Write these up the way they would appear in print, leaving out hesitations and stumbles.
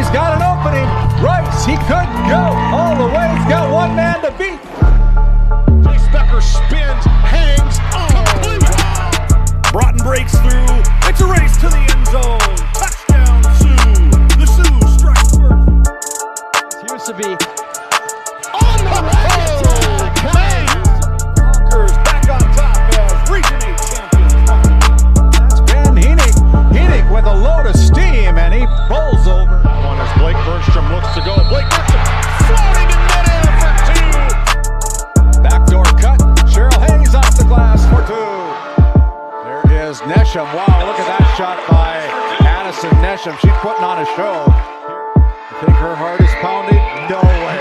He's got an opening. Rice, he could go all the way. He's got one man to beat. Chase Becker spins, hangs, complete. Broughton breaks through. It's a race to the end zone. Touchdown, Sioux. The Sioux strike first. Here's to be on the way. Hawkers back on top as Region 8 champions. That's Ben Henig. Henig with a load of steam, and he pulls over. One as Blake Burnstrom looks to go. Blake Burnstrom floating in midair for two. Backdoor cut. Cheryl Hayes off the glass for two. There is Nesham. Wow, look at that shot by Addison Nesham. She's putting on a show. You think her heart is pounding? No way.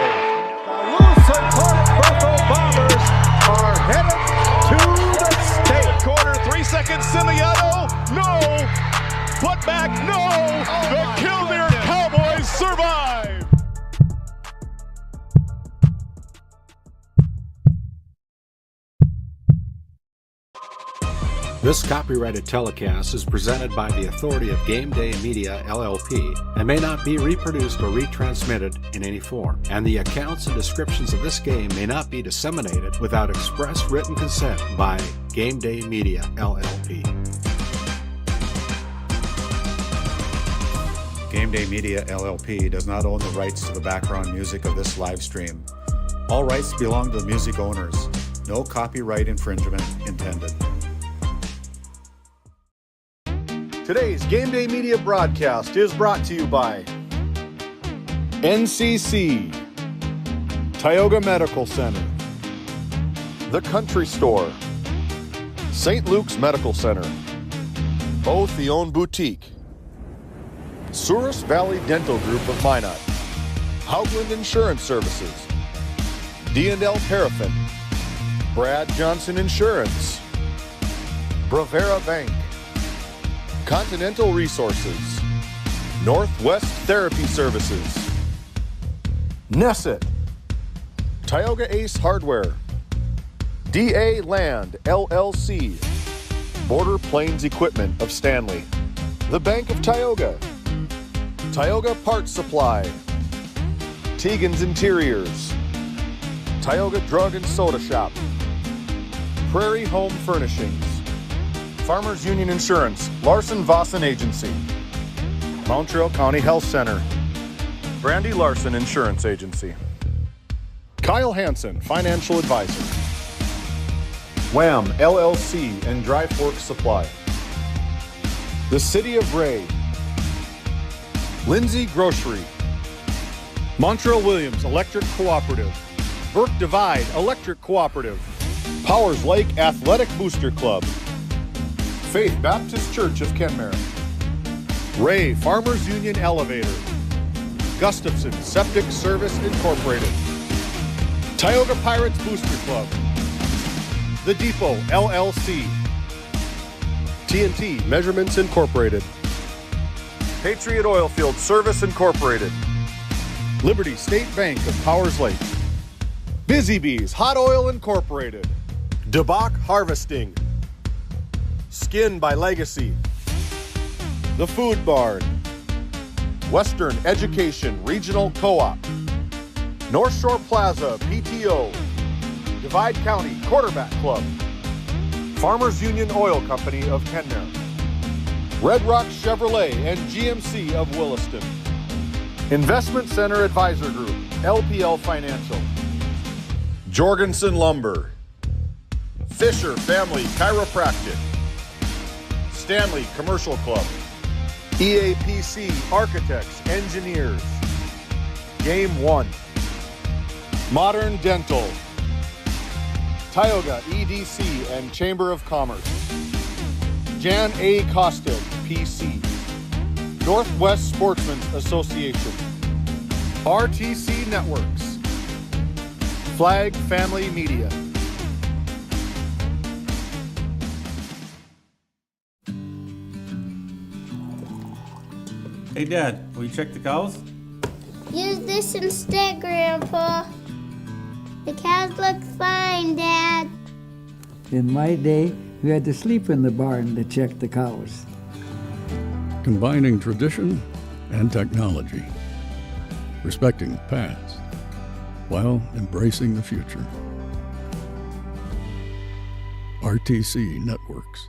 The Lusitania Buffalo Bombers are headed to the state. Quarter, 3 seconds, Simiato. No. Put back, no. The Killdeer Cowboys survive. This copyrighted telecast is presented by the authority of GameDay Media, LLP, and may not be reproduced or retransmitted in any form, and the accounts and descriptions of this game may not be disseminated without express written consent by GameDay Media, LLP. GameDay Media, LLP does not own the rights to the background music of this live stream. All rights belong to the music owners. No copyright infringement intended. Today's GameDay Media broadcast is brought to you by NCC, Tioga Medical Center, The Country Store, St. Luke's Medical Center, both the own boutique, Souris Valley Dental Group of Minot, Hoagland Insurance Services, D&L Paraffin, Brad Johnson Insurance, Bravera Bank, Continental Resources, Northwest Therapy Services, Nesset, Tioga Ace Hardware, DA Land LLC, Border Plains Equipment of Stanley, the Bank of Tioga, Tioga Parts Supply, Tegan's Interiors, Tioga Drug and Soda Shop, Prairie Home Furnishings, Farmers Union Insurance, Larson Vossen Agency, Montreal County Health Center, Brandy Larson Insurance Agency, Kyle Hansen, Financial Advisor, Wham! LLC and Dry Fork Supply, the City of Ray, Lindsay Grocery, Montreal Williams Electric Cooperative, Burke Divide Electric Cooperative, Powers Lake Athletic Booster Club, Faith Baptist Church of Kenmare, Ray Farmers Union Elevator, Gustafson Septic Service Incorporated, Tioga Pirates Booster Club, The Depot LLC, TNT Measurements Incorporated, Patriot Oilfield Service Incorporated, Liberty State Bank of Powers Lake, Busy Bees Hot Oil Incorporated, DeBach Harvesting, Skin by Legacy, The Food Barn, Western Education Regional Co-op, North Shore Plaza PTO, Divide County Quarterback Club, Farmers Union Oil Company of Kenmare, Red Rock Chevrolet and GMC of Williston, Investment Center Advisor Group, LPL Financial, Jorgensen Lumber, Fisher Family Chiropractic, Stanley Commercial Club, EAPC Architects, Engineers, Game 1, Modern Dental, Tioga EDC and Chamber of Commerce, Jan A. Costill, PC, Northwest Sportsmen's Association, RTC Networks, Flag Family Media. Hey Dad, will you check the cows? Use this instead, Grandpa. The cows look fine, Dad. In my day, we had to sleep in the barn to check the cows. Combining tradition and technology. respecting the past while embracing the future. RTC Networks.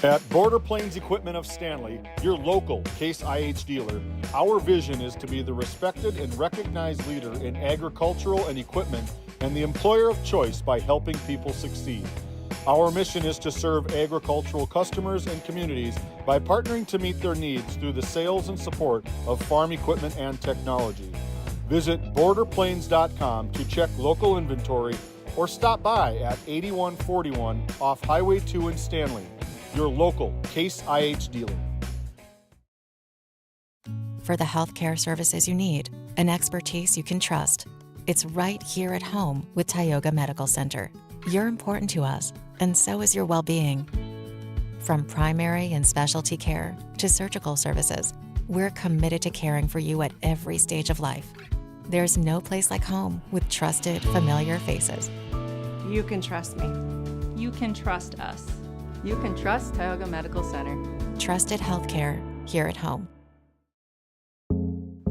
At Border Plains Equipment of Stanley, your local Case IH dealer, our vision is to be the respected and recognized leader in agricultural and equipment and the employer of choice by helping people succeed. Our mission is to serve agricultural customers and communities by partnering to meet their needs through the sales and support of farm equipment and technology. Visit borderplains.com to check local inventory or stop by at 8141 off Highway 2 in Stanley. Your local Case IH dealer. For the healthcare services you need, an expertise you can trust, it's right here at home with Tioga Medical Center. You're important to us, and so is your well-being. From primary and specialty care to surgical services, we're committed to caring for you at every stage of life. There's no place like home with trusted, familiar faces. You can trust me. You can trust us. You can trust Tioga Medical Center. Trusted healthcare here at home.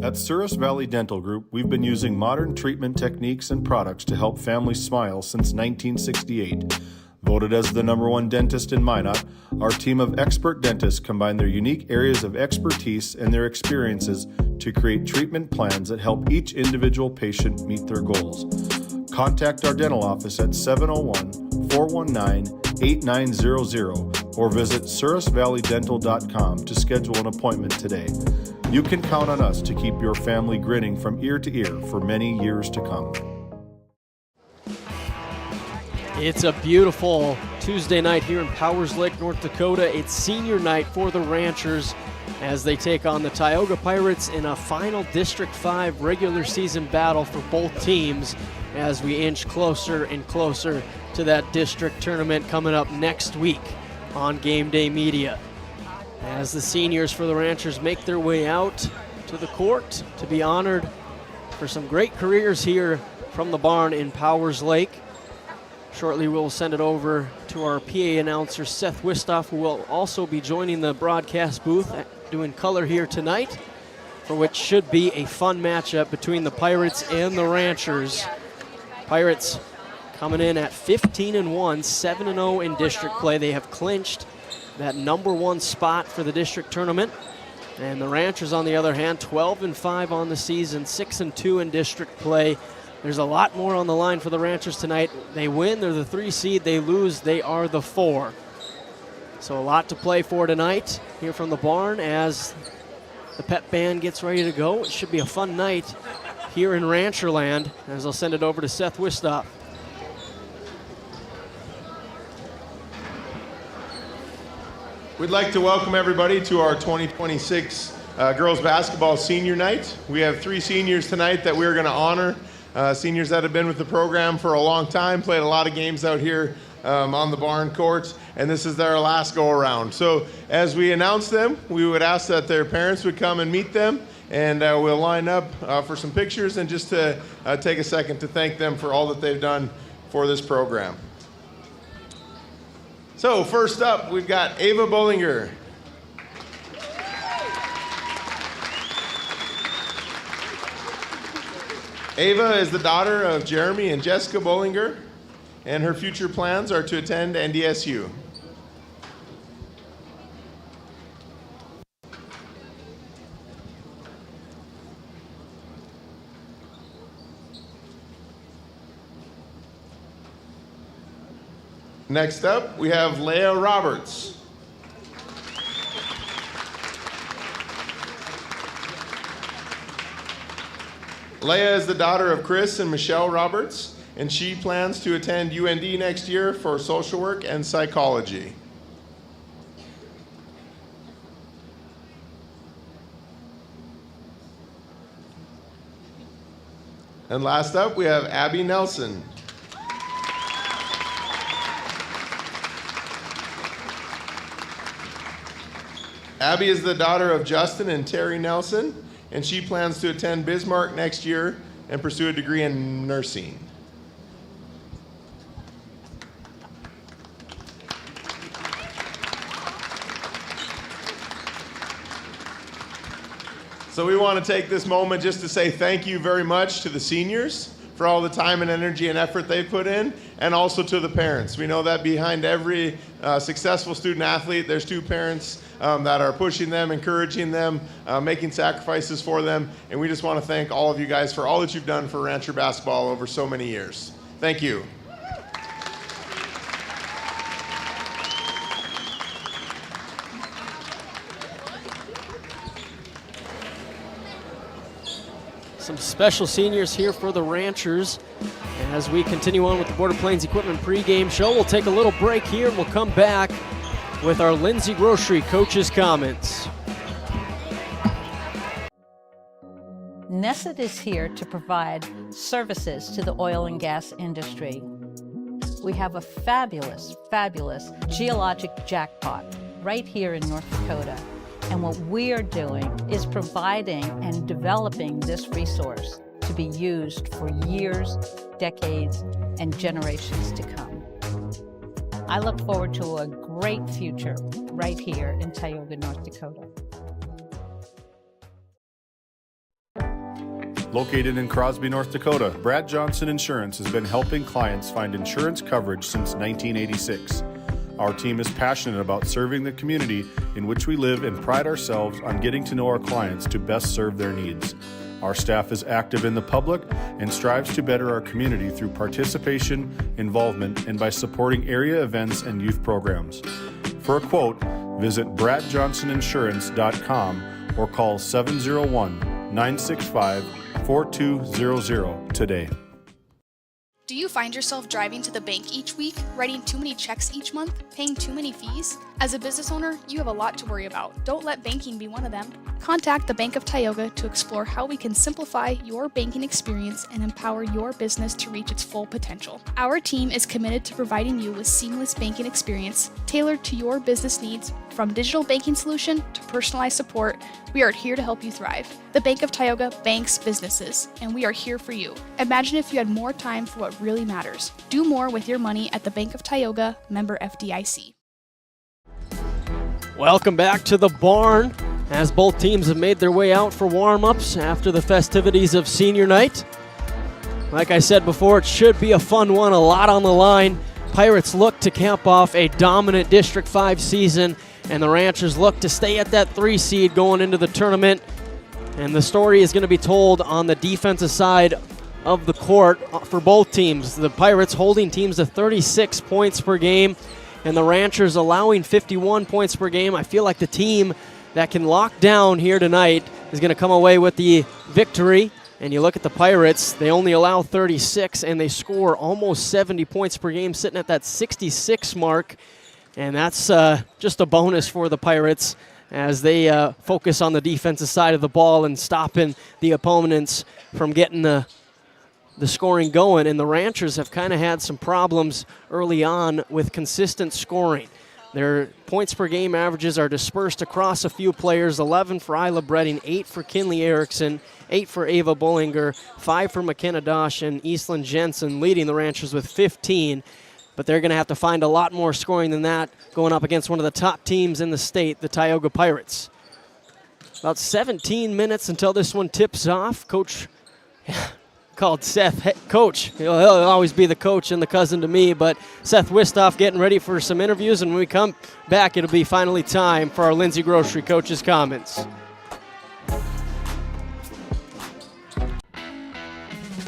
At Souris Valley Dental Group, we've been using modern treatment techniques and products to help families smile since 1968. Voted as the #1 dentist in Minot, our team of expert dentists combine their unique areas of expertise and their experiences to create treatment plans that help each individual patient meet their goals. Contact our dental office at 701-419-8900 or visit sourisvalleydental.com to schedule an appointment today. You can count on us to keep your family grinning from ear to ear for many years to come. It's a beautiful Tuesday night here in Powers Lake, North Dakota. It's senior night for the Ranchers as they take on the Tioga Pirates in a final District 5 regular season battle for both teams as we inch closer and closer to that district tournament coming up next week on GameDay Media. As the seniors for the Ranchers make their way out to the court to be honored for some great careers here from the barn in Powers Lake. Shortly we'll send it over to our PA announcer Seth Wistoff, who will also be joining the broadcast booth doing color here tonight, for which should be a fun matchup between the Pirates and the Ranchers. Pirates coming in at 15-1, 7-0 in district play. They have clinched that #1 spot for the district tournament. And the Ranchers, on the other hand, 12-5 on the season, 6-2 in district play. There's a lot more on the line for the Ranchers tonight. They win, they're the 3 seed. They lose, they are the 4. So a lot to play for tonight here from the barn as the pep band gets ready to go. It should be a fun night here in Rancherland, as I'll send it over to Seth Wistoff. We'd like to welcome everybody to our 2026 girls basketball senior night. We have 3 seniors tonight that we're going to honor. Seniors that have been with the program for a long time, played a lot of games out here on the barn courts, and this is their last go around. So as we announce them, we would ask that their parents would come and meet them, and we'll line up for some pictures and just to take a second to thank them for all that they've done for this program. So first up, we've got Ava Bollinger. Ava is the daughter of Jeremy and Jessica Bollinger, and her future plans are to attend NDSU. Next up, we have Leah Roberts. Leah is the daughter of Chris and Michelle Roberts, and she plans to attend UND next year for social work and psychology. And last up, we have Abby Nelson. Abby is the daughter of Justin and Terry Nelson, and she plans to attend Bismarck next year and pursue a degree in nursing. So we want to take this moment just to say thank you very much to the seniors for all the time and energy and effort they've put in, and also to the parents. We know that behind every successful student athlete, there's two parents that are pushing them, encouraging them, making sacrifices for them, and we just want to thank all of you guys for all that you've done for Rancher basketball over so many years. Thank you. Some special seniors here for the Ranchers. As we continue on with the Border Plains Equipment pregame show, we'll take a little break here and we'll come back with our Lindsay Grocery Coach's comments. Nesset is here to provide services to the oil and gas industry. We have a fabulous, fabulous geologic jackpot right here in North Dakota. And what we are doing is providing and developing this resource to be used for years, decades, and generations to come. I look forward to a great future right here in Tioga, North Dakota. Located in Crosby, North Dakota, Brad Johnson Insurance has been helping clients find insurance coverage since 1986. Our team is passionate about serving the community in which we live and pride ourselves on getting to know our clients to best serve their needs. Our staff is active in the public and strives to better our community through participation, involvement, and by supporting area events and youth programs. For a quote, visit bradjohnsoninsurance.com or call 701-965-4200 today. Do you find yourself driving to the bank each week, writing too many checks each month, paying too many fees? As a business owner, you have a lot to worry about. Don't let banking be one of them. Contact the Bank of Tioga to explore how we can simplify your banking experience and empower your business to reach its full potential. Our team is committed to providing you with seamless banking experience tailored to your business needs. From digital banking solution to personalized support, we are here to help you thrive. The Bank of Tioga banks businesses, and we are here for you. Imagine if you had more time for what really matters. Do more with your money at the Bank of Tioga, member FDIC. Welcome back to the barn as both teams have made their way out for warm-ups after the festivities of senior night. Like I said before, it should be a fun one, a lot on the line. Pirates look to cap off a dominant District 5 season, and the Ranchers look to stay at that 3 seed going into the tournament. And the story is going to be told on the defensive side of the court for both teams. The Pirates holding teams to 36 points per game, and the Ranchers allowing 51 points per game. I feel like the team that can lock down here tonight is going to come away with the victory. And you look at the Pirates, they only allow 36, and they score almost 70 points per game, sitting at that 66 mark. And that's just a bonus for the Pirates as they focus on the defensive side of the ball and stopping the opponents from getting the scoring going. And the Ranchers have kind of had some problems early on with consistent scoring. Their points per game averages are dispersed across a few players, 11 for Isla Bredding, 8 for Kinley Erickson, 8 for Ava Bullinger, 5 for McKenna Dosh, and Eastland Jensen leading the Ranchers with 15. But they're going to have to find a lot more scoring than that going up against one of the top teams in the state, the Tioga Pirates. About 17 minutes until this one tips off. Coach called Seth coach. He'll always be the coach and the cousin to me, but Seth Wistoff getting ready for some interviews, and when we come back, it'll be finally time for our Lindsay Grocery Coach's comments.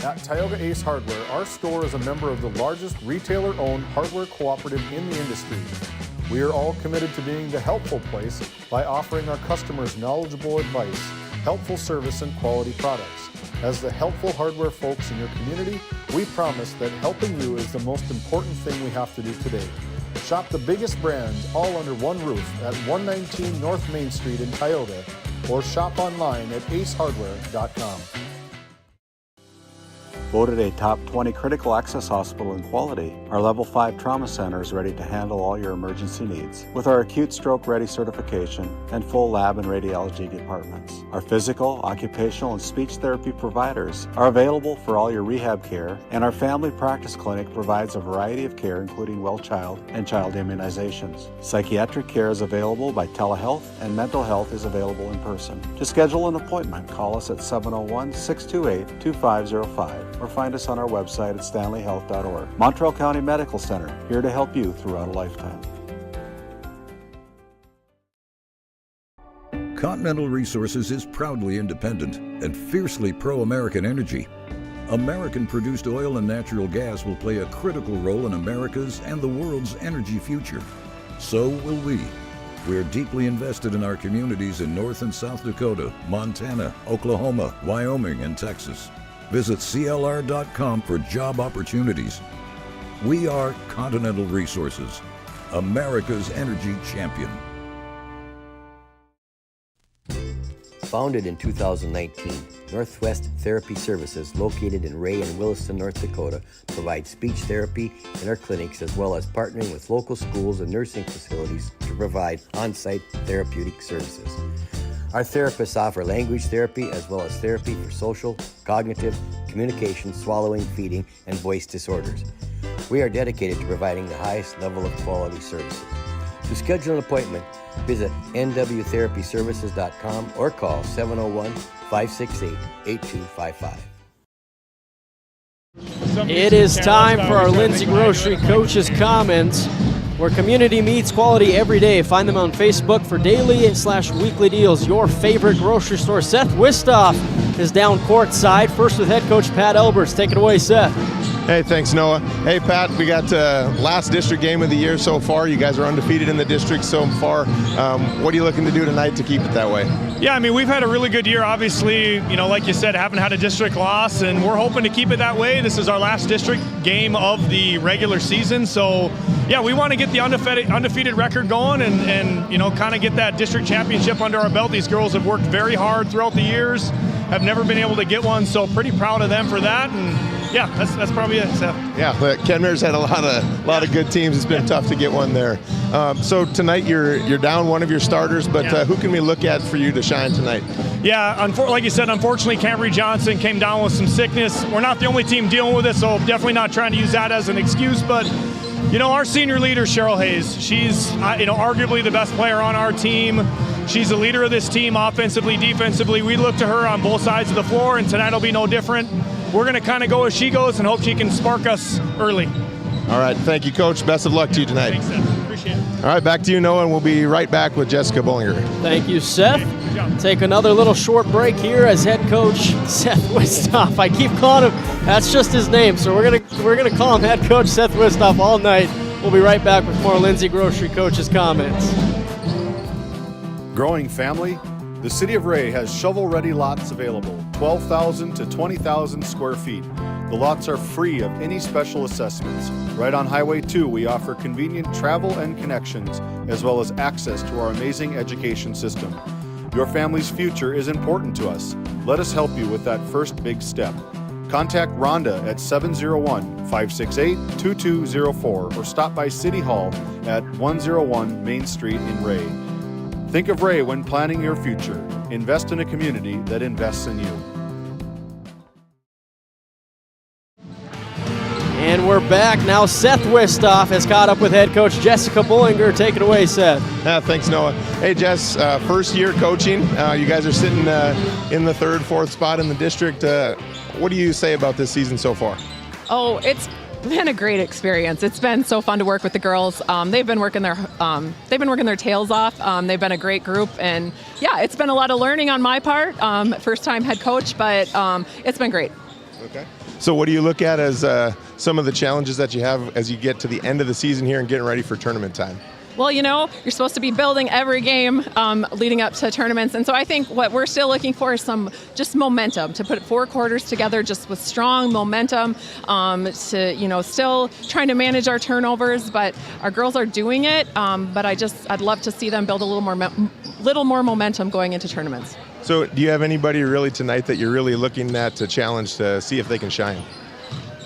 At Tioga Ace Hardware, our store is a member of the largest retailer-owned hardware cooperative in the industry. We are all committed to being the helpful place by offering our customers knowledgeable advice, helpful service, and quality products. As the helpful hardware folks in your community, we promise that helping you is the most important thing we have to do today. Shop the biggest brands all under one roof at 119 North Main Street in Tioga, or shop online at acehardware.com. Voted a top 20 critical access hospital in quality, our Level 5 Trauma Center is ready to handle all your emergency needs with our acute stroke ready certification and full lab and radiology departments. Our physical, occupational, and speech therapy providers are available for all your rehab care, and our family practice clinic provides a variety of care including well child and child immunizations. Psychiatric care is available by telehealth, and mental health is available in person. To schedule an appointment, call us at 701-628-2505 or find us on our website at stanleyhealth.org. Montreal County Medical Center, here to help you throughout a lifetime. Continental Resources is proudly independent and fiercely pro-American energy. American-produced oil and natural gas will play a critical role in America's and the world's energy future. So will we. We are deeply invested in our communities in North and South Dakota, Montana, Oklahoma, Wyoming, and Texas. Visit CLR.com for job opportunities. We are Continental Resources, America's energy champion. Founded in 2019, Northwest Therapy Services, located in Ray and Williston, North Dakota, provides speech therapy in our clinics as well as partnering with local schools and nursing facilities to provide on-site therapeutic services. Our therapists offer language therapy as well as therapy for social, cognitive, communication, swallowing, feeding, and voice disorders. We are dedicated to providing the highest level of quality services. To schedule an appointment, visit nwtherapyservices.com or call 701-568-8255. It is time for our Lindsay Grocery Coach's Comments, where community meets quality every day. Find them on Facebook for daily/weekly deals. Your favorite grocery store. Seth Wistoff is down courtside, first with head coach Pat Elberts. Take it away, Seth. Hey, thanks, Noah. Hey, Pat, we got last district game of the year so far. You guys are undefeated in the district so far. What are you looking to do tonight to keep it that way? Yeah, I mean, we've had a really good year. Obviously, you know, like you said, haven't had a district loss, and we're hoping to keep it that way. This is our last district game of the regular season. So, yeah, we want to get the undefeated record going and you know, kind of get that district championship under our belt. These girls have worked very hard throughout the years, have never been able to get one, so pretty proud of them for that. And yeah, that's probably it, Seth. Yeah, but Kenmore's had a lot of good teams. It's been tough to get one there. So tonight you're down one of your starters, but who can we look at for you to shine tonight? Yeah, like you said, unfortunately, Camry Johnson came down with some sickness. We're not the only team dealing with it, so definitely not trying to use that as an excuse. But you know, our senior leader, Cheryl Hayes, she's you know, arguably the best player on our team. She's the leader of this team, offensively, defensively. We look to her on both sides of the floor, and tonight will be no different. We're going to kind of go as she goes and hope she can spark us early. All right. Thank you, Coach. Best of luck to you tonight. Thanks, Seth. Appreciate it. All right. Back to you, Noah, and we'll be right back with Jessica Bullinger. Thank you, Seth. Take another little short break here as head coach Seth Wistoff. I keep calling him. That's just his name, so we're gonna call him head coach Seth Wistoff all night. We'll be right back with more Lindsay Grocery Coach's Comments. Growing family? The City of Ray has shovel-ready lots available, 12,000 to 20,000 square feet. The lots are free of any special assessments. Right on Highway 2, we offer convenient travel and connections, as well as access to our amazing education system. Your family's future is important to us. Let us help you with that first big step. Contact Rhonda at 701-568-2204 or stop by City Hall at 101 Main Street in Ray. Think of Ray when planning your future. Invest in a community that invests in you. And we're back. Now Seth Wistoff has caught up with head coach Jessica Bullinger. Take it away, Seth. Thanks, Noah. Hey, Jess, first year coaching. You guys are sitting in the third, fourth spot in the district. What do you say about this season so far? Oh, it's been a great experience. It's been so fun to work with the girls. They've been working their tails off. They've been a great group, and yeah, it's been a lot of learning on my part. First time head coach, but it's been great. Okay. So what do you look at as some of the challenges that you have as you get to the end of the season here and getting ready for tournament time? Well, you know, you're supposed to be building every game leading up to tournaments. And so I think what we're still looking for is some just momentum, to put 4 quarters together just with strong momentum, to, you know, still trying to manage our turnovers, but our girls are doing it. But I'd love to see them build a little more momentum going into tournaments. So do you have anybody really tonight that you're really looking at to challenge to see if they can shine?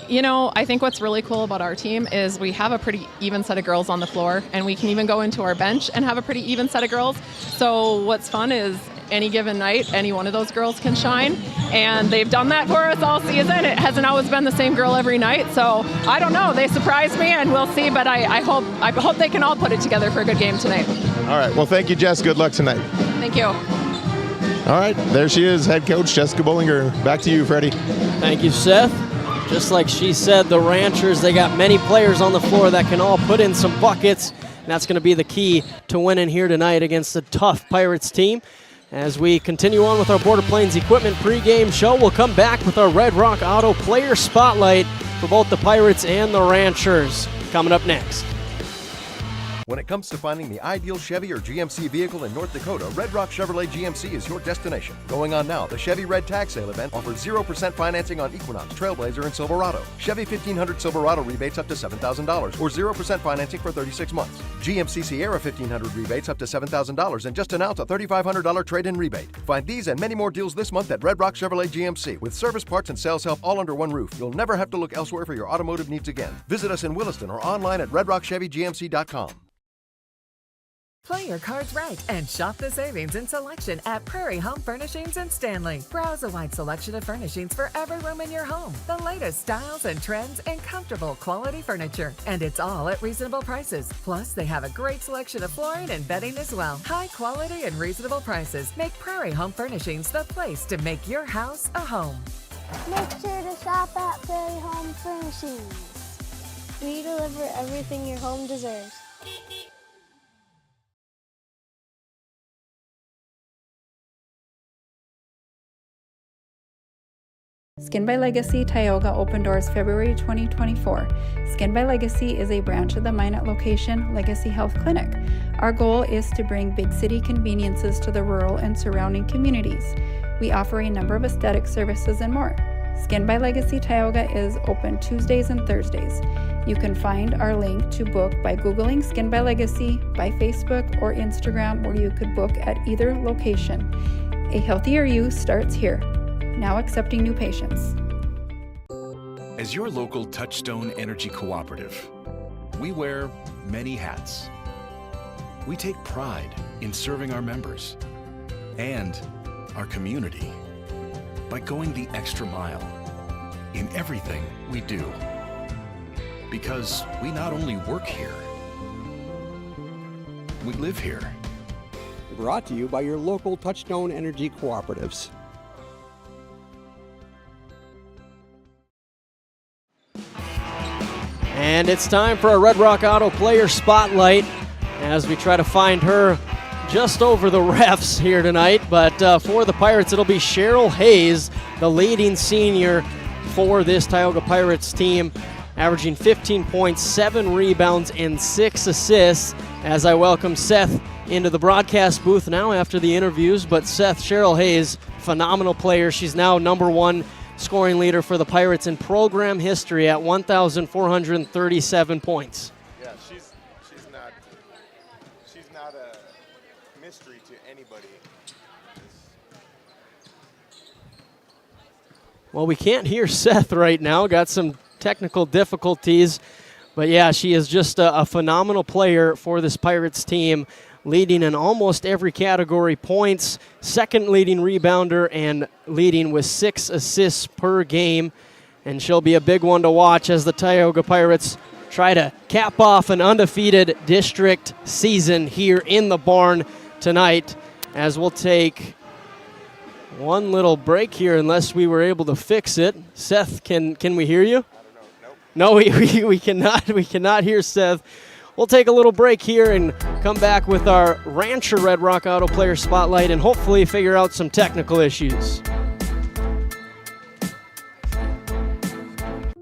You know, I think what's really cool about our team is we have a pretty even set of girls on the floor, and we can even go into our bench and have a pretty even set of girls. So what's fun is any given night, any one of those girls can shine, and they've done that for us all season. It hasn't always been the same girl every night, so I don't know. They surprised me, and we'll see, but I hope they can all put it together for a good game tonight. All right, well, thank you, Jess. Good luck tonight. Thank you. All right, there she is, head coach Jessica Bullinger. Back to you, Freddie. Thank you, Seth. Just like she said, the Ranchers, they got many players on the floor that can all put in some buckets, and that's going to be the key to winning here tonight against a tough Pirates team. As we continue on with our Border Plains Equipment pregame show, we'll come back with our Red Rock Auto Player Spotlight for both the Pirates and the Ranchers coming up next. When it comes to finding the ideal Chevy or GMC vehicle in North Dakota, Red Rock Chevrolet GMC is your destination. Going on now, the Chevy Red Tag Sale event offers 0% financing on Equinox, Trailblazer, and Silverado. Chevy 1500 Silverado rebates up to $7,000 or 0% financing for 36 months. GMC Sierra 1500 rebates up to $7,000 and just announced a $3,500 trade-in rebate. Find these and many more deals this month at Red Rock Chevrolet GMC. With service, parts, and sales help all under one roof, you'll never have to look elsewhere for your automotive needs again. Visit us in Williston or online at redrockchevygmc.com. Play your cards right and shop the savings and selection at Prairie Home Furnishings in Stanley. Browse a wide selection of furnishings for every room in your home. The latest styles and trends and comfortable quality furniture. And it's all at reasonable prices. Plus, they have a great selection of flooring and bedding as well. High quality and reasonable prices make Prairie Home Furnishings the place to make your house a home. Make sure to shop at Prairie Home Furnishings. We deliver everything your home deserves. Skin by Legacy Tioga opened doors February 2024. Skin by Legacy is a branch of the Minot location Legacy Health Clinic. Our goal is to bring big city conveniences to the rural and surrounding communities. We offer a number of aesthetic services and more. Skin by Legacy Tioga is open Tuesdays and Thursdays. You can find our link to book by Googling Skin by Legacy, by Facebook or Instagram, or you could book at either location. A healthier you starts here. Now accepting new patients. As your local Touchstone Energy Cooperative, we wear many hats. We take pride in serving our members and our community by going the extra mile in everything we do. Because we not only work here, we live here. Brought to you by your local Touchstone Energy Cooperatives. And it's time for a Red Rock Auto Player Spotlight as we try to find her just over the refs here tonight. But for the Pirates, it'll be Cheryl Hayes, the leading senior for this Tioga Pirates team, averaging 15 points, 7 rebounds, and 6 assists. As I welcome Seth into the broadcast booth now after the interviews. But Seth, Cheryl Hayes, phenomenal player. She's now #1 scoring leader for the Pirates in program history at 1,437 points. Yeah, she's not a mystery to anybody. Well, we can't hear Seth right now. Got some technical difficulties. But yeah, she is just a phenomenal player for this Pirates team, leading in almost every category: points, second leading rebounder, and leading with 6 assists per game. And she'll be a big one to watch as the Tioga Pirates try to cap off an undefeated district season here in the barn tonight. As we'll take one little break here unless we were able to fix it. Seth, can we hear you? I don't know. Nope. No, we cannot. We cannot hear Seth. We'll take a little break here and come back with our Rancher Red Rock Auto Player Spotlight and hopefully figure out some technical issues.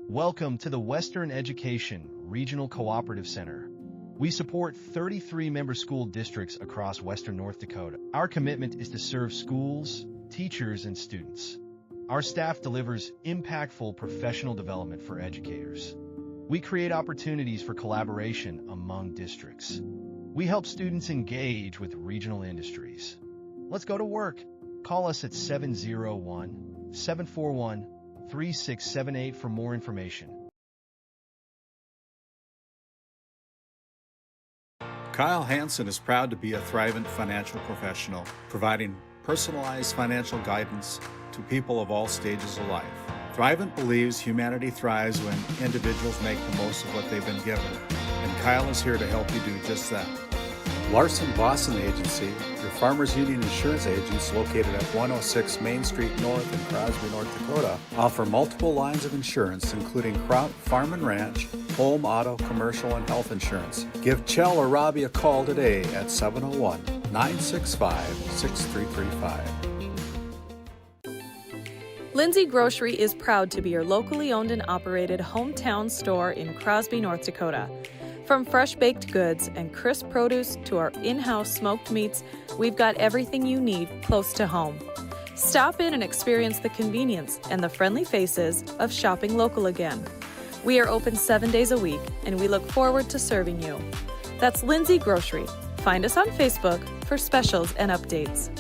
Welcome to the Western Education Regional Cooperative Center. We support 33 member school districts across Western North Dakota. Our commitment is to serve schools, teachers, and students. Our staff delivers impactful professional development for educators. We create opportunities for collaboration among districts. We help students engage with regional industries. Let's go to work. Call us at 701-741-3678 for more information. Kyle Hansen is proud to be a Thrivent financial professional, providing personalized financial guidance to people of all stages of life. Thrivent believes humanity thrives when individuals make the most of what they've been given, and Kyle is here to help you do just that. Larson Boston Agency, your Farmers Union insurance agents located at 106 Main Street North in Crosby, North Dakota, offer multiple lines of insurance, including crop, farm and ranch, home, auto, commercial, and health insurance. Give Chell or Robbie a call today at 701-965-6335. Lindsay Grocery is proud to be your locally owned and operated hometown store in Crosby, North Dakota. From fresh baked goods and crisp produce to our in-house smoked meats, we've got everything you need close to home. Stop in and experience the convenience and the friendly faces of shopping local again. We are open 7 days a week, and we look forward to serving you. That's Lindsay Grocery. Find us on Facebook for specials and updates.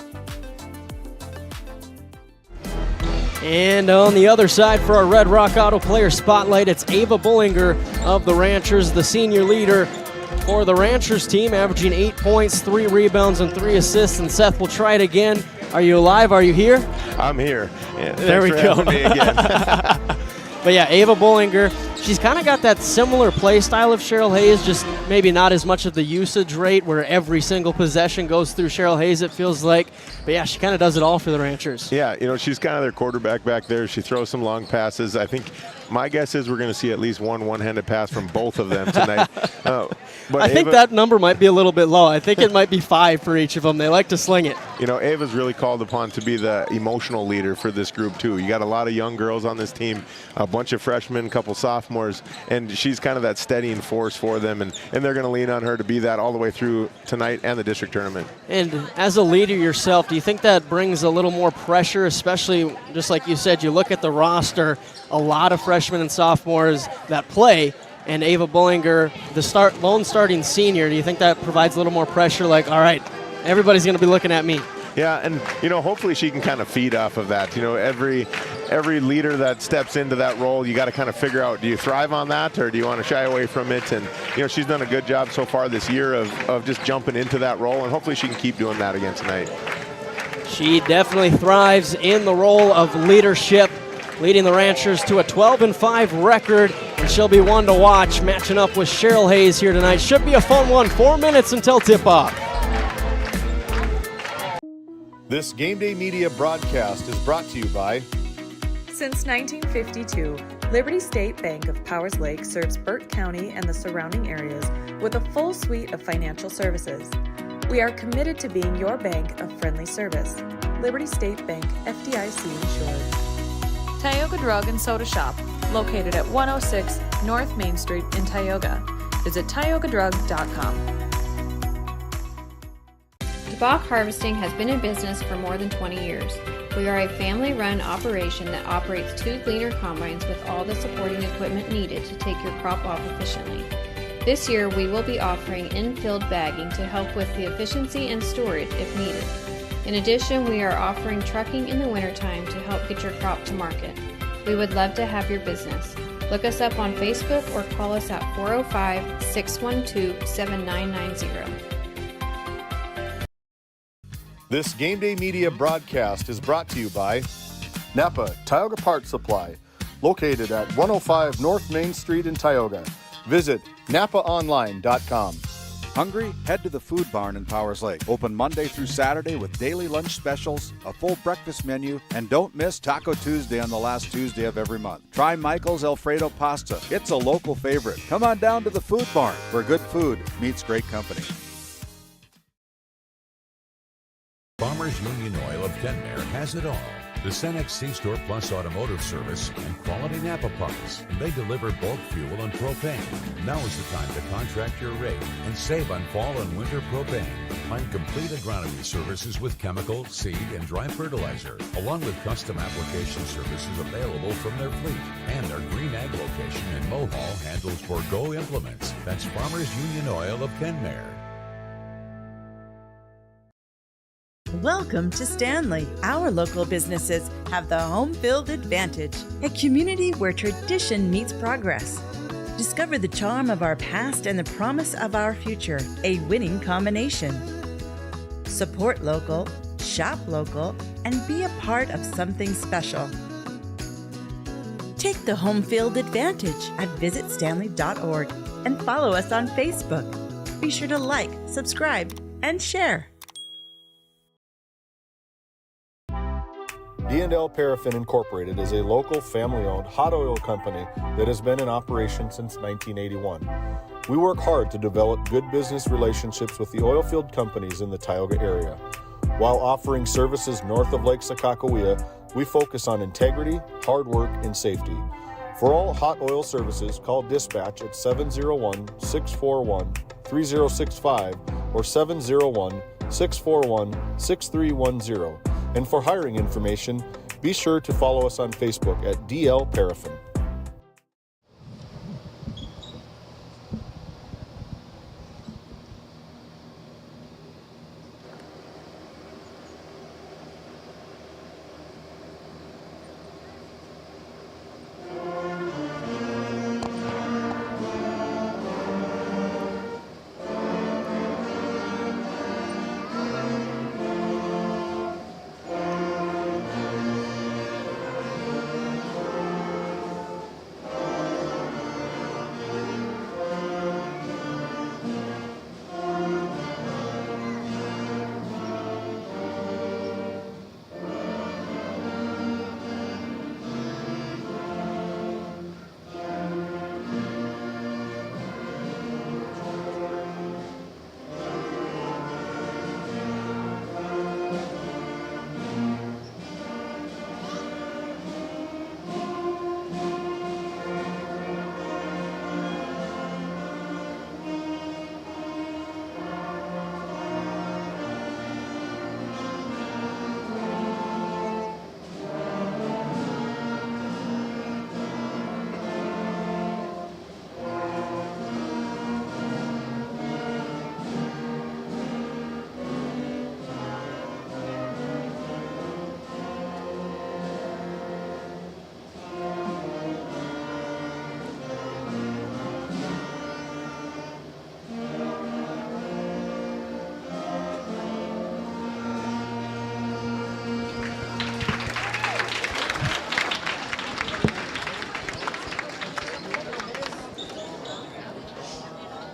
And on the other side for our Red Rock Auto Player Spotlight, it's Ava Bullinger of the Ranchers, the senior leader for the Ranchers team, averaging 8 points, 3 rebounds, and 3 assists. And Seth, we'll try it again. Are you alive? Are you here? I'm here. Yeah, there we go. Me again. But yeah, Ava Bullinger, she's kind of got that similar play style of Cheryl Hayes, just maybe not as much of the usage rate where every single possession goes through Cheryl Hayes, it feels like. But yeah, she kind of does it all for the Ranchers. Yeah, she's kind of their quarterback back there. She throws some long passes. I think my guess is we're going to see at least one-handed pass from both of them tonight. But I think that number might be a little bit low. I think it might be 5 for each of them. They like to sling it. Ava's really called upon to be the emotional leader for this group, too. You got a lot of young girls on this team, a bunch of freshmen, a couple sophomores, and she's kind of that steadying force for them, and they're going to lean on her to be that all the way through tonight and the district tournament. And as a leader yourself, do you think that brings a little more pressure, especially just like you said, you look at the roster, a lot of freshmen and sophomores that play, and Ava Bullinger, the lone starting senior, do you think that provides a little more pressure, like, all right, everybody's going to be looking at me? Yeah, and hopefully she can kind of feed off of that. Every leader that steps into that role, you got to kind of figure out, do you thrive on that or do you want to shy away from it? And she's done a good job so far this year of just jumping into that role, and hopefully she can keep doing that again tonight. She definitely thrives in the role of leadership, leading the Ranchers to a 12-5 record, and she'll be one to watch, matching up with Cheryl Hayes here tonight. Should be a fun one. 4 minutes until tip-off. This Game Day Media broadcast is brought to you by... Since 1952, Liberty State Bank of Powers Lake serves Burt County and the surrounding areas with a full suite of financial services. We are committed to being your bank of friendly service. Liberty State Bank, FDIC insured. Tioga Drug and Soda Shop, located at 106 North Main Street in Tioga. Visit tiogadrug.com. DeBach Harvesting has been in business for more than 20 years. We are a family-run operation that operates 2 gleaner combines with all the supporting equipment needed to take your crop off efficiently. This year, we will be offering in-field bagging to help with the efficiency and storage if needed. In addition, we are offering trucking in the wintertime to help get your crop to market. We would love to have your business. Look us up on Facebook or call us at 405-612-7990. This Game Day Media broadcast is brought to you by Napa Tioga Parts Supply, located at 105 North Main Street in Tioga. Visit napaonline.com. Hungry? Head to the Food Barn in Powers Lake. Open Monday through Saturday with daily lunch specials, a full breakfast menu, and don't miss Taco Tuesday on the last Tuesday of every month. Try Michael's Alfredo Pasta. It's a local favorite. Come on down to the Food Barn, where good food meets great company. Farmers Union Oil of Kenmare has it all. The Cenex C-Store Plus Automotive Service and quality Napa parts. And they deliver bulk fuel and propane. Now is the time to contract your rig and save on fall and winter propane. Find complete agronomy services with chemical, seed, and dry fertilizer, along with custom application services available from their fleet. And our Green Ag location in Mohall handles Forgo implements. That's Farmers Union Oil of Kenmare. Welcome to Stanley. Our local businesses have the home field advantage, a community where tradition meets progress. Discover the charm of our past and the promise of our future, a winning combination. Support local, shop local, and be a part of something special. Take the home field advantage at visitstanley.org and follow us on Facebook. Be sure to like, subscribe, and share. D&L Paraffin Incorporated is a local family-owned hot oil company that has been in operation since 1981. We work hard to develop good business relationships with the oil field companies in the Tioga area. While offering services north of Lake Sakakawea, we focus on integrity, hard work, and safety. For all hot oil services, call dispatch at 701-641-3065 or 701-641-6310. And for hiring information, be sure to follow us on Facebook at DL Paraffin.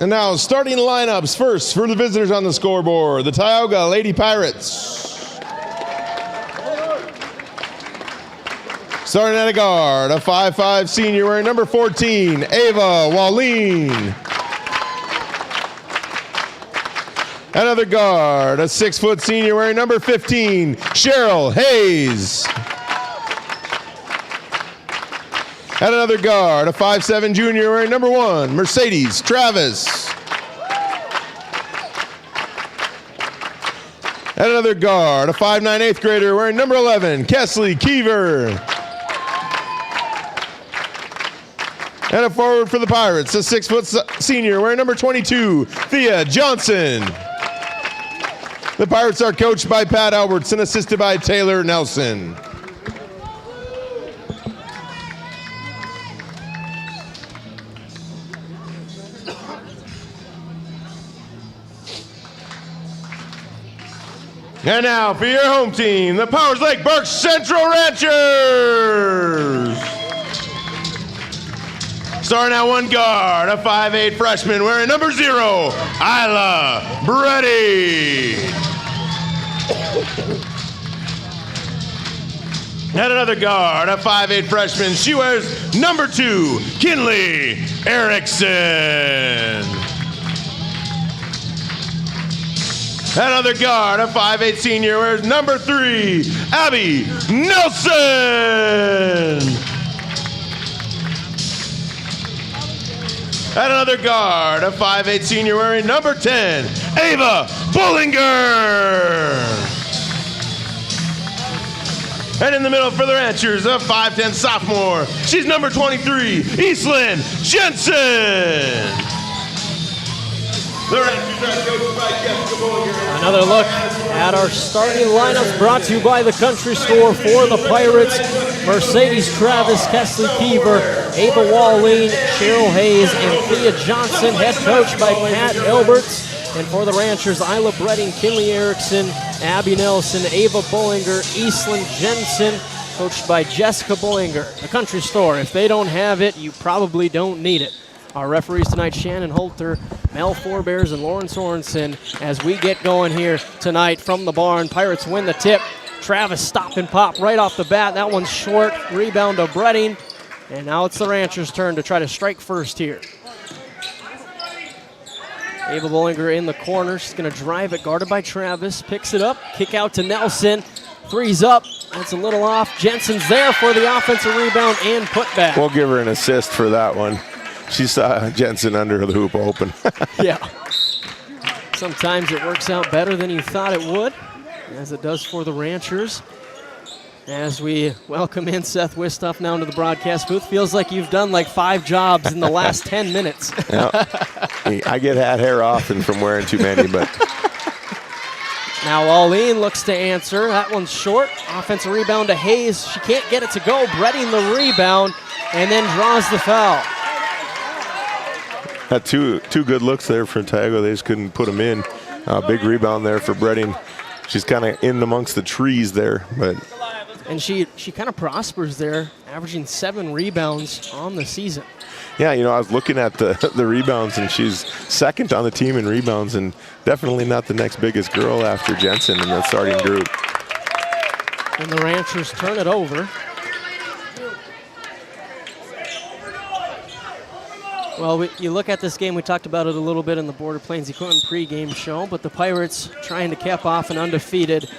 And now, starting lineups first for the visitors on the scoreboard, the Tioga Lady Pirates. Starting at a guard, a 5'5" senior wearing number 14, Ava Wallin. Another guard, a 6' senior wearing number 15, Cheryl Hayes. And another guard, a 5'7" junior wearing number 1, Mercedes Travis. And another guard, a 5'9" 8th grader wearing number 11, Kesley Keever. And a forward for the Pirates, a 6' senior wearing number 22, Thea Johnson. The Pirates are coached by Pat Alberts and assisted by Taylor Nelson. And now for your home team, the Powers Lake Burke Central Ranchers. Starting at one guard, a 5'8" freshman wearing number 0, Isla Brady. And another guard, a 5'8" freshman, she wears number 2, Kinley Erickson. Another guard, a 5'8" senior, wears number 3, Abby Nelson. And another guard, a 5'8" senior, wearing number 10, Ava Bullinger. And in the middle for the Ranchers, a 5'10" sophomore, she's number 23, Eastlyn Jensen. Another look at our starting lineups brought to you by the Country Store for the Pirates. Mercedes Travis, Kesley Keever, Ava Walleen, Cheryl Hayes, and Thea Johnson, head coached by Pat Alberts. And for the Ranchers, Isla Bredding, Kinley Erickson, Abby Nelson, Ava Bollinger, Eastland Jensen, coached by Jessica Bollinger. The Country Store, if they don't have it, you probably don't need it. Our referees tonight, Shannon Holter, Mel Forbears, and Lauren Sorensen, as we get going here tonight from the barn. Pirates win the tip. Travis stop and pop right off the bat. That one's short. Rebound to Bredding. And now it's the Ranchers' turn to try to strike first here. Ava Bollinger in the corner. She's going to drive it, guarded by Travis. Picks it up. Kick out to Nelson. Three's up. That's a little off. Jensen's there for the offensive rebound and putback. We'll give her an assist for that one. She saw Jensen under the hoop open. Yeah. Sometimes it works out better than you thought it would, as it does for the Ranchers. As we welcome in Seth Wistoff now into the broadcast booth. Feels like you've done like 5 jobs in the last 10 minutes. Yeah. I get hat hair often from wearing too many, but. Now Walleen looks to answer. That one's short. Offensive rebound to Hayes. She can't get it to go. Bredding the rebound and then draws the foul. Had two good looks there for Tioga. They just couldn't put them in. Big rebound there for Bredding. She's kind of in amongst the trees there, but. And she kind of prospers there, averaging 7 rebounds on the season. Yeah, you know, I was looking at the rebounds, and she's second on the team in rebounds, and definitely not the next biggest girl after Jensen in the starting group. And the Ranchers turn it over. Well, you look at this game, we talked about it a little bit in the Border Plains Equipment pregame show, but the Pirates trying to cap off an undefeated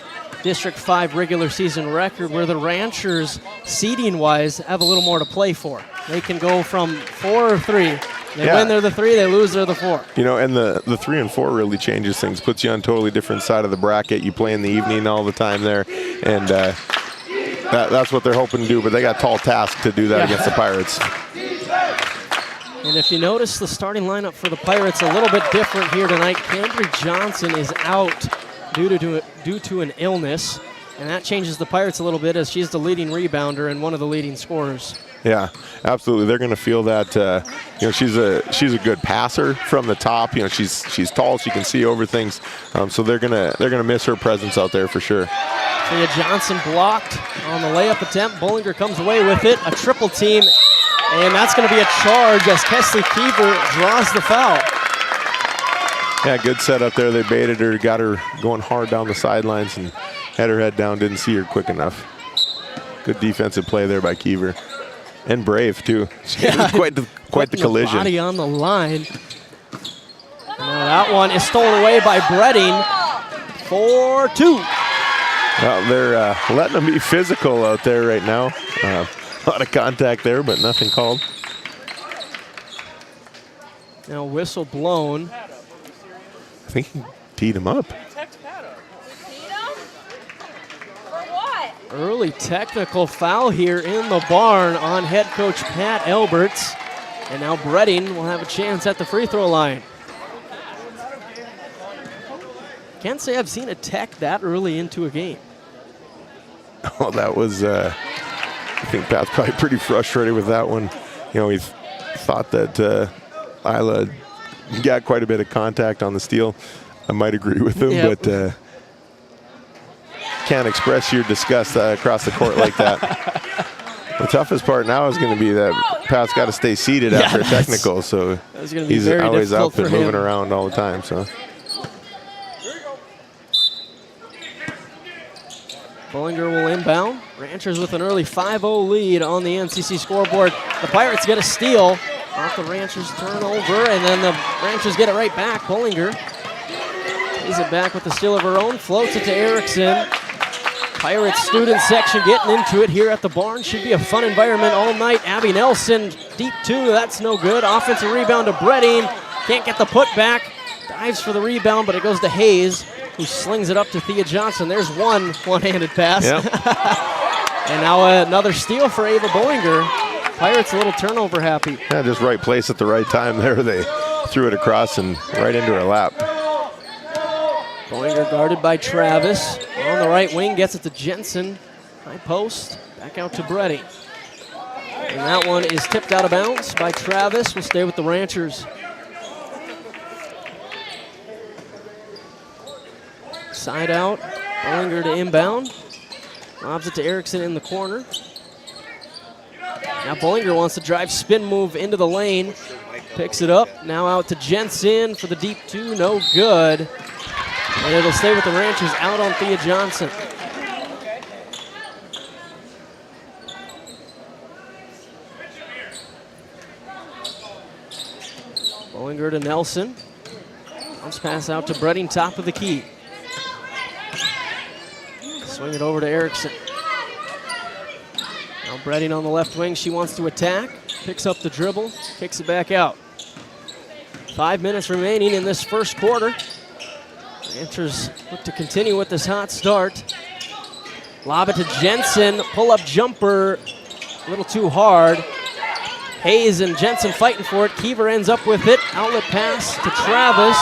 District 5 regular season record, where the Ranchers, seeding-wise, have a little more to play for. They can go from 4 or 3. They win, they're the 3. They lose, they're the 4. You know, and the 3 and 4 really changes things, puts you on a totally different side of the bracket. You play in the evening all the time there, and that's what they're hoping to do, but they got a tall task to do that against the Pirates. And if you notice the starting lineup for the Pirates, a little bit different here tonight. Cambry Johnson is out due to an illness, and that changes the Pirates a little bit, as she's the leading rebounder and one of the leading scorers. Yeah, absolutely. They're going to feel that. You know, she's a good passer from the top. You know, she's tall. She can see over things. So they're gonna miss her presence out there for sure. Thea Johnson blocked on the layup attempt. Bollinger comes away with it. A triple team, and that's going to be a charge as Kesley Keever draws the foul. Yeah, good setup there. They baited her, got her going hard down the sidelines, and had her head down. Didn't see her quick enough. Good defensive play there by Keever. And brave, too. Yeah, quite the collision. Body on the line. Now that one is stolen away by Bredding. 4-2. Well, they're letting them be physical out there right now. A lot of contact there, but nothing called. Now whistle blown. I think he teed him up. Early technical foul here in the barn on head coach Pat Alberts. And now Bredding will have a chance at the free throw line. Can't say I've seen a tech that early into a game. Oh, that was, I think Pat's probably pretty frustrated with that one. You know, he thought that Isla got quite a bit of contact on the steal. I might agree with him, but can't express your disgust across the court like that. The toughest part now is going to be that Pat's got to stay seated after a technical, so he's always up and moving around all the time. So Bollinger will inbound. Ranchers with an early 5-0 lead on the NCC scoreboard. The Pirates get a steal off the Ranchers turnover, and then the Ranchers get it right back. Bollinger takes it back with the steal of her own, floats it to Erickson. Pirates student section getting into it here at the barn. Should be a fun environment all night. Abby Nelson, deep 2, that's no good. Offensive rebound to Bredding. Can't get the putback. Dives for the rebound, but it goes to Hayes, who slings it up to Thea Johnson. There's one-handed pass. Yep. And now another steal for Ava Bollinger. Pirates a little turnover happy. Yeah, just right place at the right time there. They threw it across and right into her lap. Bollinger guarded by Travis. On the right wing, gets it to Jensen. High post, back out to Brady. And that one is tipped out of bounds by Travis. Will stay with the Ranchers. Side out, Bollinger to inbound. Lobs it to Erickson in the corner. Now Bollinger wants to drive spin move into the lane. Picks it up, now out to Jensen for the deep two, no good. And it'll stay with the Ranchers out on Thea Johnson. Bollinger to Nelson. Bounce pass out to Bredding, top of the key. Swing it over to Erickson. Now Bredding on the left wing, she wants to attack. Picks up the dribble, kicks it back out. 5 minutes remaining in this first quarter. Ranchers look to continue with this hot start. Lob it to Jensen, pull-up jumper, a little too hard. Hayes and Jensen fighting for it. Keever ends up with it. Outlet pass to Travis,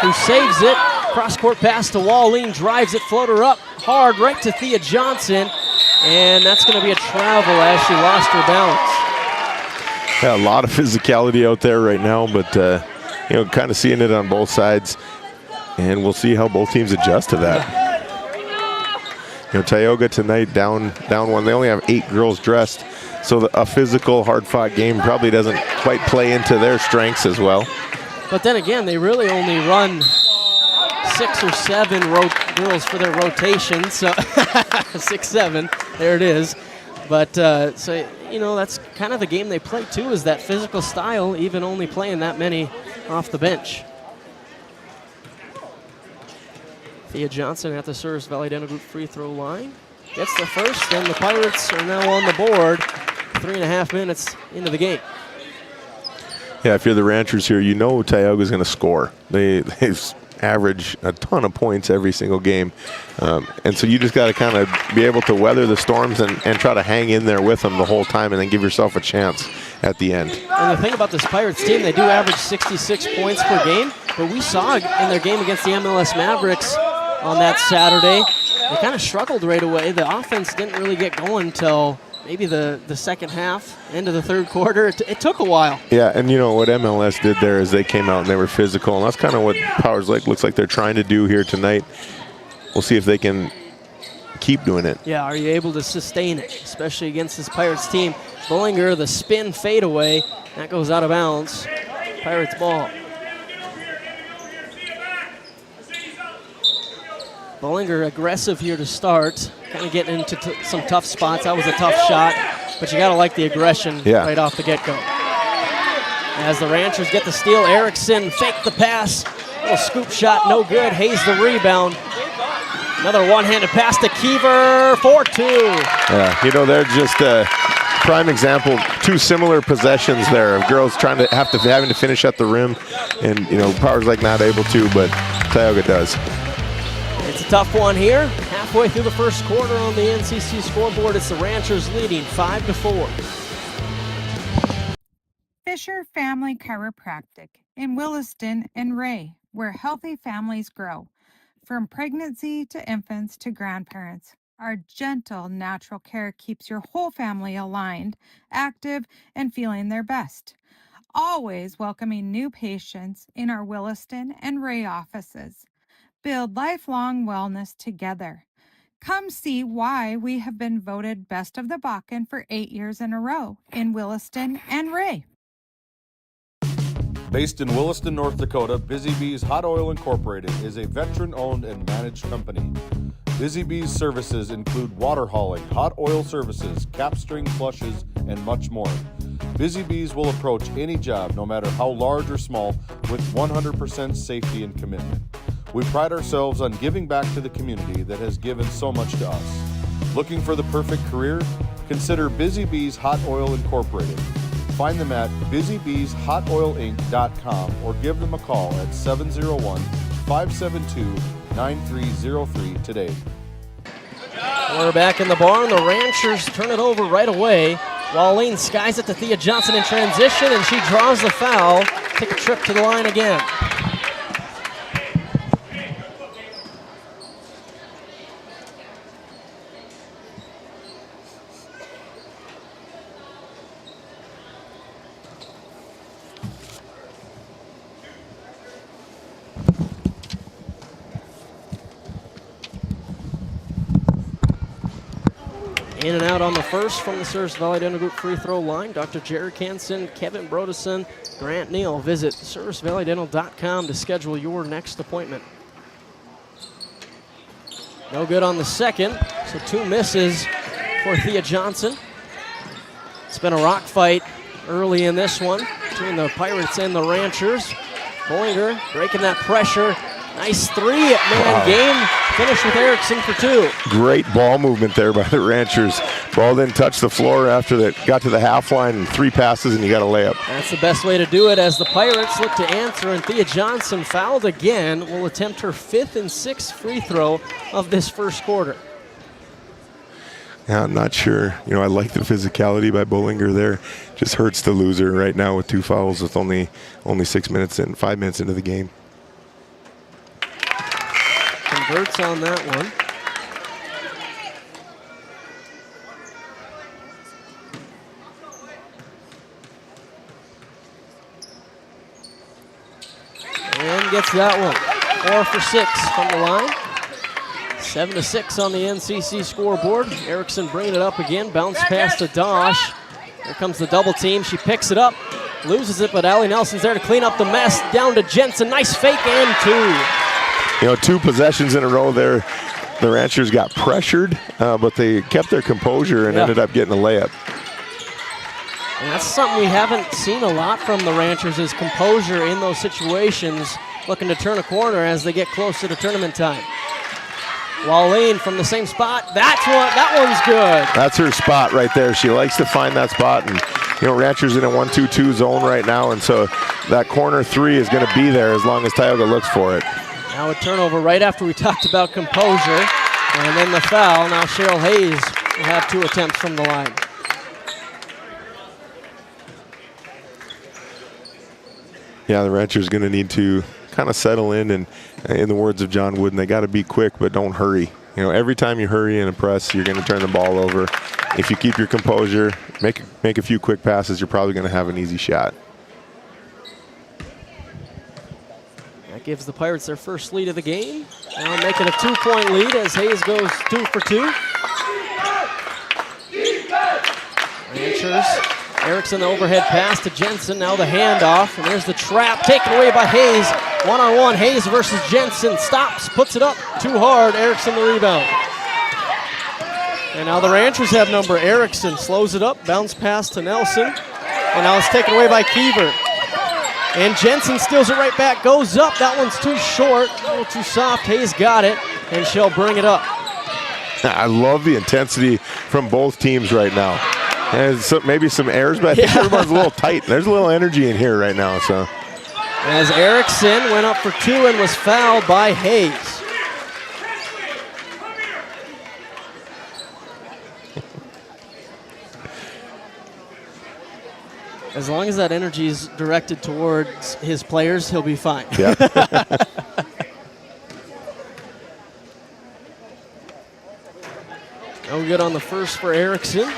who saves it. Cross-court pass to Walleen, drives it, floater up hard right to Thea Johnson. And that's going to be a travel as she lost her balance. Yeah, a lot of physicality out there right now, but you know, kind of seeing it on both sides. And we'll see how both teams adjust to that. You know, Tioga tonight down one. They only have 8 girls dressed, so a physical, hard-fought game probably doesn't quite play into their strengths as well. But then again, they really only run 6 or 7 girls for their rotation, so 6, 7, there it is. But so you know, that's kind of the game they play too, is that physical style, even only playing that many off the bench. Thea Johnson at the Service Valley Dental Group free throw line. Gets the first, and the Pirates are now on the board 3.5 minutes into the game. Yeah, if you're the Ranchers here, you know Tioga's going to score. They average a ton of points every single game. And so you just got to kind of be able to weather the storms and try to hang in there with them the whole time and then give yourself a chance at the end. And the thing about this Pirates team, they do average 66 points per game, but we saw in their game against the MLS Mavericks on that Saturday, they kind of struggled right away. The offense didn't really get going until maybe the second half, end of the third quarter. It took a while. Yeah, and you know what MLS did there is they came out and they were physical, and that's kind of what Powers Lake looks like they're trying to do here tonight. We'll see if they can keep doing it. Yeah, are you able to sustain it, especially against this Pirates team? Bollinger, the spin fadeaway, that goes out of bounds. Pirates ball. Bollinger aggressive here to start, kind of getting into some tough spots. That was a tough shot, but you got to like the aggression right off the get-go. As the Ranchers get the steal, Erickson fake the pass, little scoop shot, no good. Hayes the rebound. Another one-handed pass to Keever, 4-2. Yeah, you know, they're just a prime example. 2 similar possessions there of girls having to finish at the rim, and you know, Powers Lake not able to, but Tioga does. It's a tough one here. Halfway through the first quarter on the NCC scoreboard, it's the Ranchers leading 5-4. Fisher Family Chiropractic in Williston and Ray, where healthy families grow. From pregnancy to infants to grandparents, our gentle, natural care keeps your whole family aligned, active, and feeling their best. Always welcoming new patients in our Williston and Ray offices. Build lifelong wellness together. Come see why we have been voted Best of the Bakken for 8 years in a row in Williston and Ray. Based in Williston, North Dakota, Busy Bees Hot Oil Incorporated is a veteran-owned and managed company. Busy Bees services include water hauling, hot oil services, cap string flushes, and much more. Busy Bees will approach any job, no matter how large or small, with 100% safety and commitment. We pride ourselves on giving back to the community that has given so much to us. Looking for the perfect career? Consider Busy Bees Hot Oil Incorporated. Find them at busybeeshotoilinc.com or give them a call at 701-572-9303 today. We're back in the barn. The Ranchers turn it over right away. Walleen skies it to Thea Johnson in transition, and she draws the foul. take a trip to the line again. In and out on the first from the Service Valley Dental Group free throw line. Dr. Jared Hansen, Kevin Brodesen, Grant Neal. Visit servicevalleydental.com to schedule your next appointment. No good on the second, so 2 misses for Thea Johnson. It's been a rock fight early in this one between the Pirates and the Ranchers. Bollinger breaking that pressure. Nice 3-man game. Finish with Erickson for 2. Great ball movement there by the Ranchers. Ball didn't touch the floor after that, got to the half line, and 3 passes, and you got a layup. That's the best way to do it as the Pirates look to answer, and Thea Johnson fouled again, will attempt her 5th and 6th free throw of this first quarter. Yeah, I'm not sure. You know, I like the physicality by Bollinger there. Just hurts the loser right now with 2 fouls with only 6 minutes and 5 minutes into the game. Converts on that one. And gets that one. 4 for 6 from the line. 7-6 on the NCC scoreboard. Erickson bringing it up again. Bounce pass to Dosh. Here comes the double team. She picks it up. Loses it, but Allie Nelson's there to clean up the mess. Down to Jensen. Nice fake and 2. You know, 2 possessions in a row there. The Ranchers got pressured, but they kept their composure and ended up getting a layup. And that's something we haven't seen a lot from the Ranchers is composure in those situations, looking to turn a corner as they get closer to tournament time. Walleen from the same spot. That one's good. That's her spot right there. She likes to find that spot, and you know, Ranchers in a 1-2-2 zone right now, and so that corner 3 is going to be there as long as Tioga looks for it. Now a turnover right after we talked about composure, and then the foul. Now Cheryl Hayes will have 2 attempts from the line. Yeah, the Ranchers going to need to kind of settle in, and in the words of John Wooden, they got to be quick, but don't hurry. You know, every time you hurry in a press, you're going to turn the ball over. If you keep your composure, make a few quick passes, you're probably going to have an easy shot. That gives the Pirates their first lead of the game. Now making a 2-point lead as Hayes goes 2 for 2. Ranchers. Erickson, the overhead pass to Jensen. Now the handoff, and there's the trap taken away by Hayes. 1-on-1, Hayes versus Jensen. Stops, puts it up too hard. Erickson the rebound. And now the Ranchers have number. Erickson slows it up, bounce pass to Nelson. And now it's taken away by Kiever. And Jensen steals it right back, goes up. That one's too short, a little too soft. Hayes got it, and she'll bring it up. I love the intensity from both teams right now. And maybe some errors, but I think everyone's a little tight. There's a little energy in here right now. So, as Erickson went up for 2 and was fouled by Hayes. As long as that energy is directed towards his players, he'll be fine. Yeah. No good on the first for Erickson.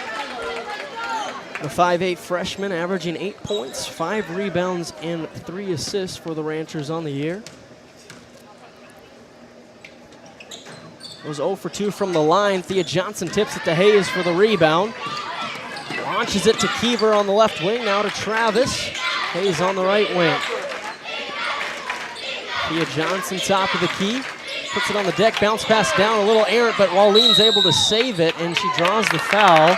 The 5'8" freshman averaging 8 points, 5 rebounds, and 3 assists for the Ranchers on the year. It was 0 for 2 from the line. Thea Johnson tips it to Hayes for the rebound. Launches it to Kiever on the left wing, now to Travis. Hayes on the right wing. Thea Johnson top of the key. Puts it on the deck, bounce pass down, a little errant, but Walleen's able to save it, and she draws the foul.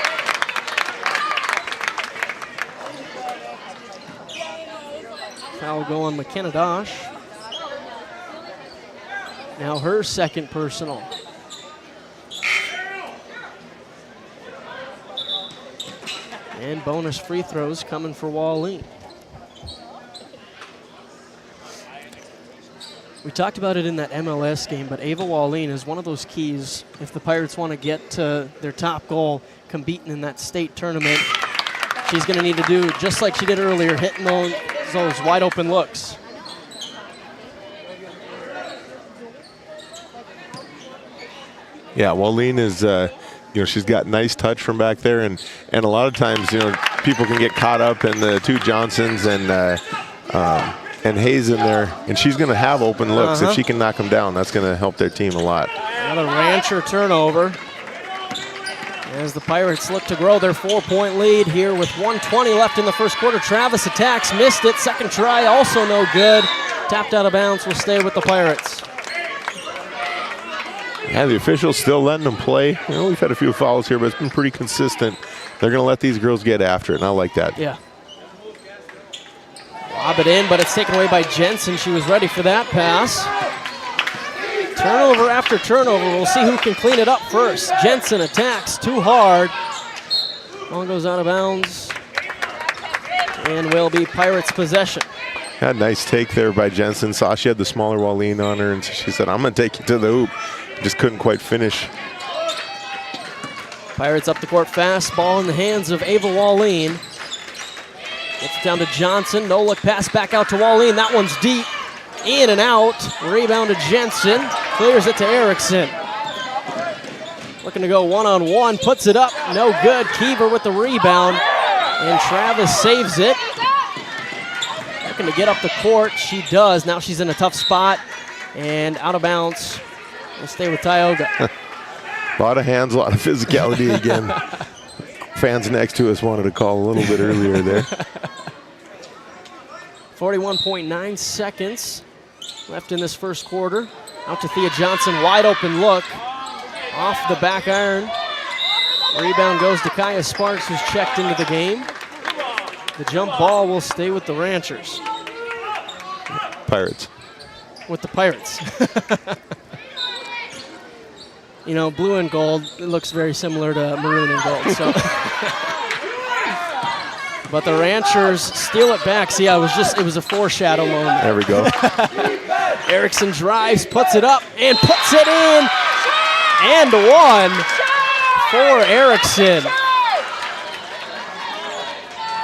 Foul go on McKenna Dosh. Now her second personal. And bonus free throws coming for Walleen. We talked about it in that MLS game, but Ava Walleen is one of those keys if the Pirates want to get to their top goal, competing in that state tournament. She's going to need to do just like she did earlier, hitting those those wide open looks. Yeah, Wallene is, she's got nice touch from back there, and a lot of times, people can get caught up in the two Johnsons and Hayes in there, and she's going to have open looks. If she can knock them down, that's going to help their team a lot. Another Rancher turnover as the Pirates look to grow their 4-point lead here with 1:20 left in the first quarter. Travis attacks, missed it. Second try, also no good. Tapped out of bounds, will stay with the Pirates. Yeah, the officials still letting them play. We've had a few fouls here, but it's been pretty consistent. They're going to let these girls get after it, and I like that. Yeah. Lob it in, but it's taken away by Jensen. She was ready for that pass. Turnover after turnover. We'll see who can clean it up first. Jensen attacks too hard. Ball goes out of bounds and will be Pirates' possession. Had a nice take there by Jensen. Saw she had the smaller Wallene on her, and she said, I'm going to take you to the hoop. Just couldn't quite finish. Pirates up the court fast. Ball in the hands of Ava Wallene. Gets it down to Johnson. No look pass back out to Wallene. That one's deep. In and out. Rebound to Jensen. Clears it to Erickson. Looking to go one-on-one. Puts it up. No good. Keever with the rebound. And Travis saves it. Looking to get up the court. She does. Now she's in a tough spot. And out of bounds. We'll stay with Tioga. A lot of hands, a lot of physicality again. Fans next to us wanted to call a little bit earlier there. 41.9 seconds left in this first quarter. Out to Thea Johnson, wide open look. Off the back iron. Rebound goes to Kaya Sparks, who's checked into the game. The jump ball will stay with the Ranchers. Pirates. With the Pirates. Blue and gold, it looks very similar to maroon and gold. So. But the Ranchers steal it back. See, it was a foreshadow moment. There we go. Erickson drives, puts it up, and puts it in. And one for Erickson.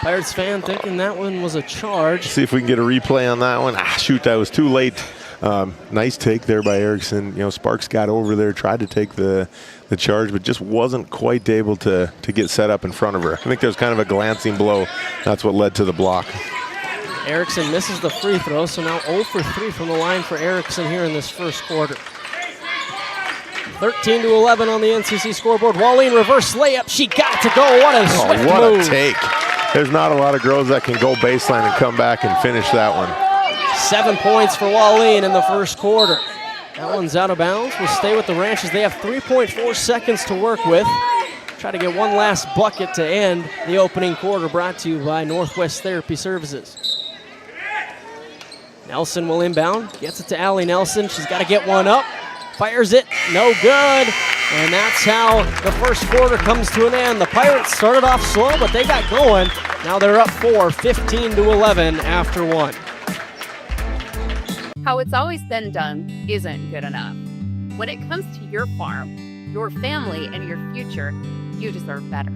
Pirates fan thinking that one was a charge. See if we can get a replay on that one. Shoot, that was too late. Nice take there by Erickson. Sparks got over there, tried to take the charge, but just wasn't quite able to get set up in front of her. I think there was kind of a glancing blow. That's what led to the block. Erickson misses the free throw, so now 0 for 3 from the line for Erickson here in this first quarter. 13-11 on the NCC scoreboard. Wallene reverse layup. She got to go. What a swift move. What a take. There's not a lot of girls that can go baseline and come back and finish that one. 7 points for Wallene in the first quarter. That one's out of bounds. We'll stay with the Ranchers. They have 3.4 seconds to work with. Try to get one last bucket to end the opening quarter, brought to you by Northwest Therapy Services. Nelson will inbound. Gets it to Allie Nelson. She's got to get one up. Fires it. No good. And that's how the first quarter comes to an end. The Pirates started off slow, but they got going. Now they're up 4, 15-11 after one. How it's always been done isn't good enough. When it comes to your farm, your family, and your future, you deserve better.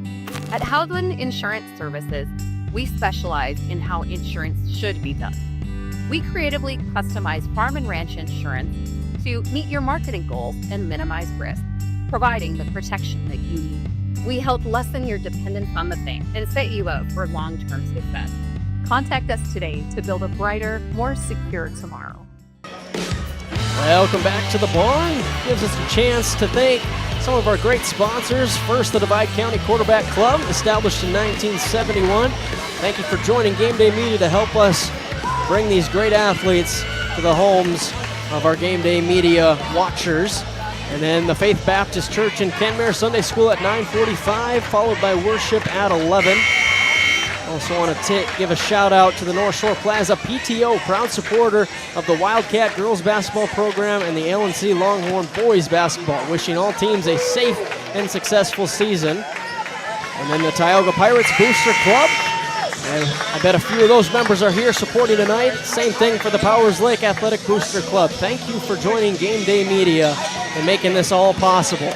At Howland Insurance Services, we specialize in how insurance should be done. We creatively customize farm and ranch insurance to meet your marketing goals and minimize risk, providing the protection that you need. We help lessen your dependence on the bank and set you up for long-term success. Contact us today to build a brighter, more secure tomorrow. Welcome back to the barn. Gives us a chance to thank some of our great sponsors. First, the Divide County Quarterback Club, established in 1971. Thank you for joining Game Day Media to help us bring these great athletes to the homes of our Game Day Media watchers. And then the Faith Baptist Church in Kenmare, Sunday school at 9:45, followed by worship at 11. Also want to give a shout out to the North Shore Plaza PTO, proud supporter of the Wildcat girls basketball program and the LNC Longhorn boys basketball. Wishing all teams a safe and successful season. And then the Tioga Pirates Booster Club. And I bet a few of those members are here supporting tonight. Same thing for the Powers Lake Athletic Booster Club. Thank you for joining Game Day Media and making this all possible.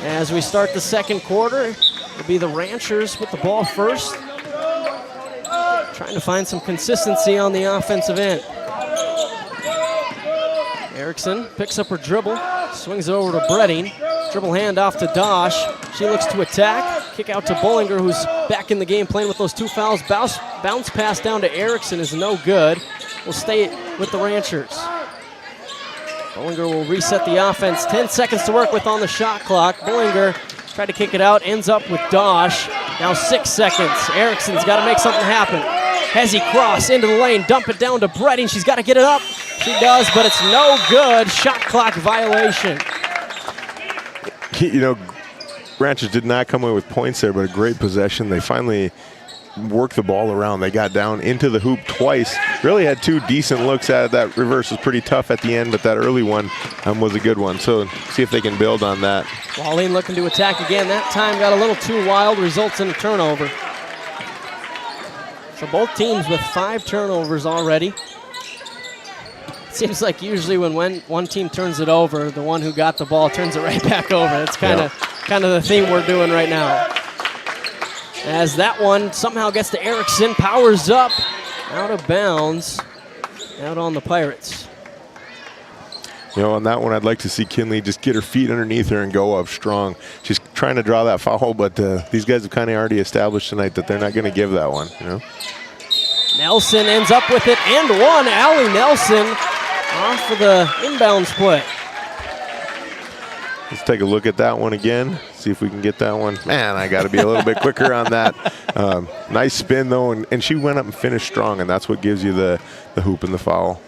As we start the second quarter, it'll be the Ranchers with the ball first. trying to find some consistency on the offensive end. Erickson picks up her dribble, swings it over to Bredding. Dribble hand off to Dosh. She looks to attack. Kick out to Bollinger, who's back in the game playing with those 2 fouls. Bounce pass down to Erickson is no good. Will stay with the Ranchers. Bollinger will reset the offense. 10 seconds to work with on the shot clock. Bollinger tried to kick it out, ends up with Dosh. Now 6 seconds. Erickson's got to make something happen. Hezzy cross into the lane, dump it down to Bredding. She's got to get it up. She does, but it's no good. Shot clock violation. You know, Ranchers did not come away with points there, but a great possession. They finally worked the ball around. They got down into the hoop twice. Really had 2 decent looks at it. That reverse was pretty tough at the end, but that early one was a good one. So see if they can build on that. Wallin looking to attack again. That time got a little too wild, results in a turnover. So both teams with 5 turnovers already. Seems like usually when one team turns it over, the one who got the ball turns it right back over. That's kind of the theme we're doing right now. As that one somehow gets to Erickson, powers up, out of bounds, out on the Pirates. You know, on that one, I'd like to see Kinley just get her feet underneath her and go up strong. She's trying to draw that foul, but these guys have kind of already established tonight that they're not going to give that one, you know. Nelson ends up with it and one. Allie Nelson off of the inbounds play. Let's take a look at that one again, see if we can get that one. Man, I got to be a little bit quicker on that. Nice spin, though, and she went up and finished strong, and that's what gives you the hoop and the foul.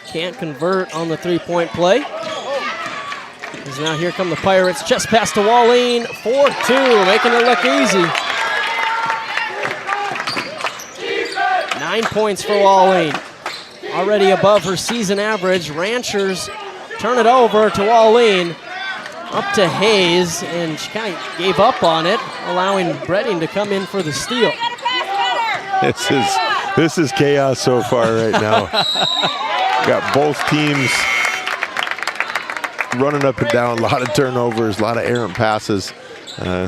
Can't convert on the 3-point play. As now here come the Pirates. Just pass to Wallin. 4-2, making it look easy. 9 points for Wallin. Already above her season average. Ranchers turn it over to Wallin. Up to Hayes, and she kind of gave up on it, allowing Bredding to come in for the steal. This is chaos so far right now. Got both teams running up and down, a lot of turnovers, a lot of errant passes.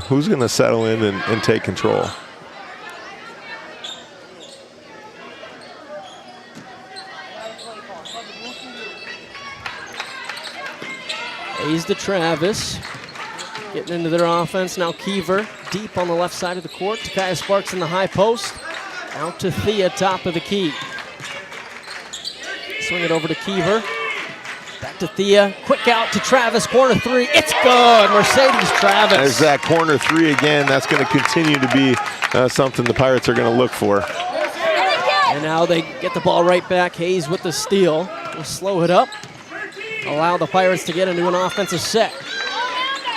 Who's going to settle in and take control? Hayes to Travis. Getting into their offense. Now Keever deep on the left side of the court. Takaya Sparks in the high post. Out to Thea, top of the key. Swing it over to Keever. Back to Thea. Quick out to Travis. Corner 3. It's good. Mercedes Travis. There's that corner 3 again. That's going to continue to be something the Pirates are going to look for. And now they get the ball right back. Hayes with the steal. We'll slow it up. Allow the Pirates to get into an offensive set.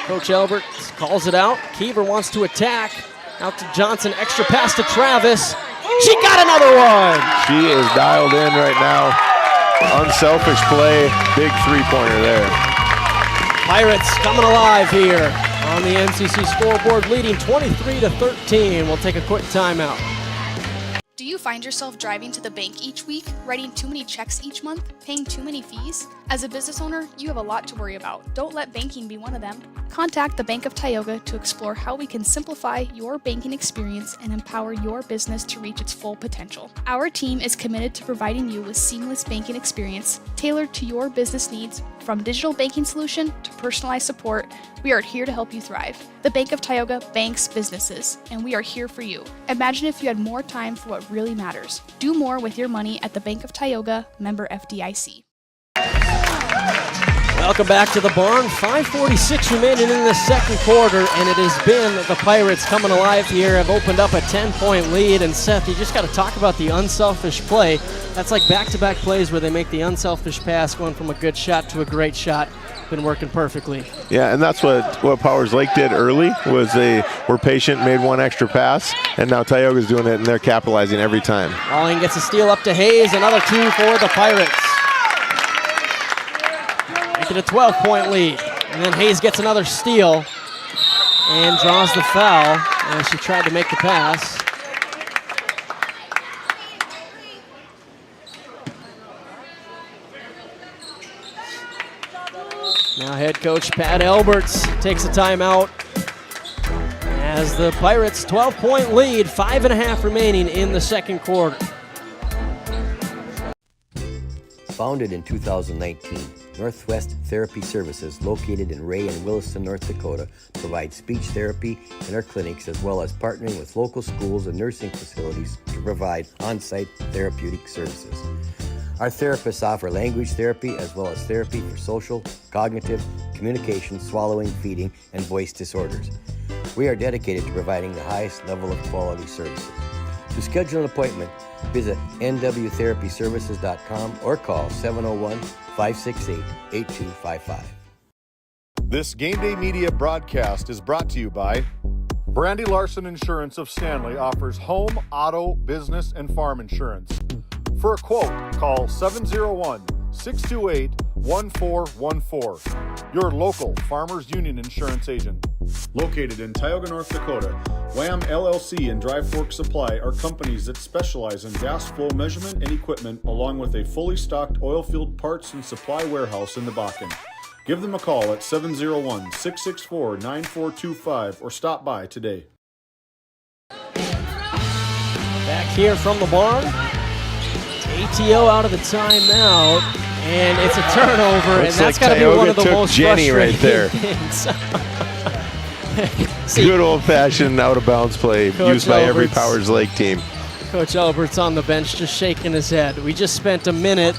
Coach Elbert calls it out. Keever wants to attack. Out to Johnson. Extra pass to Travis. She got another one. She is dialed in right now. Unselfish play. Big 3-pointer there. Pirates coming alive here on the MCC scoreboard, leading 23-13. We'll take a quick timeout. Do you find yourself driving to the bank each week, writing too many checks each month, paying too many fees? As a business owner, you have a lot to worry about. Don't let banking be one of them. Contact the Bank of Tioga to explore how we can simplify your banking experience and empower your business to reach its full potential. Our team is committed to providing you with seamless banking experience tailored to your business needs. From digital banking solution to personalized support, we are here to help you thrive. The Bank of Tioga banks businesses, and we are here for you. Imagine if you had more time for what really matters. Do more with your money at the Bank of Tioga, member FDIC. Welcome back to the barn. 5:46 remaining in the second quarter, and it has been the Pirates coming alive here. Have opened up a 10-point lead, and Seth, you just got to talk about the unselfish play. That's like back-to-back plays where they make the unselfish pass, going from a good shot to a great shot. Been working perfectly. Yeah, and that's what Powers Lake did early, was they were patient, made one extra pass, and now Tioga's doing it, and they're capitalizing every time. Walling gets a steal up to Hayes, another 2 for the Pirates. Making a 12-point lead. And then Hayes gets another steal and draws the foul as she tried to make the pass. Now head coach Pat Alberts takes a timeout as the Pirates 12-point lead, 5.5 remaining in the second quarter. Founded in 2019, Northwest Therapy Services, located in Ray and Williston, North Dakota, provides speech therapy in our clinics as well as partnering with local schools and nursing facilities to provide on-site therapeutic services. Our therapists offer language therapy as well as therapy for social, cognitive, communication, swallowing, feeding, and voice disorders. We are dedicated to providing the highest level of quality services. To schedule an appointment, visit nwtherapyservices.com or call 701-568-8255. This GameDay Media broadcast is brought to you by Brandy Larson Insurance of Stanley offers home, auto, business, and farm insurance. For a quote, call 701-628-1414. Your local Farmers Union Insurance agent. Located in Tioga, North Dakota, WHAM LLC and Dry Fork Supply are companies that specialize in gas flow measurement and equipment, along with a fully stocked oil field parts and supply warehouse in the Bakken. Give them a call at 701-664-9425 or stop by today. Back here from the barn. ATO out of the timeout, and it's a turnover, and that's got to be one of the most Jenny frustrating right there. things. Good old-fashioned out-of-bounds play Coach used by every Albert's- Powers Lake team. Coach Albert's on the bench just shaking his head. We just spent a minute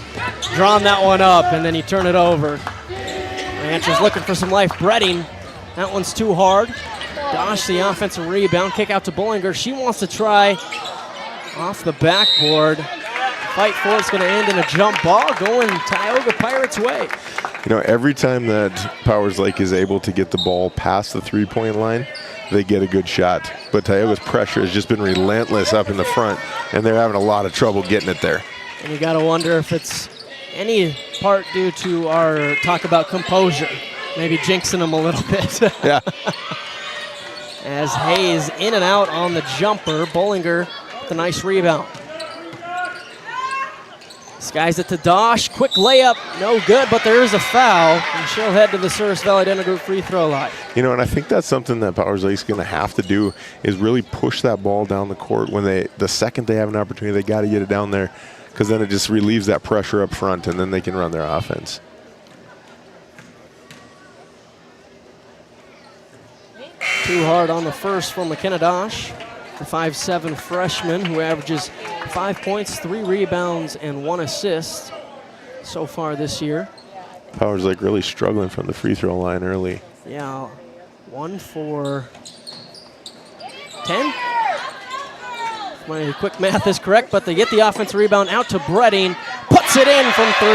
drawing that one up, and then he turned it over. Rancher's looking for some life. Breading, that one's too hard. Dosh, the offensive rebound, kick out to Bollinger. She wants to try off the backboard. Fight for it's going to end in a jump ball going Tioga Pirates' way. You know, every time that Powers Lake is able to get the ball past the three-point line, they get a good shot. But Tioga's pressure has just been relentless up in the front, and they're having a lot of trouble getting it there. And you got to wonder if it's any part due to our talk about composure, maybe jinxing them a little bit. Yeah. As Hayes in and out on the jumper, Bollinger with a nice rebound. Skies it to Dosh, quick layup, no good, but there is a foul, and she'll head to the Service Valley Dental Group free throw line. You know, and I think that's something that Powers Lake's going to have to do is really push that ball down the court when the second they have an opportunity, they got to get it down there, because then it just relieves that pressure up front, and then they can run their offense. Too hard on the first from McKenna Dosh, the 5'7" freshman who averages 5 points, 3 rebounds, and 1 assist so far this year. Powers Lake really struggling from the free throw line early. Yeah, 1 for 10. My quick math is correct, but they get the offensive rebound out to Breading, puts it in from 3.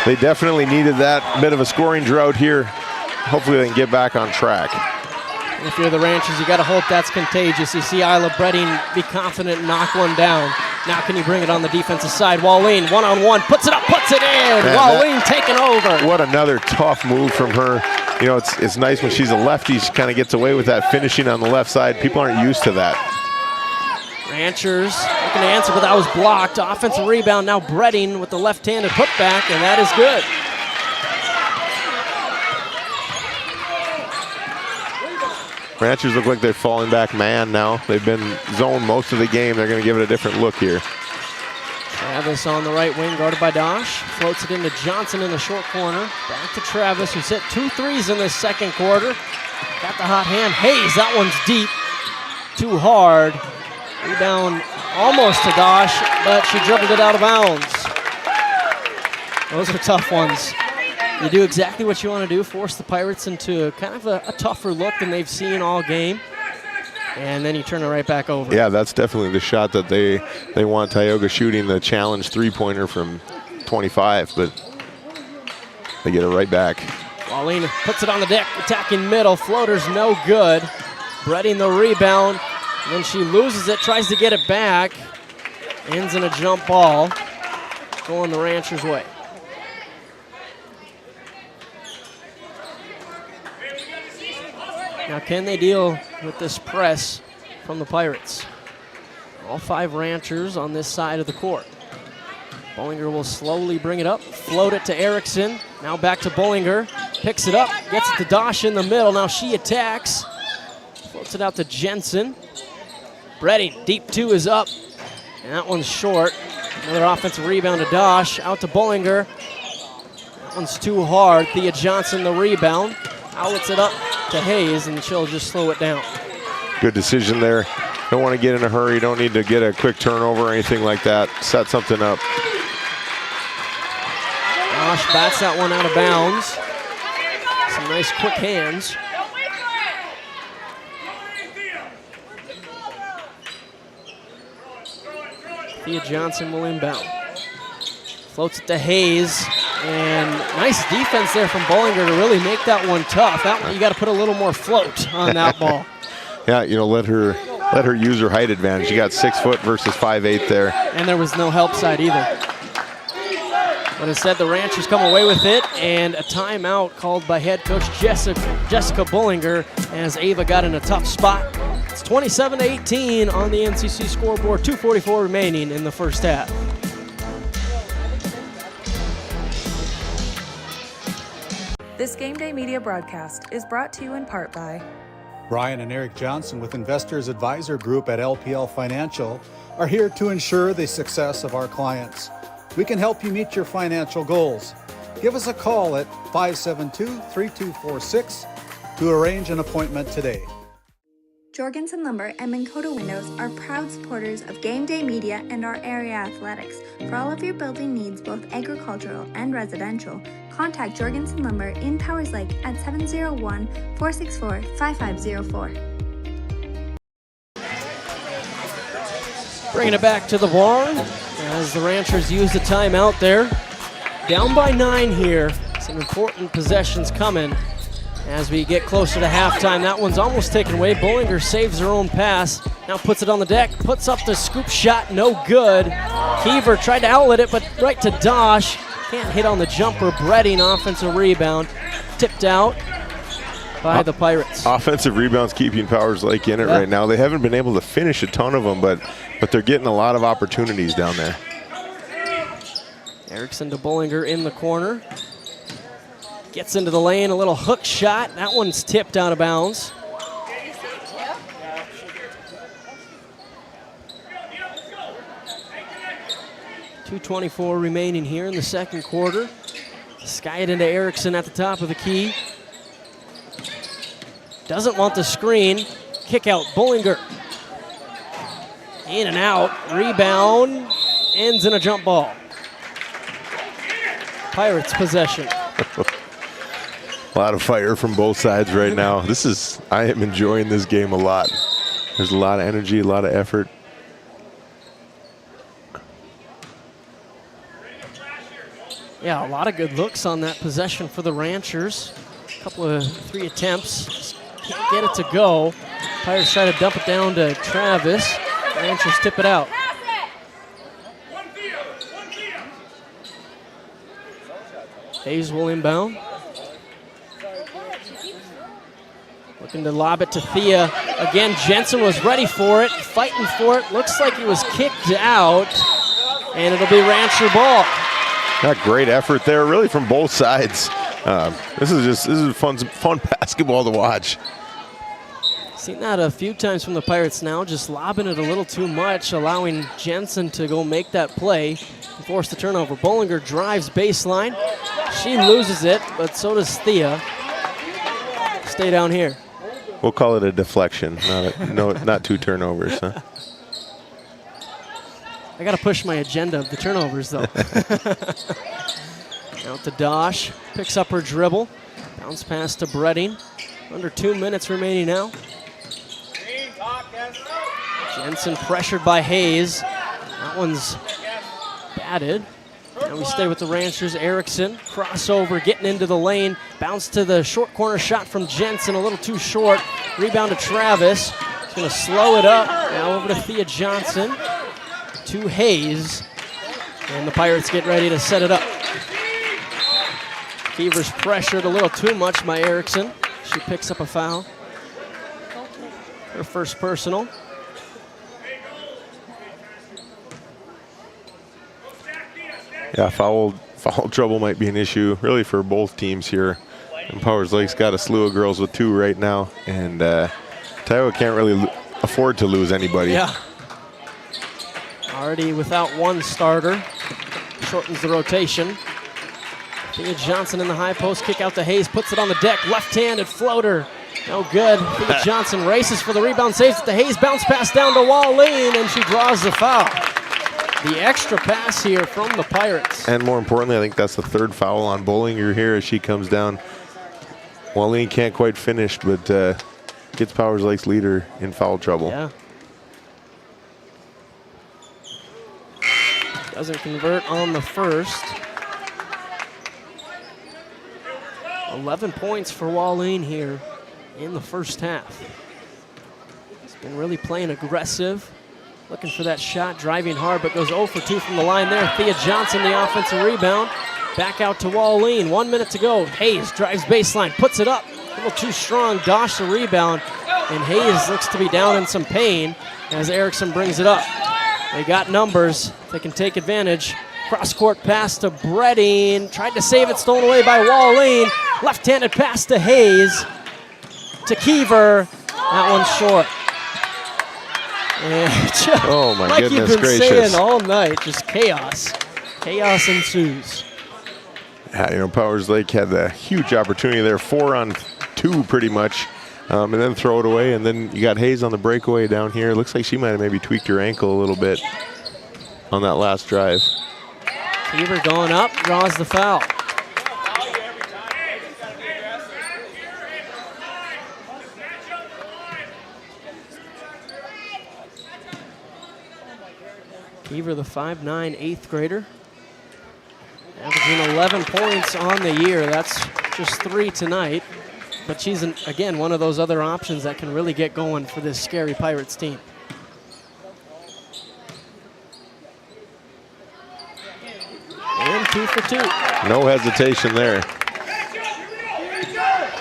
They definitely needed that bit of a scoring drought here. Hopefully they can get back on track. If you're the Ranchers, you got to hope that's contagious. You see Isla Breading be confident and knock one down. Now can you bring it on the defensive side? Walleen, one-on-one, puts it up, puts it in. Walleen taking over. What another tough move from her. You know, it's nice when she's a lefty, she kind of gets away with that finishing on the left side. People aren't used to that. Ranchers looking to answer, but that was blocked. Offensive rebound, now Breading with the left-handed putback, and that is good. Ranchers look like they're falling back man now. They've been zoned most of the game. They're going to give it a different look here. Travis on the right wing, guarded by Dosh. Floats it into Johnson in the short corner. Back to Travis, who's hit 2 threes in this second quarter. Got the hot hand. Hayes, that one's deep. Too hard. Rebound almost to Dosh, but she dribbled it out of bounds. Those are tough ones. You do exactly what you want to do, force the Pirates into kind of a tougher look than they've seen all game, and then you turn it right back over. Yeah, that's definitely the shot that they want Tioga shooting, the challenge three-pointer from 25, but they get it right back. Walleen puts it on the deck, attacking middle, floater's no good. Breading the rebound, and then she loses it, tries to get it back, ends in a jump ball, going the Ranchers' way. Now can they deal with this press from the Pirates? All 5 Ranchers on this side of the court. Bollinger will slowly bring it up, float it to Erickson. Now back to Bollinger, picks it up, gets it to Dosh in the middle. Now she attacks. Floats Floats it out to Jensen. Bredding, deep 2 is up. And that one's short. Another offensive rebound to Dosh. Out to Bullinger. That one's too hard. Thea Johnson the rebound. Outlets it up to Hayes, and she'll just slow it down. Good decision there. Don't want to get in a hurry. Don't need to get a quick turnover or anything like that. Set something up. Dosh bats that one out of bounds. Some nice quick hands. Thea Johnson will inbound. Floats it to Hayes. And nice defense there from Bullinger to really make that one tough. That one, you got to put a little more float on that ball. Yeah, you know, let her use her height advantage. She got 6 foot versus 5'8" there. And there was no help side either. But instead, the Ranchers come away with it, and a timeout called by head coach Jessica Bullinger as Ava got in a tough spot. It's 27-18 on the NCC scoreboard, 2:44 remaining in the first half. This Game Day Media broadcast is brought to you in part by Brian and Eric Johnson with Investors Advisor Group at LPL Financial are here to ensure the success of our clients. We can help you meet your financial goals. Give us a call at 572-3246 to arrange an appointment today. Jorgensen Lumber and Minn Kota Windows are proud supporters of Game Day Media and our area athletics. For all of your building needs, both agricultural and residential, contact Jorgensen Lumber in Powers Lake at 701-464-5504. Bringing it back to the barn as the Ranchers use the timeout there. Down by 9 here. Some important possessions coming as we get closer to halftime. That one's almost taken away. Bullinger saves her own pass. Now puts it on the deck. Puts up the scoop shot. No good. Keever tried to outlet it, but right to Dosh. Can't hit on the jumper. Bredding offensive rebound. Tipped out by the Pirates. Offensive rebounds keeping Powers Lake in it right now. They haven't been able to finish a ton of them, but they're getting a lot of opportunities down there. Erickson to Bullinger in the corner. Gets into the lane, a little hook shot. That one's tipped out of bounds. .224 remaining here in the second quarter. Sky it into Erickson at the top of the key. Doesn't want the screen. Kick out Bullinger. In and out. Rebound. Ends in a jump ball. Pirates possession. A lot of fire from both sides right now. I am enjoying this game a lot. There's a lot of energy, a lot of effort. Yeah, a lot of good looks on that possession for the Ranchers. A couple of 3 attempts. Just can't get it to go. Pirates try to dump it down to Travis. Ranchers tip it out. Hayes will inbound. Looking to lob it to Thea. Again, Jensen was ready for it, fighting for it. Looks like he was kicked out, and it'll be Rancher ball. That great effort there, really from both sides. This is fun basketball to watch. Seen that a few times from the Pirates now, just lobbing it a little too much, allowing Jensen to go make that play and force the turnover. Bullinger drives baseline. She loses it, but so does Thea. Stay down here. We'll call it a deflection, not 2 turnovers. Huh? I got to push my agenda of the turnovers, though. Out to Dosh, picks up her dribble. Bounce pass to Bredding. Under 2 minutes remaining now. Jensen pressured by Hayes. That one's batted. And we stay with the Ranchers. Erickson, crossover, getting into the lane. Bounce to the short corner shot from Jensen, a little too short. Rebound to Travis. He's going to slow it up. Now over to Thea Johnson. To Hayes. And the Pirates get ready to set it up. Keever's pressured a little too much by Erickson. She picks up a foul. Her first personal. Yeah, foul trouble might be an issue really for both teams here. And Powers Lake's got a slew of girls with 2 right now, and Tioga can't really afford to lose anybody. Yeah. Already without one starter. Shortens the rotation. Thea Johnson in the high post, kick out to Hayes, puts it on the deck, left-handed floater. No good. Thea Johnson races for the rebound, saves it to Hayes, bounce pass down to Wallene, and she draws the foul. The extra pass here from the Pirates. And more importantly, I think that's the third foul on Bollinger here as she comes down. Wallene can't quite finish, but gets Powers Lake's leader in foul trouble. Yeah. Doesn't convert on the first. 11 points for Wallene here in the first half. He's been really playing aggressive, looking for that shot, driving hard, but goes 0 for 2 from the line there. Thea Johnson, the offensive rebound. Back out to Wallene, 1 minute to go. Hayes drives baseline, puts it up. A little too strong, Dosh the rebound, and Hayes looks to be down in some pain as Erickson brings it up. They got numbers, they can take advantage. Cross-court pass to Bredding, tried to save it, stolen away by Wallene. Left-handed pass to Hayes, to Kiever, that one's short. And just, oh my like goodness you've been gracious. saying all night, just chaos. Chaos ensues. Yeah, you know, Powers Lake had a huge opportunity there, 4 on 2 pretty much, and then throw it away. And then you got Hayes on the breakaway down here. Looks like she might have maybe tweaked her ankle a little bit on that last drive. Kiever going up, draws the foul. Kiever, the 5'9", 8th grader, averaging 11 points on the year. That's just 3 tonight. But she's, again, one of those other options that can really get going for this scary Pirates team. And 2 for 2. No hesitation there.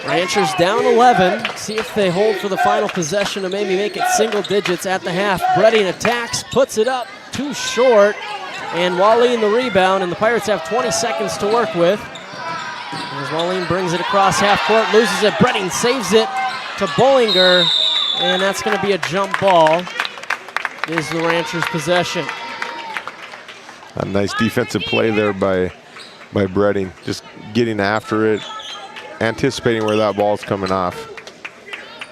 Ranchers down 11. See if they hold for the final possession to maybe make it single digits at the half. Bredding attacks, puts it up, too short. And Wallene the rebound, and the Pirates have 20 seconds to work with. As Wallene brings it across half court, loses it. Bredding saves it to Bollinger, and that's going to be a jump ball. It is the Ranchers' possession. A nice defensive play there by Bredding, just getting after it, anticipating where that ball's coming off.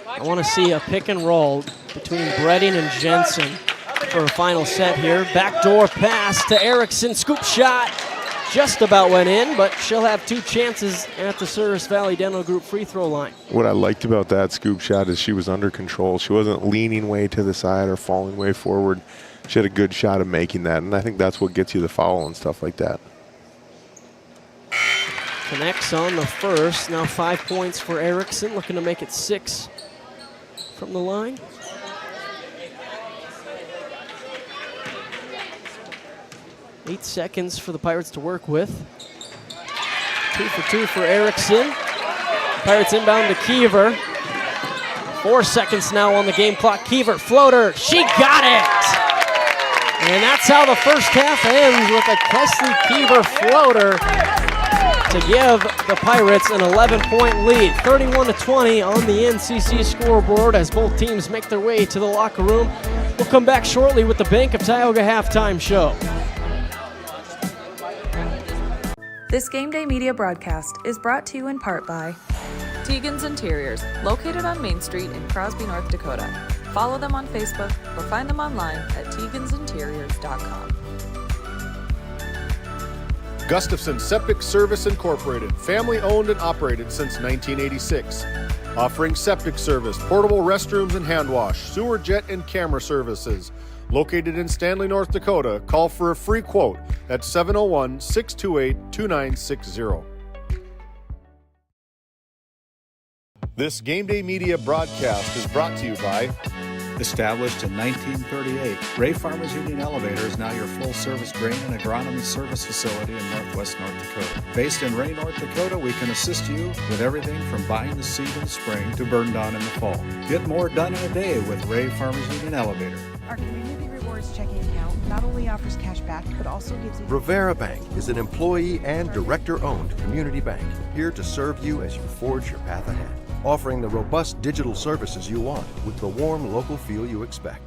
I want to see a pick and roll between Bredding and Jensen for a final set here. Backdoor pass to Erickson, scoop shot. Just about went in, but she'll have 2 chances at the Service Valley Dental Group free throw line. What I liked about that scoop shot is she was under control. She wasn't leaning way to the side or falling way forward. She had a good shot of making that, and I think that's what gets you the foul and stuff like that. Connects on the first. Now 5 points for Erickson, looking to make it 6 from the line. Eight seconds for the Pirates to work with. 2 for 2 for Erickson. Pirates inbound to Kiever. 4 seconds now on the game clock. Kiever, floater, she got it! And that's how the first half ends, with a Kesley Kiever floater to give the Pirates an 11-point lead. 31-20 on the NCC scoreboard as both teams make their way to the locker room. We'll come back shortly with the Bank of Tioga halftime show. This Game Day Media broadcast is brought to you in part by Tegan's Interiors, located on Main Street in Crosby, North Dakota. Follow them on Facebook or find them online at tegansinteriors.com. Gustafson Septic Service Incorporated, family owned and operated since 1986. Offering septic service, portable restrooms and hand wash, sewer jet and camera services. Located in Stanley, North Dakota, call for a free quote at 701-628-2960. This Game Day Media broadcast is brought to you by... Established in 1938, Ray Farmers Union Elevator is now your full-service grain and agronomy service facility in Northwest North Dakota. Based in Ray, North Dakota, we can assist you with everything from buying the seed in the spring to burn down in the fall. Get more done in a day with Ray Farmers Union Elevator. Our Community Rewards checking account not only offers cash back, but also gives you... Rivera Bank is an employee and director-owned community bank, here to serve you as you forge your path ahead. offering the robust digital services you want with the warm local feel you expect.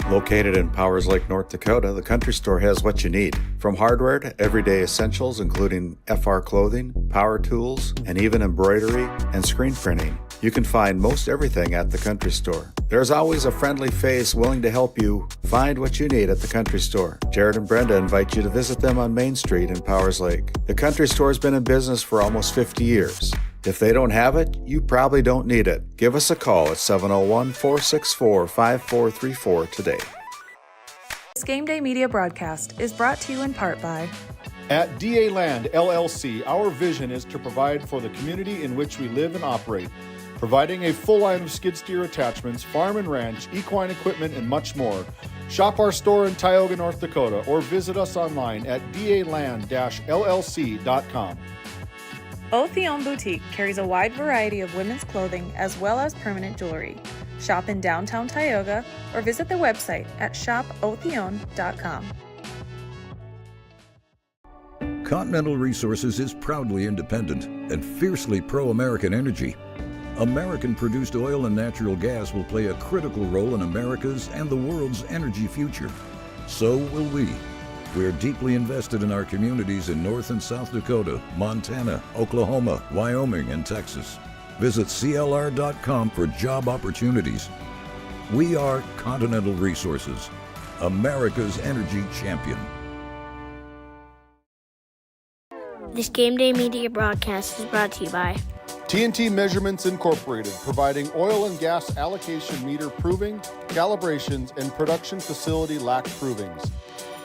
Located in Powers Lake, North Dakota, the Country Store has what you need. From hardware to everyday essentials, including FR clothing, power tools, and even embroidery and screen printing. You can find most everything at the Country Store. There's always a friendly face willing to help you find what you need at the Country Store. Jared and Brenda invite you to visit them on Main Street in Powers Lake. The Country Store has been in business for almost 50 years. If they don't have it, you probably don't need it. Give us a call at 701-464-5434 today. This Game Day Media broadcast is brought to you in part by At DA Land LLC, our vision is to provide for the community in which we live and operate, providing a full line of skid steer attachments, farm and ranch, equine equipment, and much more. Shop our store in Tioga, North Dakota, or visit us online at daland-llc.com. Othion Boutique carries a wide variety of women's clothing as well as permanent jewelry. Shop in downtown Tioga or visit their website at shopothion.com. Continental Resources is proudly independent and fiercely pro-American energy. American-produced oil and natural gas will play a critical role in America's and the world's energy future. So will we. We're deeply invested in our communities in North and South Dakota, Montana, Oklahoma, Wyoming, and Texas. Visit CLR.com for job opportunities. We are Continental Resources, America's energy champion. This Game Day Media broadcast is brought to you by TNT Measurements Incorporated, providing oil and gas allocation meter proving, calibrations, and production facility lac provings.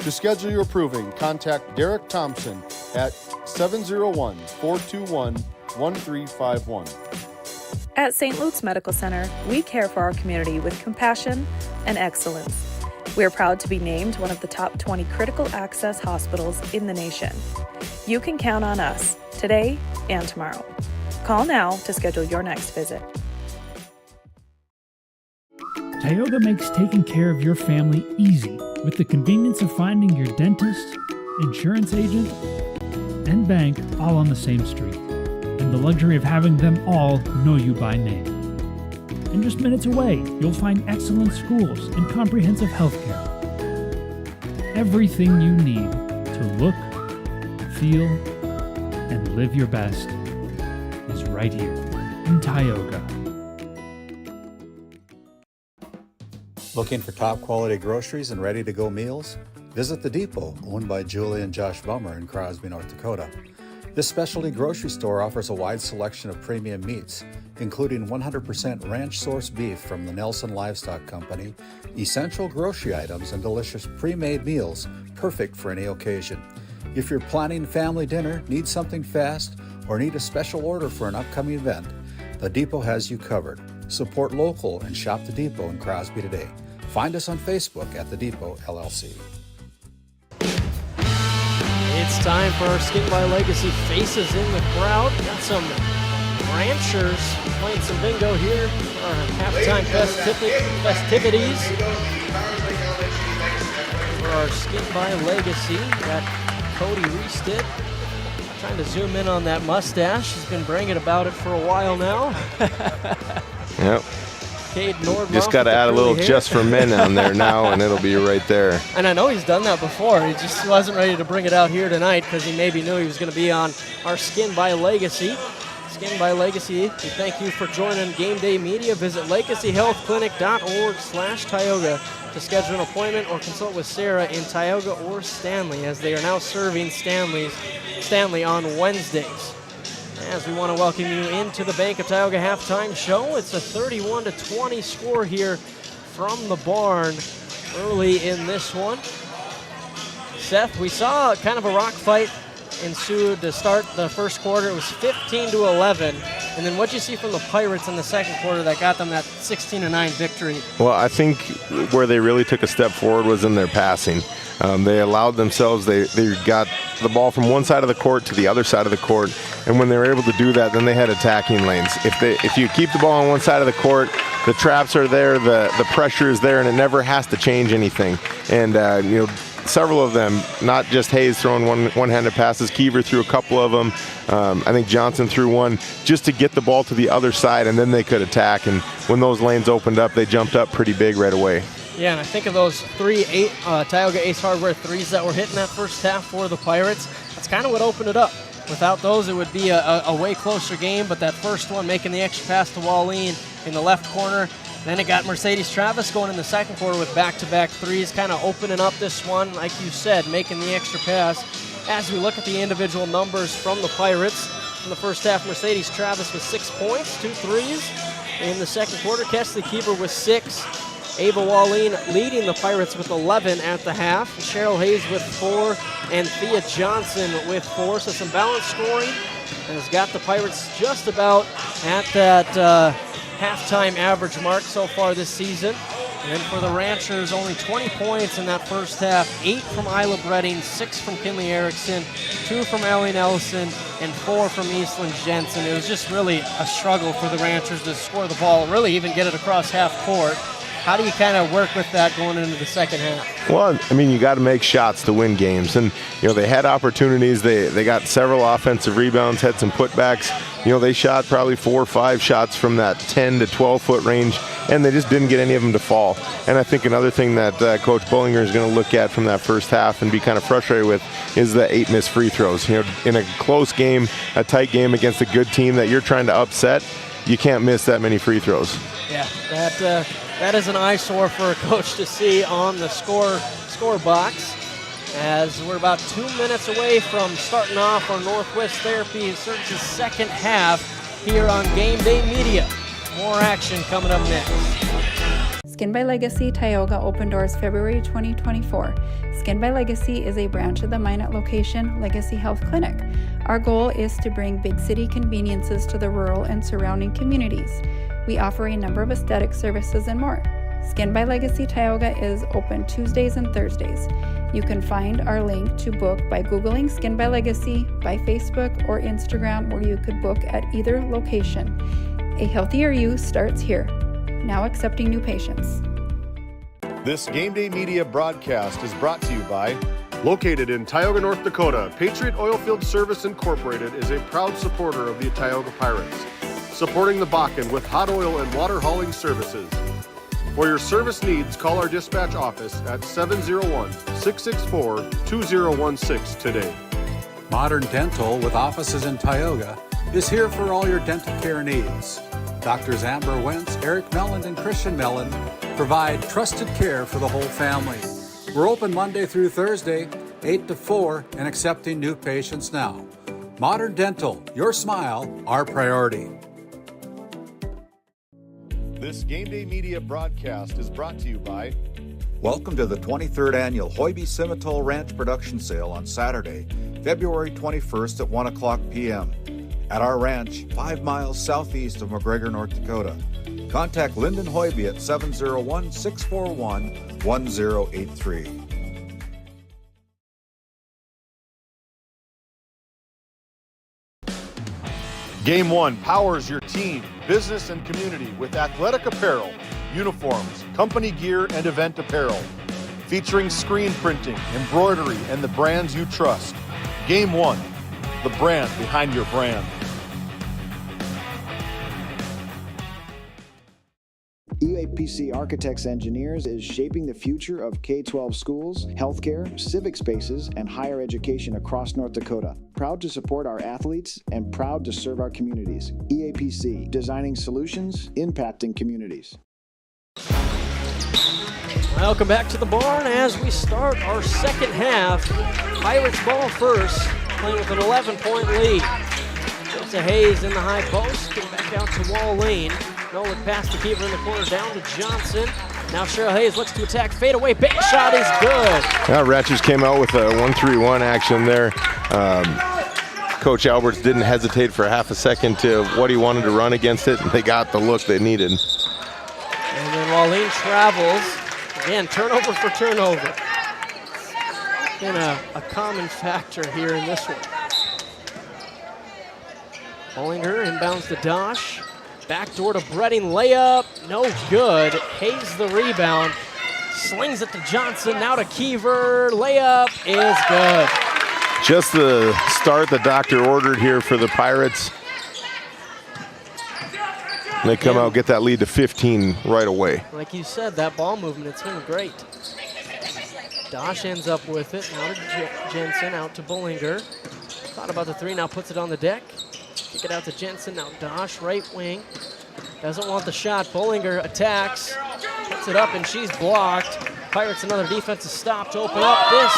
To schedule your proving, contact Derek Thompson at 701-421-1351. At St. Luke's Medical Center, we care for our community with compassion and excellence. We are proud to be named one of the top 20 critical access hospitals in the nation. You can count on us today and tomorrow. Call now to schedule your next visit. Tioga makes taking care of your family easy with the convenience of finding your dentist, insurance agent, and bank all on the same street, and the luxury of having them all know you by name. And just minutes away, you'll find excellent schools and comprehensive health care. Everything you need to look, feel, and live your best is right here in Tioga. Looking for top quality groceries and ready to go meals? Visit The Depot, owned by Julie and Josh Bummer in Crosby, North Dakota. This specialty grocery store offers a wide selection of premium meats, including 100% ranch source beef from the Nelson Livestock Company, essential grocery items, and delicious pre-made meals perfect for any occasion. If you're planning family dinner, need something fast, or need a special order for an upcoming event, The Depot has you covered. Support local and shop The Depot in Crosby today. Find us on Facebook at The Depot LLC. It's time for our Skin by Legacy Faces in the Crowd. Got some ranchers playing some bingo here for our halftime festivities. For our Skin by Legacy, got Cody Reestead trying to zoom in on that mustache. He's been bringing about it for a while now. Yep. Nordbaum Just got to add a little hair. Just for Men on there now, and it'll be right there. And I know he's done that before. He just wasn't ready to bring it out here tonight because he maybe knew he was going to be on our Skin by Legacy. Skin by Legacy, we thank you for joining Game Day Media. Visit legacyhealthclinic.org/Tioga to schedule an appointment or consult with Sarah in Tioga or Stanley, as they are now serving Stanley on Wednesdays. As we want to welcome you into the Bank of Tioga halftime show. It's a 31-20 score here from the barn early in this one. Seth, we saw kind of a rock fight ensued to start the first quarter. It was 15-11. And then what'd you see from the Pirates in the second quarter that got them that 16-9 victory? Well, I think where they really took a step forward was in their passing. They allowed themselves, they got the ball from one side of the court to the other side of the court, and when they were able to do that, then they had attacking lanes. If you keep the ball on one side of the court, the traps are there, the pressure is there, and it never has to change anything. And several of them, not just Hayes throwing one-handed passes. Kiever threw a couple of them. I think Johnson threw one just to get the ball to the other side, and then they could attack. And when those lanes opened up, they jumped up pretty big right away. Yeah, and I think of those Tioga Ace Hardware threes that were hitting that first half for the Pirates. That's kind of what opened it up. Without those, it would be a way closer game, but that first one, making the extra pass to Wallin in the left corner. Then it got Mercedes Travis going in the second quarter with back-to-back threes, kind of opening up this one, like you said, making the extra pass. As we look at the individual numbers from the Pirates, in the first half, Mercedes Travis with 6 points, 2 threes. In the second quarter, Kesley Kiever with 6. Ava Wallin leading the Pirates with 11 at the half. Cheryl Hayes with 4, and Thea Johnson with 4. So some balanced scoring has got the Pirates just about at that halftime average mark so far this season. And then for the Ranchers, only 20 points in that first half. 8 from Isla Bredding, 6 from Kinley Erickson, 2 from Ellie Nelson, and 4 from Eastland Jensen. It was just really a struggle for the Ranchers to score the ball, really even get it across half court. How do you kind of work with that going into the second half? Well, I mean, you got to make shots to win games. And, they had opportunities. They got several offensive rebounds, had some putbacks. They shot probably 4 or 5 shots from that 10 to 12-foot range, and they just didn't get any of them to fall. And I think another thing that Coach Bullinger is going to look at from that first half and be kind of frustrated with is the 8 missed free throws. In a close game, a tight game against a good team that you're trying to upset, you can't miss that many free throws. Yeah, that is an eyesore for a coach to see on the score box, as we're about 2 minutes away from starting off our Northwest Therapy Services second half here on Game Day Media. More action coming up next. Skin by Legacy Tioga open doors February 2024. Skin by Legacy is a branch of the Minot location Legacy Health Clinic. Our goal is to bring big city conveniences to the rural and surrounding communities. We offer a number of aesthetic services and more. Skin by Legacy Tioga is open Tuesdays and Thursdays. You can find our link to book by Googling Skin by Legacy, by Facebook or Instagram, where you could book at either location. A healthier you starts here. Now accepting new patients. This Game Day Media broadcast is brought to you by... Located in Tioga, North Dakota, Patriot Oilfield Service Incorporated is a proud supporter of the Tioga Pirates, supporting the Bakken with hot oil and water hauling services. For your service needs, call our dispatch office at 701-664-2016 today. Modern Dental, with offices in Tioga, is here for all your dental care needs. Doctors Amber Wentz, Eric Melland, and Christian Melland provide trusted care for the whole family. We're open Monday through Thursday, 8 to 4, and accepting new patients now. Modern Dental, your smile, our priority. This Game Day Media broadcast is brought to you by... Welcome to the 23rd Annual Hoiby Simmental Ranch Production Sale on Saturday, February 21st at 1 o'clock p.m. at our ranch 5 miles southeast of McGregor, North Dakota. Contact Lyndon Hoiby at 701-641-1083. Game 1 powers your team, business, and community with athletic apparel, uniforms, company gear, and event apparel. Featuring screen printing, embroidery, and the brands you trust. Game 1, the brand behind your brand. EAPC Architects Engineers is shaping the future of K-12 schools, healthcare, civic spaces, and higher education across North Dakota. Proud to support our athletes and proud to serve our communities. EAPC, designing solutions, impacting communities. Welcome back to the barn as we start our second half. Pirates ball first, playing with an 11-point lead. Goes to Hayes in the high post, get back out to Wallin. Nolan past the keeper in the corner, down to Johnson. Now Cheryl Hayes looks to attack, fade away, bank shot is good. Now Ratchers came out with a 1-3-1 action there. Coach Alberts didn't hesitate for half a second to what he wanted to run against it, and they got the look they needed. And then Wallin travels. Again, turnover for turnover. Been a common factor here in this one. Bollinger inbounds to Dosh. Backdoor to Bredding, layup, no good. Hayes the rebound. Slings it to Johnson, now to Kiever. Layup is good. Just the start the doctor ordered here for the Pirates. And they come out, get that lead to 15 right away. Like you said, that ball movement, it's been great. Dosh ends up with it. Now to Jensen, out to Bullinger. Thought about the three, now puts it on the deck. Kick it out to Jensen, now Dosh, right wing. Doesn't want the shot. Bullinger attacks, puts it up, and she's blocked. Pirates another defensive stop to open up this.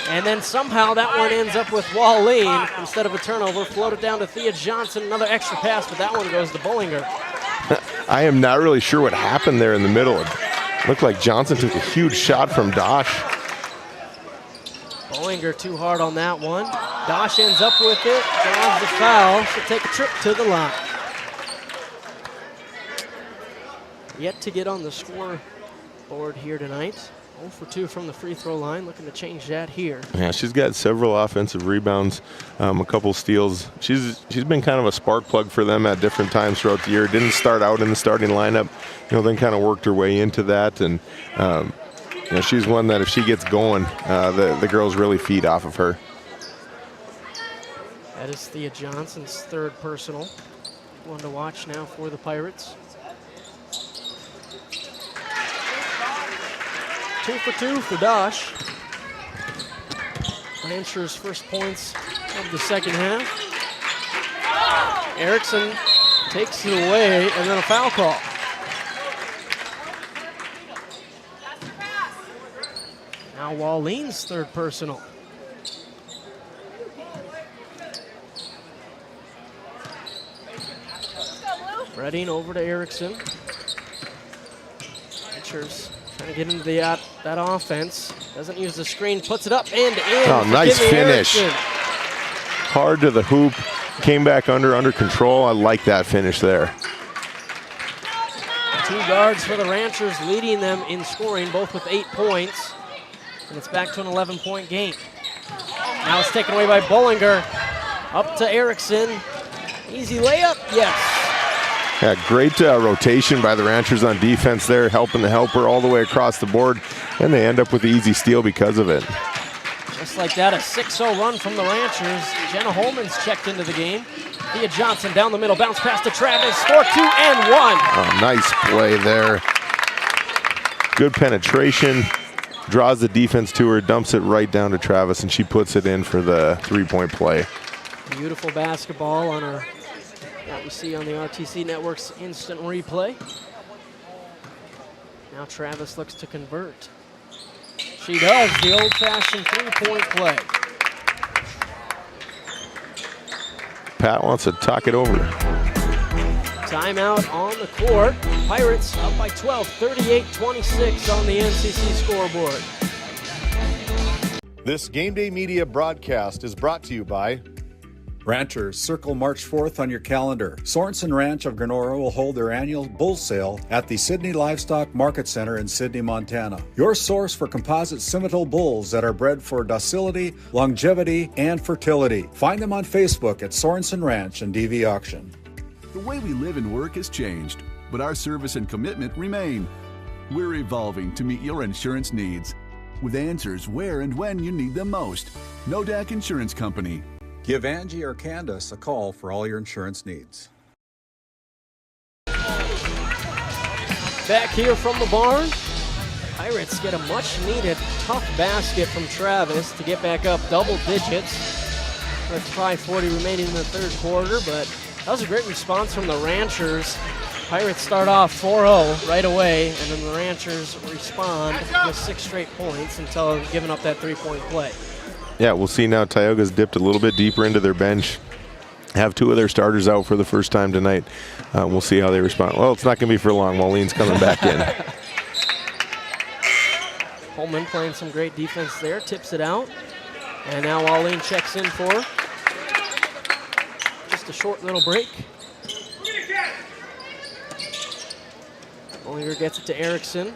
And then somehow that one ends up with Wallin instead of a turnover. Floated down to Thea Johnson, another extra pass, but that one goes to Bullinger. I am not really sure what happened there in the middle. It looked like Johnson took a huge shot from Dosh. Bullinger too hard on that one. Dosh ends up with it, draws the foul. She'll take a trip to the line. Yet to get on the scoreboard here tonight. 0 for 2 from the free throw line, looking to change that here. Yeah, she's got several offensive rebounds, a couple steals. She's been kind of a spark plug for them at different times throughout the year. Didn't start out in the starting lineup, then kind of worked her way into that. And she's one that if she gets going, the girls really feed off of her. That is Thea Johnson's third personal. One to watch now for the Pirates. 2 for 2 for Dosh. Lancers first points of the second half. Erickson takes it away, and then a foul call. Now Wallin's third personal. Redding over to Erickson. Lancers trying to get into that offense. Doesn't use the screen, puts it up and in. Oh, nice finish. Erickson. Hard to the hoop, came back under control. I like that finish there. 2 guards for the Ranchers, leading them in scoring, both with 8 points. And it's back to an 11-point game. Now it's taken away by Bullinger. Up to Erickson. Easy layup, yes. Yeah, great rotation by the Ranchers on defense there, helping the helper all the way across the board, and they end up with the easy steal because of it. Just like that, a 6-0 run from the Ranchers. Jenna Holman's checked into the game. Thea Johnson down the middle, bounce pass to Travis, score 2 and 1. Oh, nice play there. Good penetration, draws the defense to her, dumps it right down to Travis, and she puts it in for the 3-point play. Beautiful basketball on her. That we see on the RTC Network's instant replay. Now Travis looks to convert. She does, the old-fashioned 3-point play. Pat wants to talk it over. Timeout on the court. Pirates up by 12, 38-26 on the NCC scoreboard. This Game Day Media broadcast is brought to you by Ranchers, circle March 4th on your calendar. Sorensen Ranch of Grenora will hold their annual bull sale at the Sydney Livestock Market Center in Sydney, Montana. Your source for composite Simmental bulls that are bred for docility, longevity, and fertility. Find them on Facebook at Sorensen Ranch and DV Auction. The way we live and work has changed, but our service and commitment remain. We're evolving to meet your insurance needs with answers where and when you need them most. Nodak Insurance Company. Give Angie or Candace a call for all your insurance needs. Back here from the barn, Pirates get a much-needed tough basket from Travis to get back up double digits. Let's try 40 remaining in the third quarter, but that was a great response from the Ranchers. Pirates start off 4-0 right away, and then the Ranchers respond with 6 straight points until giving up that 3-point play. Yeah, we'll see now. Tioga's dipped a little bit deeper into their bench. Have 2 of their starters out for the first time tonight. We'll see how they respond. Well, it's not going to be for long. Wallin's coming back in. Holman playing some great defense there, tips it out. And now Wallin checks in for just a short little break. Bollinger gets it to Erickson.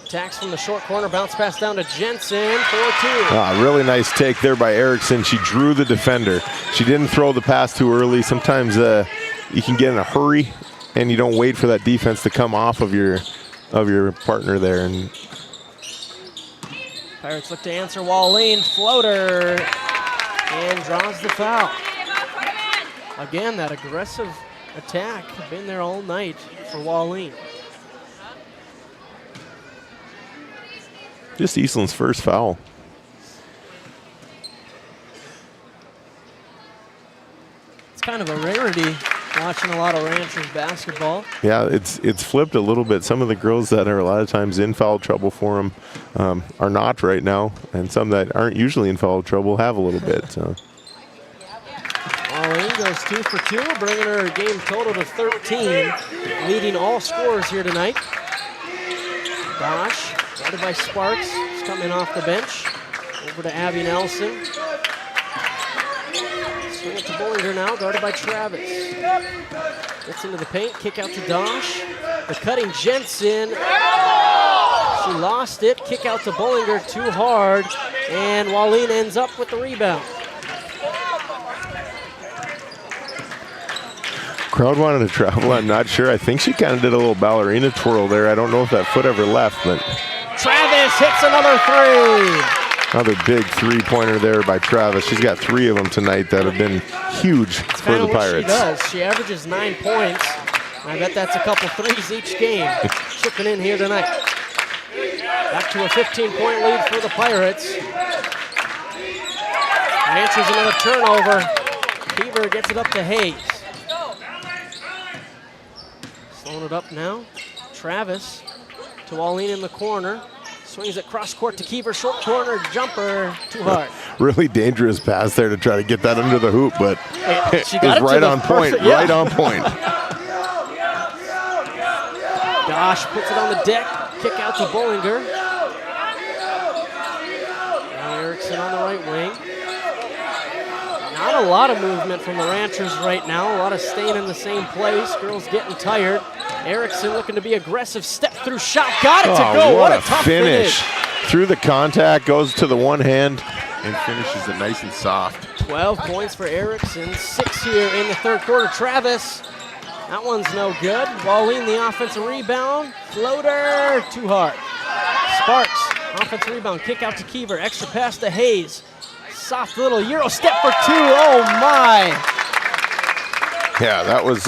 Attacks from the short corner, bounce pass down to Jensen, 4-2. Really nice take there by Erickson. She drew the defender. She didn't throw the pass too early. Sometimes you can get in a hurry and you don't wait for that defense to come off of your of your partner there. And Pirates look to answer. Wallin, floater, and draws the foul. Again, that aggressive attack, been there all night for Wallin. just Eastland's first foul. It's kind of a rarity watching a lot of Ranchers basketball. Yeah, it's flipped a little bit. Some of the girls that are a lot of times in foul trouble for them are not right now, and some that aren't usually in foul trouble have a little bit. So. Wallin goes 2 for 2, bringing her game total to 13, leading all scorers here tonight. Dosh, guarded by Sparks, is coming off the bench. Over to Abby Nelson. Swing it to Bollinger now, guarded by Travis. Gets into the paint, kick out to Dosh. The cutting Jensen. She lost it, kick out to Bollinger, too hard, and Wallin ends up with the rebound. Crowd wanted to travel, I'm not sure. I think she kind of did a little ballerina twirl there. I don't know if that foot ever left, but. Travis hits another three. Another big three-pointer there by Travis. She's got 3 of them tonight that have been huge for the Pirates. She does. She averages 9 points. I bet that's a couple threes each game. Chipping in here tonight. Back to a 15-point lead for the Pirates. Ranchers another turnover. Keever gets it up to Hayes. Slowing it up now. Travis to Wallin in the corner. Swings it cross court to Keever, short corner jumper, too hard. Really dangerous pass there to try to get that under the hoop, but she it got was right on point, right on point. Dosh puts it on the deck, kick out to Bollinger. Now Erickson on the right wing. Not a lot of movement from the Ranchers right now, a lot of staying in the same place. Girls getting tired. Erickson looking to be aggressive, step through shot, got it to go. What a tough finish. Through the contact, goes to the one hand, and finishes it nice and soft. 12 points for Erickson, 6 here in the third quarter. Travis, that one's no good. Wallin the offensive rebound, floater, too hard. Sparks, offensive rebound, kick out to Keever, extra pass to Hayes. Soft little Euro step for 2, oh my. Yeah, that was,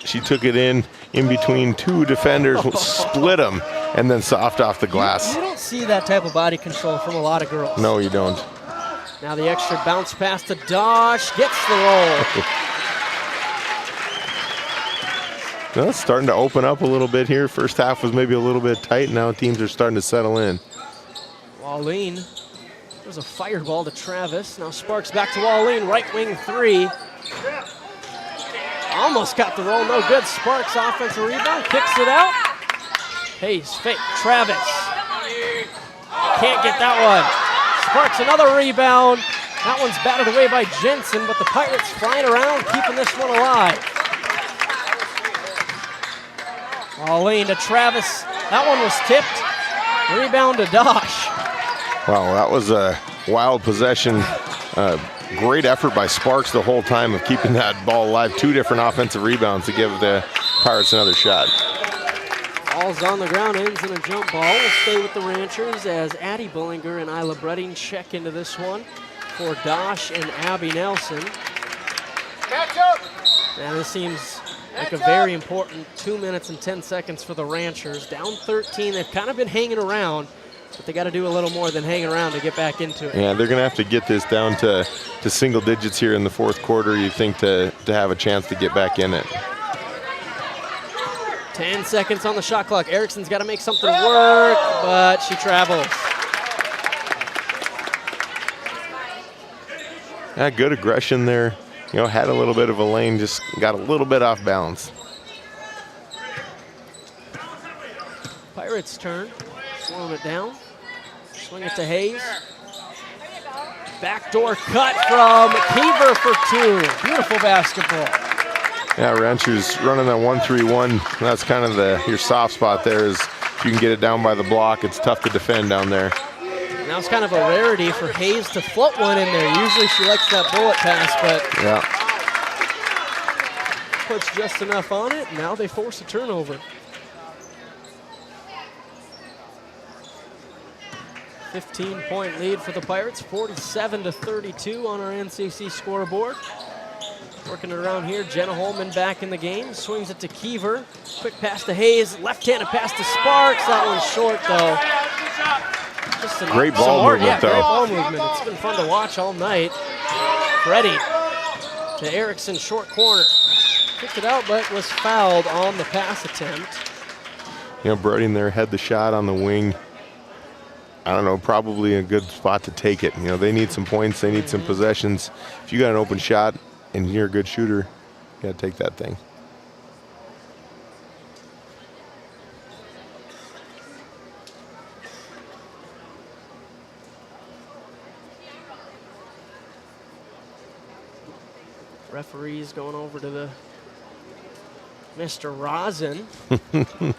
she took it in between 2 defenders, split them, and then soft off the glass. You don't see that type of body control from a lot of girls. No, you don't. Now the extra bounce pass to Dosh, gets the roll. Well, it's starting to open up a little bit here. First half was maybe a little bit tight. Now teams are starting to settle in. Wallin, there's a fireball to Travis. Now Sparks back to Wallin, right wing 3. Almost got the roll, no good. Sparks offensive rebound, kicks it out. Hayes fake, Travis. Can't get that one. Sparks another rebound. That one's batted away by Jensen, but the Pirates flying around, keeping this one alive. Wallin to Travis. That one was tipped. Rebound to Dosh. Wow, that was a wild possession. Great effort by Sparks the whole time of keeping that ball alive. 2 different offensive rebounds to give the Pirates another shot. Ball's on the ground, ends in a jump ball. We'll stay with the Ranchers as Addie Bollinger and Isla Bredding check into this one for Dosh and Abby Nelson. Now this seems like a very important 2 minutes and 10 seconds for the Ranchers. Down 13, they've kind of been hanging around, but they got to do a little more than hang around to get back into it. Yeah, they're going to have to get this down to single digits here in the fourth quarter, you think, to have a chance to get back in it. 10 seconds on the shot clock. Erickson's got to make something work, but she travels. Yeah, good aggression there. You know, had a little bit of a lane, just got a little bit off balance. Pirates turn, slowing it down. Swing it to Hayes. Backdoor cut from Keever for 2. Beautiful basketball. Yeah, Ranchers running that 1-3-1. That's kind of your soft spot there is if you can get it down by the block, it's tough to defend down there. Now it's kind of a rarity for Hayes to float one in there. Usually she likes that bullet pass, but yeah, puts just enough on it. Now they force a turnover. 15-point lead for the Pirates, 47-32 on our NCC scoreboard. Working it around here, Jenna Holman back in the game, swings it to Kiever. Quick pass to Hayes, left-handed pass to Sparks. That one's short, though. Just great ball movement, though. Great ball movement. It's been fun to watch all night. Freddie to Erickson, short corner. Kicked it out, but was fouled on the pass attempt. You know, Brody there had the shot on the wing. I don't know, probably a good spot to take it. You know, they need some points, they need some possessions. If you got an open shot and you're a good shooter, you got to take that thing. Referees going over to the Mr. Rosin,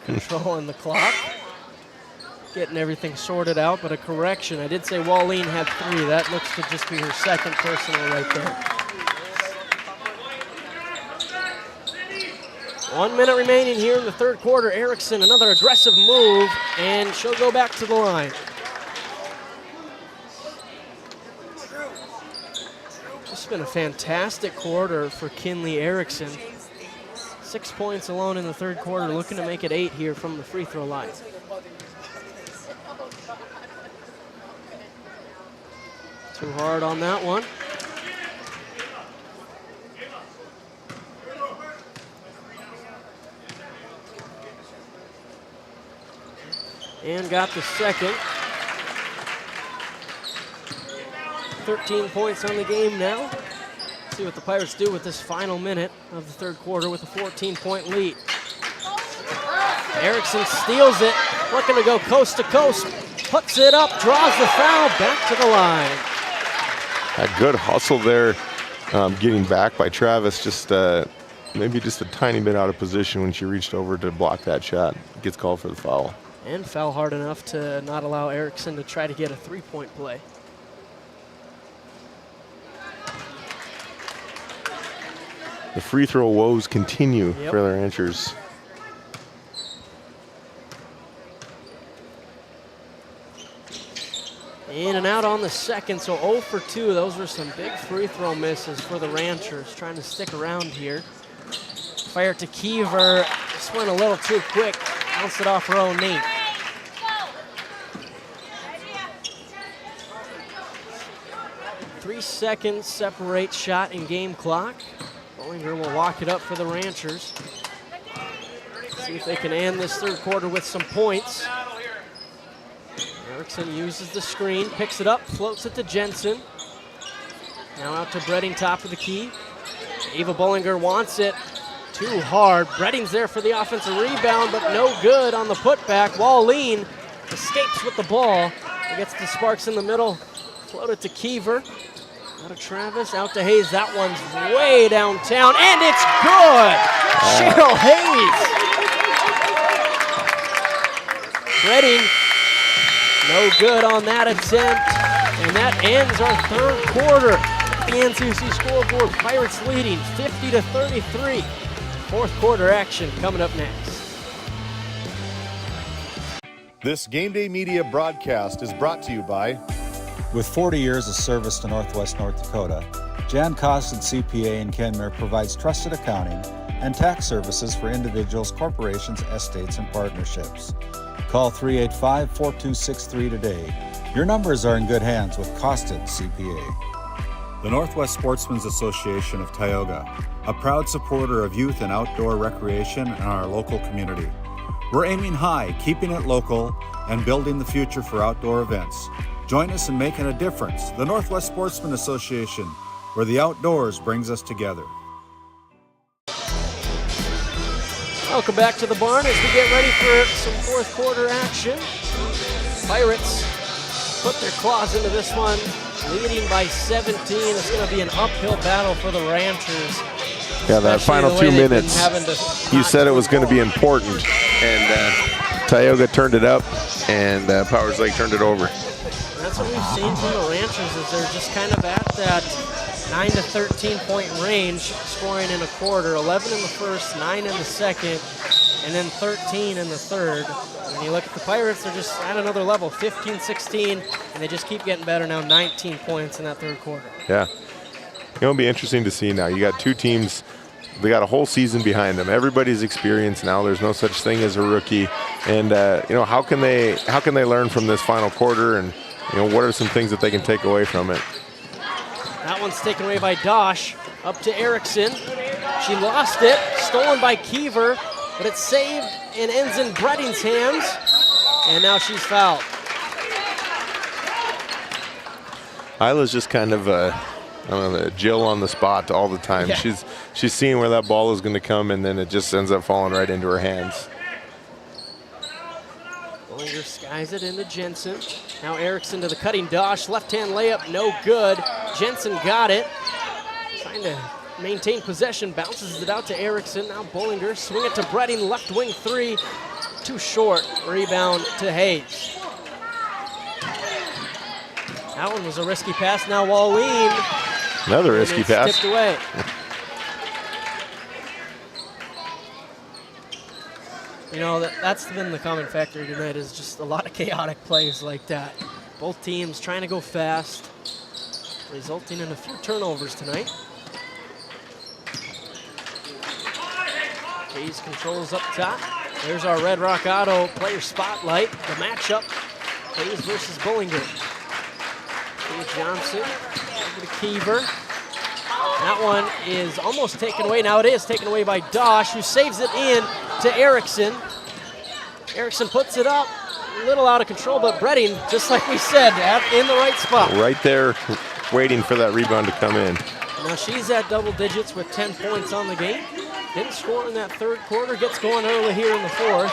controlling the clock, getting everything sorted out, but a correction. I did say Wallene had 3. That looks to just be her second personal right there. 1 minute remaining here in the third quarter. Erickson, another aggressive move, and she'll go back to the line. It's been a fantastic quarter for Kinley Erickson. 6 points alone in the third quarter, looking to make it 8 here from the free throw line. Too hard on that one. And got the second. 13 points on the game now. See what the Pirates do with this final minute of the third quarter with a 14-point lead. Erickson steals it, looking to go coast to coast, puts it up, draws the foul, back to the line. A good hustle there, getting back by Travis, just maybe just a tiny bit out of position when she reached over to block that shot. Gets called for the foul. And foul hard enough to not allow Erickson to try to get a three-point play. The free throw woes continue for the Ranchers. In and out on the second, so 0 for 2. Those were some big free throw misses for the Ranchers, trying to stick around here. Fire to Kiever, just went a little too quick, bounced it off her own knee. Three seconds separate shot and game clock. Bollinger will walk it up for the Ranchers. See if they can end this third quarter with some points. Erickson uses the screen, picks it up, floats it to Jensen. Now out to Bredding, top of the key. Ava Bollinger wants it too hard. Bredding's there for the offensive rebound, but no good on the putback. Wallene escapes with the ball. It gets to Sparks in the middle. Float it to Kiever. Out of Travis, out to Hayes. That one's way downtown, and it's good! Cheryl Hayes. Bredding, no good on that attempt, and that ends our third quarter. The NCC scoreboard, Pirates leading 50-33. Fourth quarter action coming up next. This Game Day Media broadcast is brought to you by... With 40 years of service to Northwest North Dakota, Jan Costin CPA in Kenmare provides trusted accounting and tax services for individuals, corporations, estates, and partnerships. Call 385-4263 today. Your numbers are in good hands with Costin CPA. The Northwest Sportsmen's Association of Tioga, a proud supporter of youth and outdoor recreation in our local community. We're aiming high, keeping it local, and building the future for outdoor events. Join us in making a difference. The Northwest Sportsmen Association, where the outdoors brings us together. Welcome back to the barn as we get ready for some fourth quarter action. Pirates put their claws into this one, leading by 17. It's going to be an uphill battle for the Ranchers. Yeah, that final 2 minutes, you said it was going to be important, and Tioga turned it up, and Powers Lake turned it over. That's what we've seen from the Ranchers, is they're just kind of at that 9 to 13 point range, scoring in a quarter, 11 in the first, 9 in the second, and then 13 in the third. And you look at the Pirates, they're just at another level, 15-16, and they just keep getting better now, 19 points in that third quarter. Yeah. It'll be interesting to see now. You got two teams, they got a whole season behind them. Everybody's experienced now. There's no such thing as a rookie. And, how can they learn from this final quarter, and, what are some things that they can take away from it? That one's taken away by Dosh, up to Erickson. She lost it, stolen by Kiever, but it's saved and ends in Bredding's hands, and now she's fouled. Isla's just kind of a Jill on the spot all the time. Yeah. She's seeing where that ball is going to come, and then it just ends up falling right into her hands. Bollinger skies it into Jensen. Now Erickson to the cutting Dosh. Left-hand layup, no good. Jensen got it. Trying to maintain possession, bounces it out to Erickson. Now Bollinger, swing it to Bredding, left wing three. Too short, rebound to Hayes. That one was a risky pass. Now Wallin. Another risky pass. Tipped away. That's been the common factor tonight, is just a lot of chaotic plays like that. Both teams trying to go fast, resulting in a few turnovers tonight. Hayes controls up top. There's our Red Rock Auto player spotlight. The matchup, Hayes versus Bollinger. Johnson over to Kiever. That one is almost taken away. Now it is taken away by Dosh, who saves it in to Erickson. Erickson puts it up, a little out of control, but Bredding, just like we said, in the right spot. Right there, waiting for that rebound to come in. Now she's at double digits with 10 points on the game. Didn't score in that third quarter, gets going early here in the fourth.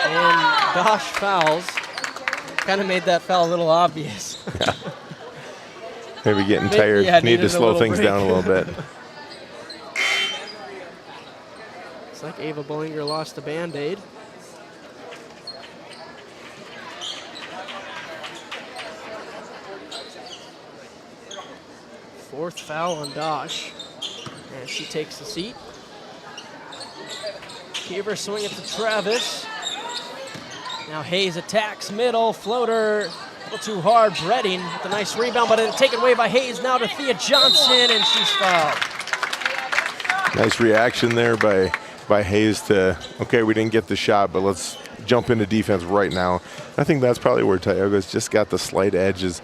And Dosh fouls. Kind of made that foul a little obvious. Yeah. Maybe getting tired. Yeah, need to slow things down a little bit. It's like Ava Bollinger lost a Band-Aid. Fourth foul on Dosh. And she takes the seat. Kiever swing it to Travis. Now Hayes attacks middle, floater, a little too hard. Bredding with a nice rebound, but then taken away by Hayes. Now to Thea Johnson, and she's fouled. Nice reaction there by Hayes to, okay, we didn't get the shot, but let's jump into defense right now. I think that's probably where Tioga's just got the slight edge, is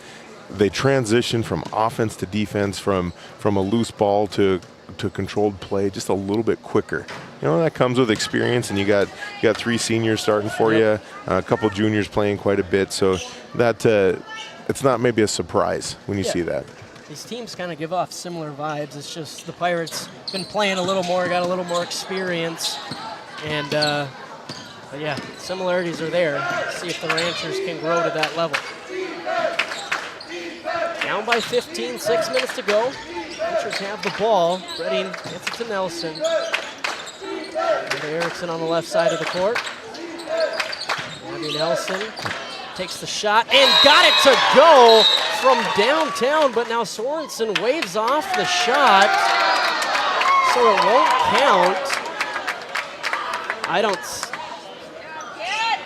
they transition from offense to defense, from a loose ball to controlled play just a little bit quicker. That comes with experience, and you got three seniors starting for you, a couple juniors playing quite a bit, so that it's not maybe a surprise when you see that. These teams kind of give off similar vibes. It's just the Pirates been playing a little more, got a little more experience, and but yeah, similarities are there. See if the Ranchers can grow to that level. Down by 15, 6 minutes to go. Ranchers have the ball. Bredding gets it to Nelson. Erickson on the left side of the court. Abby Nelson takes the shot and got it to go from downtown, but now Sorensen waves off the shot, so it won't count.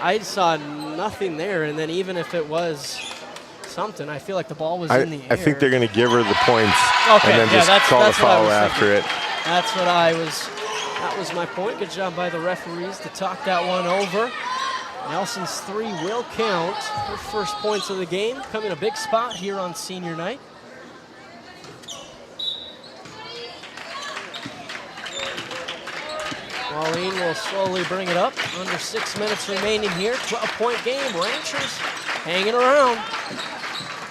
I saw nothing there, and then even if it was something, I feel like the ball was in the air. I think they're going to give her the points, okay, and then just call the foul after it. That's what that was my point. Good job by the referees to talk that one over. Nelson's three will count. Her first points of the game, coming a big spot here on senior night. Wallin will slowly bring it up. Under 6 minutes remaining here. 12-point game. Ranchers hanging around.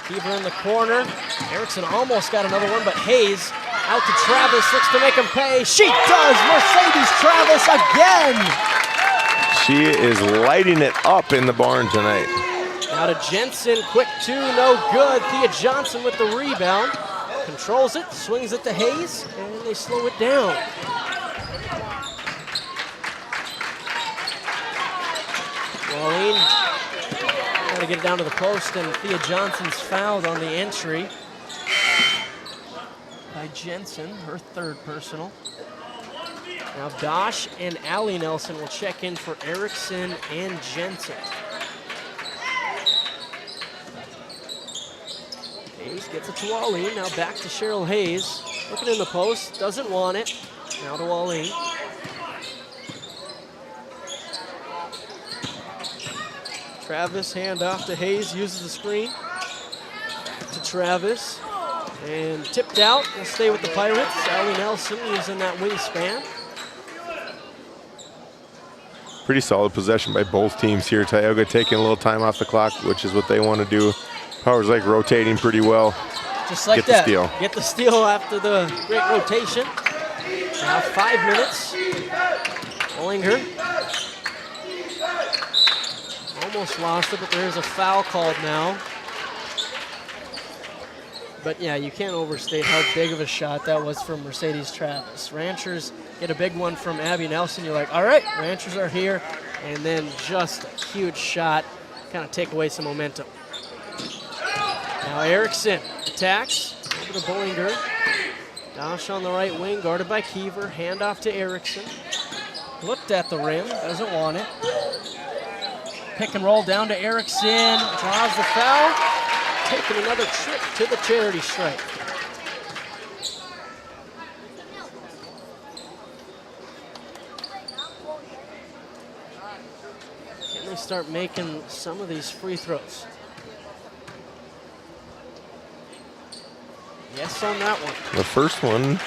Kiever in the corner. Erickson almost got another one, but Hayes out to Travis, looks to make him pay. She does! Mercedes Travis again! She is lighting it up in the barn tonight. Now to Jensen, quick two, no good. Thea Johnson with the rebound. Controls it, swings it to Hayes, and they slow it down. Wallin got to get it down to the post, and Thea Johnson's fouled on the entry by Jensen, her third personal. Now Dosh and Allie Nelson will check in for Erickson and Jensen. Hayes gets it to Wallene. Now back to Cheryl Hayes. Looking in the post, doesn't want it. Now to Wallene. Travis, hand off to Hayes, uses the screen. To Travis. And tipped out. Will stay with the Pirates. Allie Nelson using that wingspan. Pretty solid possession by both teams here. Tioga taking a little time off the clock, which is what they want to do. Powers Lake rotating pretty well. Just like that. Get the steal. Get the steal after the great rotation. Now 5 minutes. Bollinger. Almost lost it, but there's a foul called now. But yeah, you can't overstate how big of a shot that was from Mercedes Travis. Ranchers get a big one from Abby Nelson. You're like, all right, Ranchers are here. And then just a huge shot, kind of take away some momentum. Now Erickson attacks, over to Bollinger. Dosh on the right wing, guarded by Kiever. Handoff to Erickson. Looked at the rim, doesn't want it. Pick and roll down to Erickson, draws the foul. Taking another trip to the charity stripe. Can they start making some of these free throws? Yes on that one. The first one,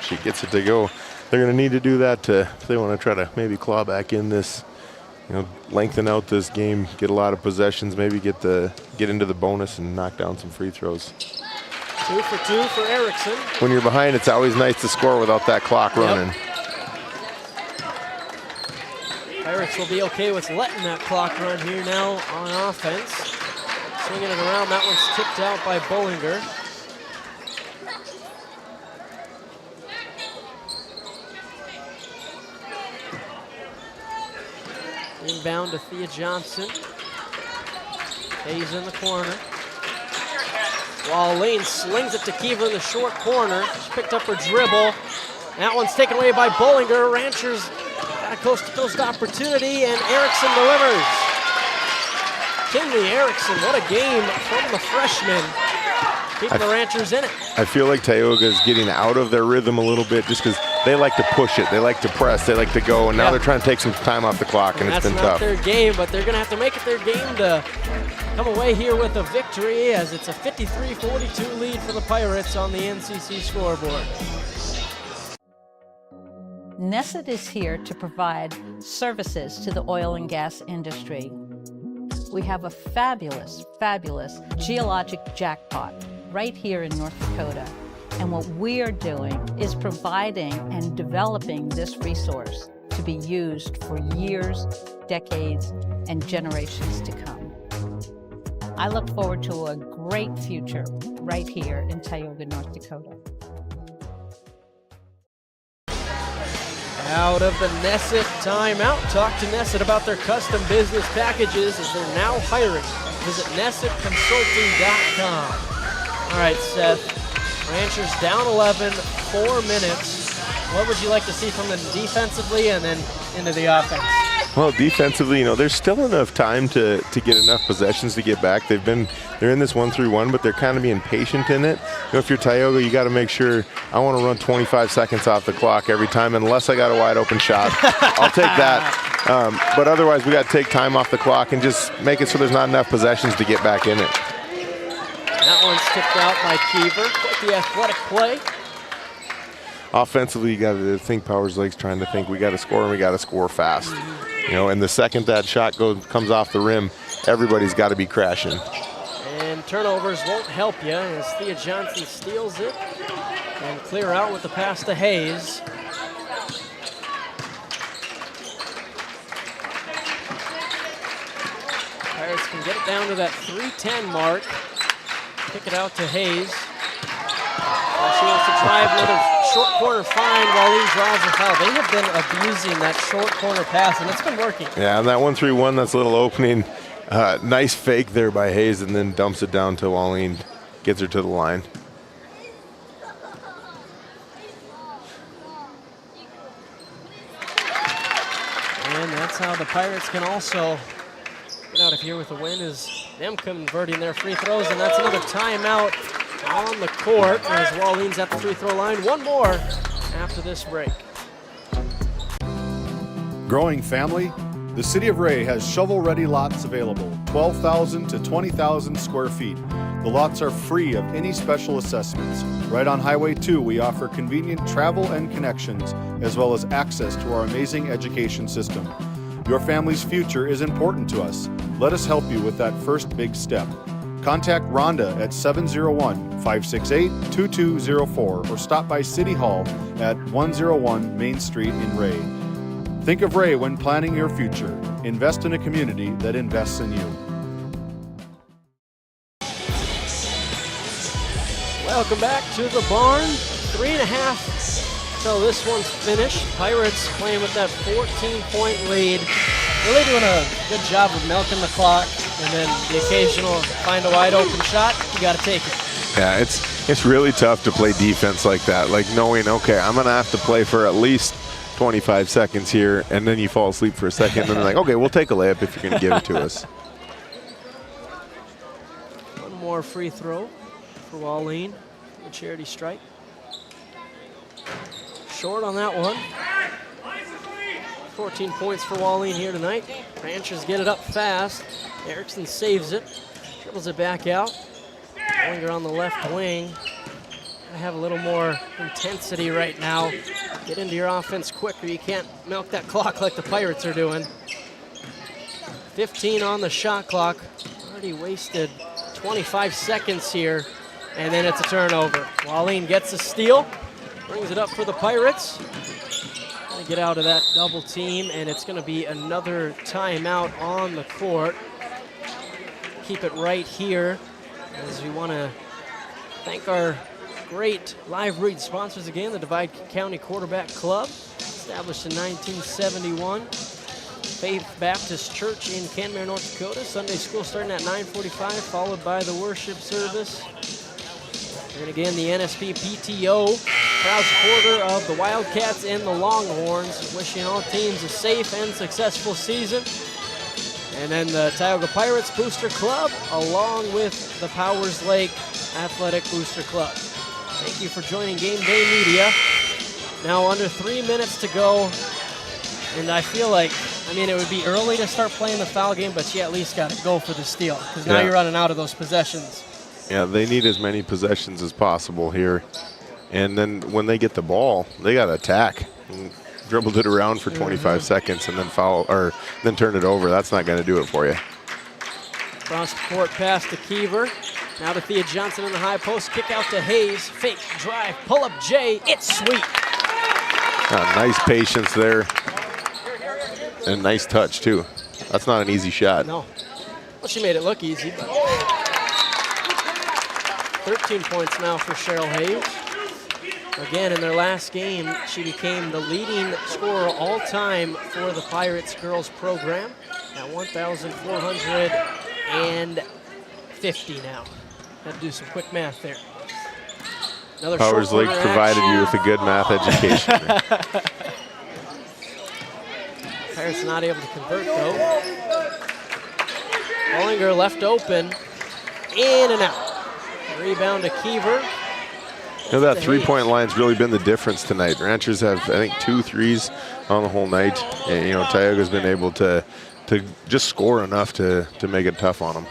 she gets it to go. They're going to need to do that if they want to try to maybe claw back in this, lengthen out this game, get a lot of possessions, maybe get into the bonus and knock down some free throws. 2 for 2 for Erickson. When you're behind, it's always nice to score without that clock running. Pirates will be okay with letting that clock run here now on offense. Swinging it around, that one's tipped out by Bollinger. Inbound to Thea Johnson. Hayes in the corner. Wallene slings it to Kiva in the short corner. She picked up her dribble. That one's taken away by Bollinger. Ranchers got a coast-to-coast opportunity, and Erickson delivers. Kinley Erickson, what a game from the freshman. Keeping the Ranchers in it. I feel like Tioga is getting out of their rhythm a little bit just because they like to push it, they like to press, they like to go, and now they're trying to take some time off the clock, and it's been tough. That's not their game, but they're going to have to make it their game to come away here with a victory, as it's a 53-42 lead for the Pirates on the NCC scoreboard. Nesset is here to provide services to the oil and gas industry. We have a fabulous, fabulous geologic jackpot right here in North Dakota. And what we are doing is providing and developing this resource to be used for years, decades, and generations to come. I look forward to a great future right here in Tioga, North Dakota. Out of the Nesset timeout. Talk to Nesset about their custom business packages as they're now hiring. Visit NessetConsulting.com. All right, Seth. Ranchers down 11, 4 minutes. What would you like to see from them defensively and then into the offense? Well, defensively, there's still enough time to get enough possessions to get back. They're in this 1-3-1, but they're kind of being patient in it. If you're Tioga, you got to make sure, I want to run 25 seconds off the clock every time, unless I got a wide open shot. I'll take that. But otherwise, we got to take time off the clock and just make it so there's not enough possessions to get back in it. That one's tipped out by Kiever. Quite the athletic play. Offensively, you got to think Powers Lake's trying to think we got to score and we got to score fast. And the second that shot comes off the rim, everybody's got to be crashing. And turnovers won't help you as Thea Johnson steals it and clear out with the pass to Hayes. Pirates can get it down to that 3:10 mark. Kick it out to Hayes. She wants to drive another short corner find while he draws the foul. They have been abusing that short corner pass, and it's been working. Yeah, and that 1-3-1, that's a little opening. Nice fake there by Hayes, and then dumps it down to Wallene, gets her to the line. that's how the Pirates can also get out of here with a win, is them converting their free throws, and that's another timeout on the court as Wallen's at the free throw line. One more after this break. Growing family? The City of Ray has shovel-ready lots available, 12,000 to 20,000 square feet. The lots are free of any special assessments. Right on Highway 2, we offer convenient travel and connections, as well as access to our amazing education system. Your family's future is important to us. Let us help you with that first big step. Contact Rhonda at 701-568-2204 or stop by City Hall at 101 Main Street in Ray. Think of Ray when planning your future. Invest in a community that invests in you. Welcome back to the barn. 3.5 till this one's finished. Pirates playing with that 14-point lead. Really doing a good job of milking the clock, and then the occasional find a wide open shot, you got to take it. Yeah, it's really tough to play defense like that, like knowing, okay, I'm going to have to play for at least 25 seconds here, and then you fall asleep for a second, and then like, okay, we'll take a layup if you're going to give it to us. One more free throw for Wallen, the charity stripe. Short on that one. 14 points for Wallen here tonight. Ranchers get it up fast. Erickson saves it, dribbles it back out. Wallinger on the left wing. Gotta have a little more intensity right now. Get into your offense quicker. You can't milk that clock like the Pirates are doing. 15 on the shot clock. Already wasted 25 seconds here, and then it's a turnover. Wallen gets a steal, brings it up for the Pirates. Gonna get out of that double team, and it's gonna be another timeout on the court. Keep it right here, as we wanna thank our great live read sponsors again, the Divide County Quarterback Club, established in 1971. Faith Baptist Church in Canmere, North Dakota. Sunday school starting at 9:45, followed by the worship service. And again, the NSP PTO, proud supporter of the Wildcats and the Longhorns, wishing all teams a safe and successful season. And then the Tioga Pirates Booster Club, along with the Powers Lake Athletic Booster Club. Thank you for joining GameDay Media. Now under 3 minutes to go, and I feel like, I mean, it would be early to start playing the foul game, but you at least got to go for the steal, because now you're running out of those possessions. Yeah, they need as many possessions as possible here. And then when they get the ball, they got to attack. And dribbled it around for 25 seconds and then foul, or then turn it over. That's not going to do it for you. Cross court pass to Kiever. Now to Thea Johnson in the high post. Kick out to Hayes. Fake drive. Pull up Jay. It's sweet. Nice patience there. And nice touch, too. That's not an easy shot. No. Well, she made it look easy. 13 points now for Cheryl Hayes. Again, in their last game, she became the leading scorer all time for the Pirates girls program at 1,450 now. Had to do some quick math there. Another Powers Lake provided you with a good math education. Pirates not able to convert, though. Wallinger left open, in and out. Rebound to Kiever. You know, that three-point line's really been the difference tonight. Ranchers have, I think, 2 threes on the whole night. And, you know, Tioga's been able to just score enough to make it tough on them.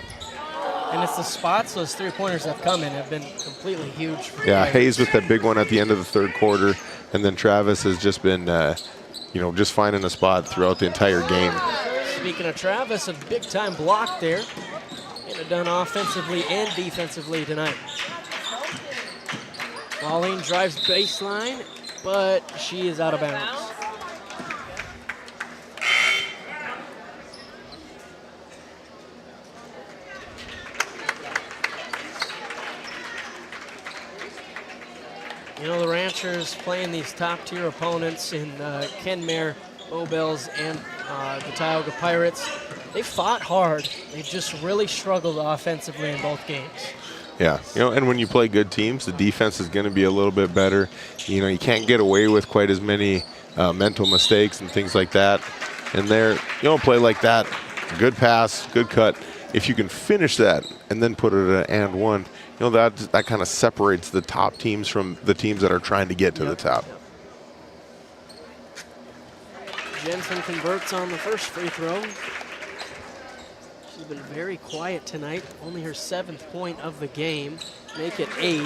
And it's the spots those three-pointers have come in have been completely huge for the Pirates. Hayes with that big one at the end of the third quarter. And then Travis has just been, you know, just finding a spot throughout the entire game. Speaking of Travis, a big-time block there. Getting it done offensively and defensively tonight. Wallen drives baseline, but she is out of bounds. You know, the Ranchers playing these top-tier opponents in Kenmare, Bowbells, and the Tioga Pirates. They fought hard. They've just really struggled offensively in both games. Yeah, you know, and when you play good teams, the defense is going to be a little bit better. You know, you can't get away with quite as many mental mistakes and things like that. And there, you don't play like that. Good pass, good cut. If you can finish that and then put it at and one, that kind of separates the top teams from the teams that are trying to get to the top. Jensen converts on the first free throw. She's been very quiet tonight. Only her 7th point of the game. Make it 8.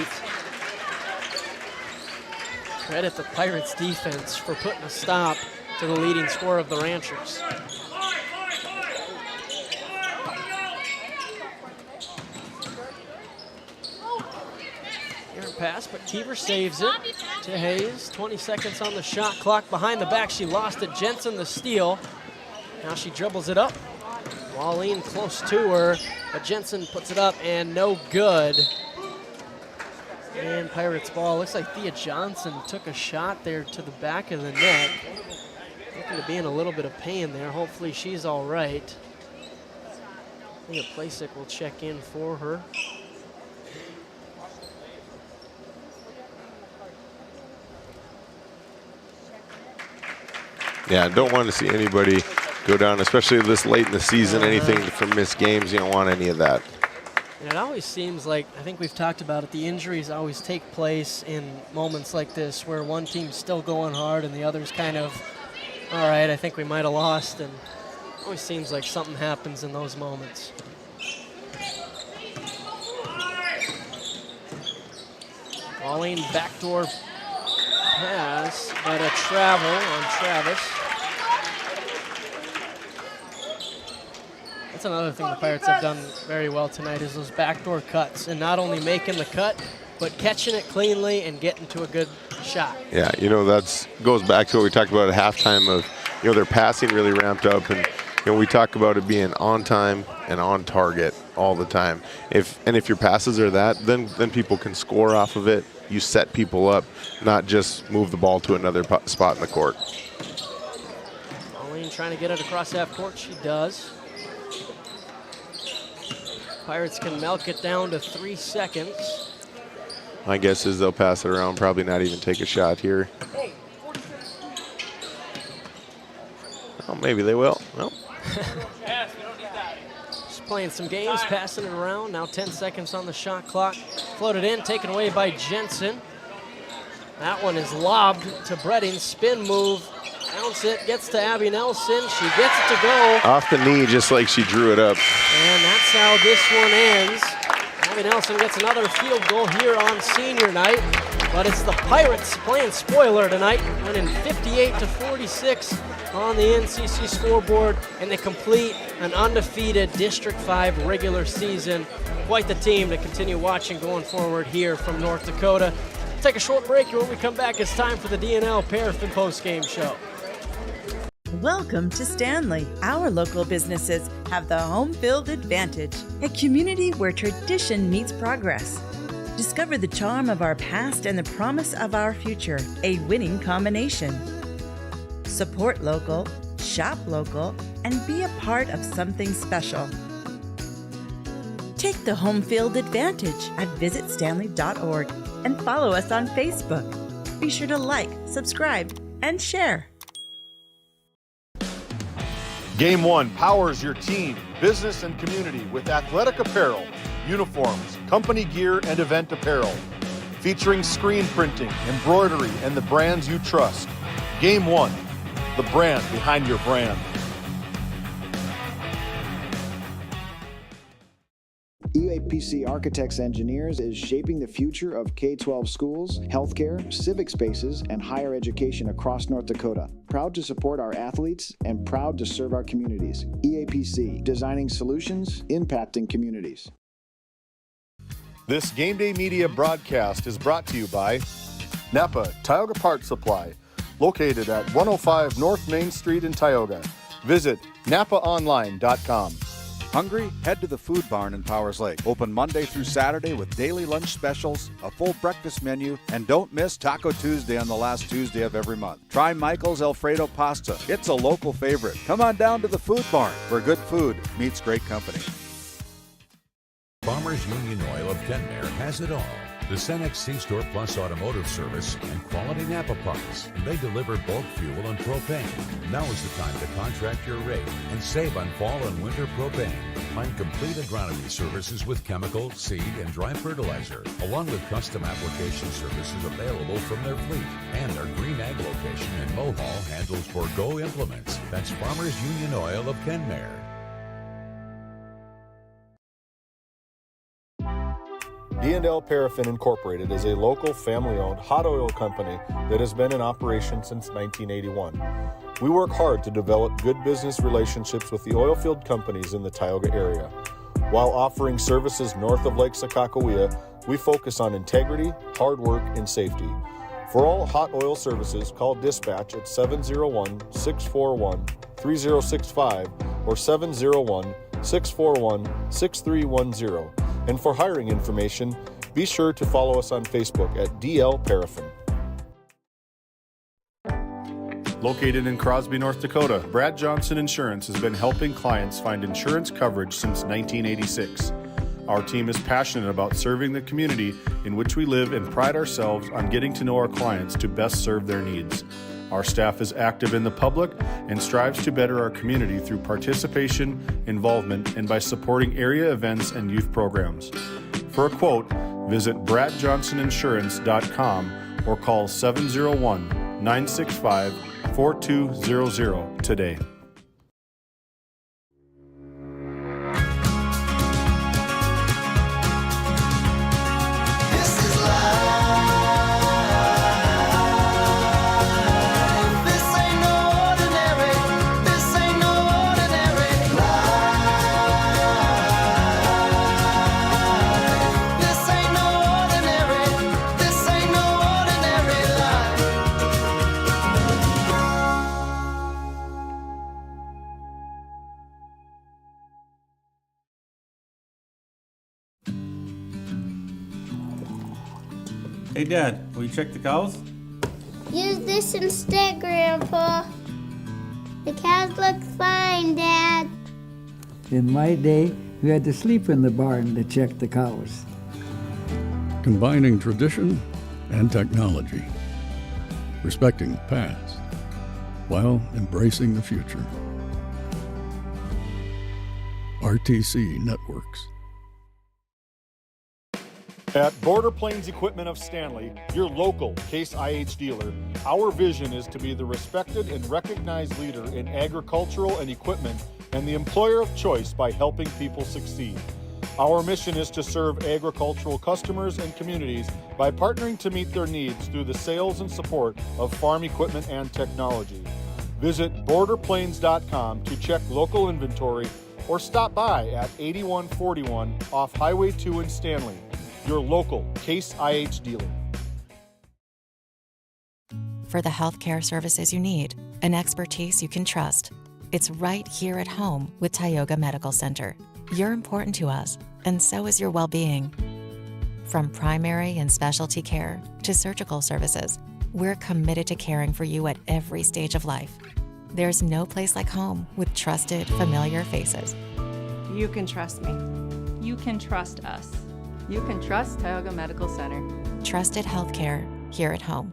Credit the Pirates defense for putting a stop to the leading scorer of the Ranchers. Errant pass, but Keever saves it to Hayes. 20 seconds on the shot clock. Behind the back, she lost it. Jensen the steal. Now she dribbles it up. Wallin close to her, but Jensen puts it up and no good. And Pirates ball. Looks like Thea Johnson took a shot there to the back of the net. Looking to be in a little bit of pain there. Hopefully she's all right. I think Plasek will check in for her. Yeah, don't want to see anybody go down, especially this late in the season. Anything from missed games, you don't want any of that. And it always seems like, I think we've talked about it, the injuries always take place in moments like this where one team's still going hard and the other's kind of, all right, I think we might have lost, and it always seems like something happens in those moments. Wallin backdoor pass, but a travel on Travis. That's another thing the Pirates have done very well tonight is those backdoor cuts, and not only making the cut, but catching it cleanly and getting to a good shot. Yeah, that goes back to what we talked about at halftime of, their passing really ramped up, and we talk about it being on time and on target all the time. If your passes are that, then people can score off of it. You set people up, not just move the ball to another spot in the court. Wallin trying to get it across half court. She does. Pirates can milk it down to 3 seconds. My guess is they'll pass it around, probably not even take a shot here. Oh, maybe they will. Nope. Just playing some games, passing it around. Now 10 seconds on the shot clock. Floated in, taken away by Jensen. That one is lobbed to Bredding. Spin move. Bounce it, gets to Abby Nelson. She gets it to go. Off the knee, just like she drew it up. And that's how this one ends. Abby Nelson gets another field goal here on senior night. But it's the Pirates playing spoiler tonight, winning 58-46 on the NCC scoreboard, and they complete an undefeated District 5 regular season. Quite the team to continue watching going forward here from North Dakota. We'll take a short break, and when we come back, it's time for the DNL Paraffin Postgame Show. Welcome to Stanley. Our local businesses have the home field advantage, a community where tradition meets progress. Discover the charm of our past and the promise of our future, a winning combination. Support local, shop local, and be a part of something special. Take the home field advantage at visitstanley.org and follow us on Facebook. Be sure to like, subscribe, and share. Game 1 powers your team, business, and community with athletic apparel, uniforms, company gear, and event apparel. Featuring screen printing, embroidery, and the brands you trust. Game 1, the brand behind your brand. UAPC Architects Engineers is shaping the future of K-12 schools, healthcare, civic spaces, and higher education across North Dakota. Proud to support our athletes and proud to serve our communities. EAPC, designing solutions, impacting communities. This GameDay Media broadcast is brought to you by Napa Tioga Parts Supply, located at 105 North Main Street in Tioga. Visit napaonline.com. Hungry? Head to the Food Barn in Powers Lake. Open Monday through Saturday with daily lunch specials, a full breakfast menu, and don't miss Taco Tuesday on the last Tuesday of every month. Try Michael's Alfredo Pasta. It's a local favorite. Come on down to the Food Barn, where good food meets great company. Farmers Union Oil of Kenmare has it all. the Cenex C-Store Plus Automotive Service, and Quality Napa Parts. They deliver bulk fuel and propane. Now is the time to contract your rate and save on fall and winter propane. Find complete agronomy services with chemical, seed, and dry fertilizer, along with custom application services available from their fleet. And our Green Ag location in Mohall handles Borgo implements. That's Farmers Union Oil of Kenmare. D&L Paraffin Incorporated is a local family-owned hot oil company that has been in operation since 1981. We work hard to develop good business relationships with the oilfield companies in the Tioga area. While offering services north of Lake Sakakawea, we focus on integrity, hard work, and safety. For all hot oil services, call dispatch at 701-641-3065 or 701-641-6310. And for hiring information, be sure to follow us on Facebook at DL Paraffin. Located in Crosby, North Dakota, Brad Johnson Insurance has been helping clients find insurance coverage since 1986. Our team is passionate about serving the community in which we live and pride ourselves on getting to know our clients to best serve their needs. Our staff is active in the public and strives to better our community through participation, involvement, and by supporting area events and youth programs. For a quote, visit bradjohnsoninsurance.com or call 701-965-4200 today. Hey Dad, will you check the cows? Use this instead, Grandpa. The cows look fine, Dad. In my day, we had to sleep in the barn to check the cows. Combining tradition and technology, respecting the past, while embracing the future. RTC Networks. At Border Plains Equipment of Stanley, your local Case IH dealer, our vision is to be the respected and recognized leader in agricultural and equipment and the employer of choice by helping people succeed. Our mission is to serve agricultural customers and communities by partnering to meet their needs through the sales and support of farm equipment and technology. Visit borderplains.com to check local inventory or stop by at 8141 off Highway 2 in Stanley. Your local Case IH dealer. For the healthcare services you need, an expertise you can trust. It's right here at home with Tioga Medical Center. You're important to us, and so is your well-being. From primary and specialty care to surgical services, we're committed to caring for you at every stage of life. There's no place like home with trusted, familiar faces. You can trust me. You can trust us. You can trust Tioga Medical Center. Trusted healthcare here at home.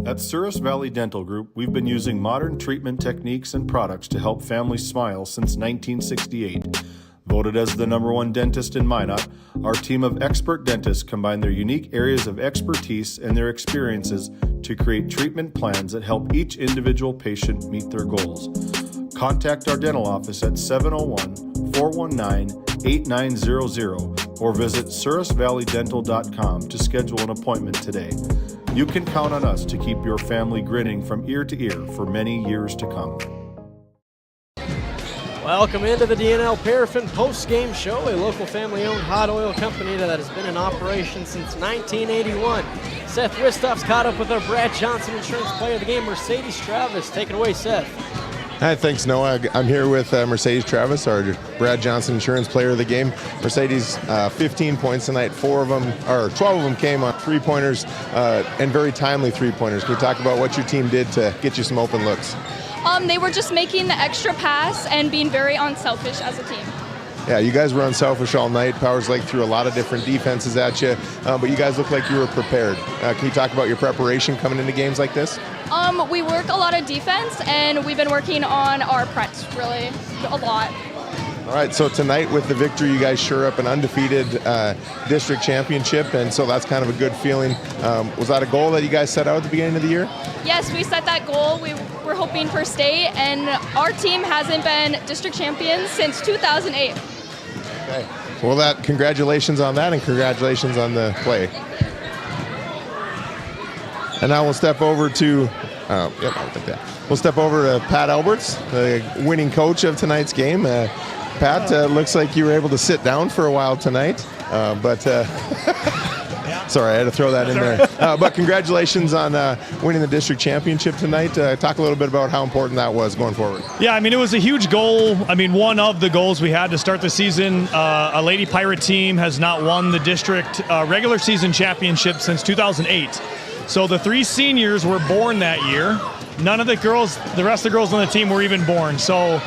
At Souris Valley Dental Group, we've been using modern treatment techniques and products to help families smile since 1968. Voted as the #1 dentist in Minot, our team of expert dentists combine their unique areas of expertise and their experiences to create treatment plans that help each individual patient meet their goals. Contact our dental office at 701-419-8900 or visit sourisvalleydental.com to schedule an appointment today. You can count on us to keep your family grinning from ear to ear for many years to come. Welcome into the D&L Paraffin post-game show, a local family-owned hot oil company that has been in operation since 1981. Seth Wistoff's caught up with our Brad Johnson Insurance Player of the Game, Mercedes Travis. Take it away, Seth. Hi, thanks, Noah. I'm here with Mercedes Travis, our Brad Johnson Insurance Player of the Game. Mercedes, 15 points tonight. 12 of them came on three-pointers and very timely three-pointers. Can you talk about what your team did to get you some open looks? They were just making the extra pass and being very unselfish as a team. Yeah, you guys were unselfish all night. Powers Lake threw a lot of different defenses at you, but you guys looked like you were prepared. Can you talk about your preparation coming into games like this? We work a lot of defense, and we've been working on our press really a lot. All right, so tonight with the victory, you guys shore up an undefeated district championship, and so that's kind of a good feeling. Was that a goal that you guys set out at the beginning of the year? Yes, we set that goal. We were hoping for state, and our team hasn't been district champions since 2008. Okay. Well, congratulations on that, and congratulations on the play. And now we'll step over to We'll step over to Pat Alberts, the winning coach of tonight's game. Pat, looks like you were able to sit down for a while tonight, sorry, I had to throw that in there. But congratulations on winning the district championship tonight. Talk a little bit about how important that was going forward. Yeah, I mean, it was a huge goal. I mean, one of the goals we had to start the season. A Lady Pirate team has not won the district regular season championship since 2008. So the 3 seniors were born that year. None of the rest of the girls on the team were even born. So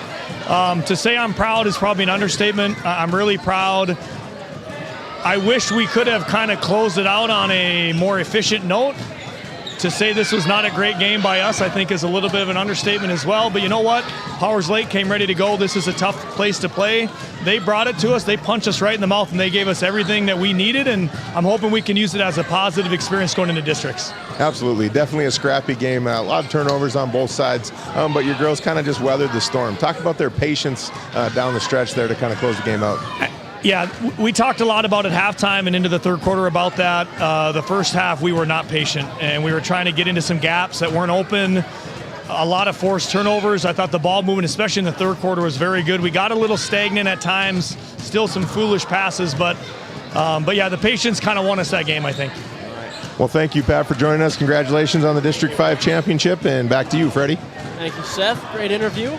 to say I'm proud is probably an understatement. I'm really proud. I wish we could have kind of closed it out on a more efficient note. To say this was not a great game by us, I think, is a little bit of an understatement as well. But you know what? Powers Lake came ready to go. This is a tough place to play. They brought it to us. They punched us right in the mouth, and they gave us everything that we needed. And I'm hoping we can use it as a positive experience going into districts. Absolutely. Definitely a scrappy game. A lot of turnovers on both sides. But your girls kind of just weathered the storm. Talk about their patience down the stretch there to kind of close the game out. Yeah, we talked a lot about at halftime and into the third quarter about that. The first half, we were not patient, and we were trying to get into some gaps that weren't open. A lot of forced turnovers. I thought the ball movement, especially in the third quarter, was very good. We got a little stagnant at times, still some foolish passes, but yeah, the patience kind of won us that game, I think. Well, thank you, Pat, for joining us. Congratulations on the District 5 championship, and back to you, Freddie. Thank you, Seth. Great interview.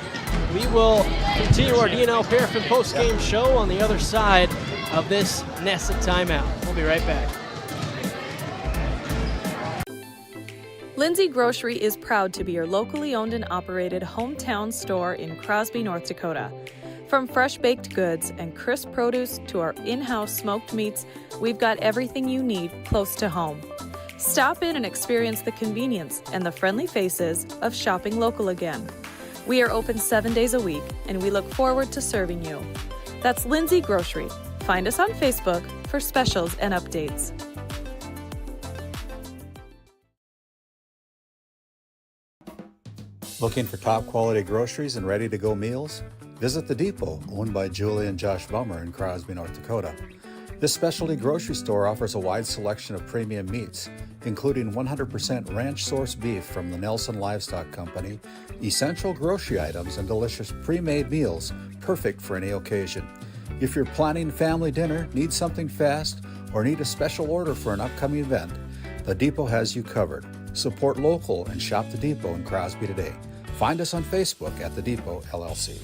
We will continue our DNL Paraffin post-game show on the other side of this nested timeout. We'll be right back. Lindsay Grocery is proud to be your locally owned and operated hometown store in Crosby, North Dakota. From fresh baked goods and crisp produce to our in-house smoked meats, we've got everything you need close to home. Stop in and experience the convenience and the friendly faces of shopping local again. We are open 7 days a week, and we look forward to serving you. That's Lindsay Grocery. Find us on Facebook for specials and updates. Looking for top quality groceries and ready to go meals? Visit The Depot, owned by Julie and Josh Bummer in Crosby, North Dakota. This specialty grocery store offers a wide selection of premium meats, including 100% ranch source beef from the Nelson Livestock Company, essential grocery items, and delicious pre-made meals, perfect for any occasion. If you're planning family dinner, need something fast, or need a special order for an upcoming event, The Depot has you covered. Support local and shop The Depot in Crosby today. Find us on Facebook at The Depot LLC.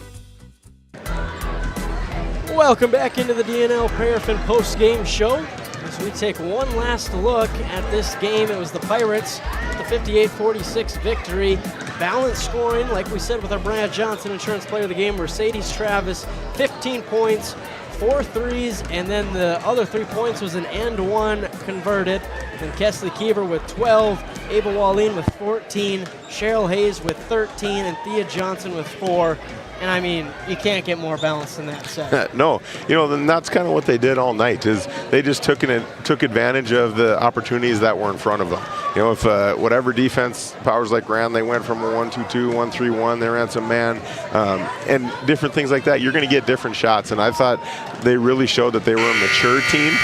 Welcome back into the DNL Paraffin post-game show. As we take one last look at this game, it was the Pirates with the 58-46 victory. Balanced scoring, like we said with our Brad Johnson Insurance Player of the Game, Mercedes Travis, 15 points, 4 threes, and then the other 3 points was an and one converted. Then Kesley Kiever with 12, Ava Wallin with 14, Cheryl Hayes with 13, and Thea Johnson with 4. And I mean, you can't get more balanced than that set. No, then that's kind of what they did all night. Is they just took advantage of the opportunities that were in front of them. If whatever defense Powers Lake ran, they went from a 1-2-2, 1-3-1. They ran some man and different things like that. You're going to get different shots, and I thought they really showed that they were a mature team.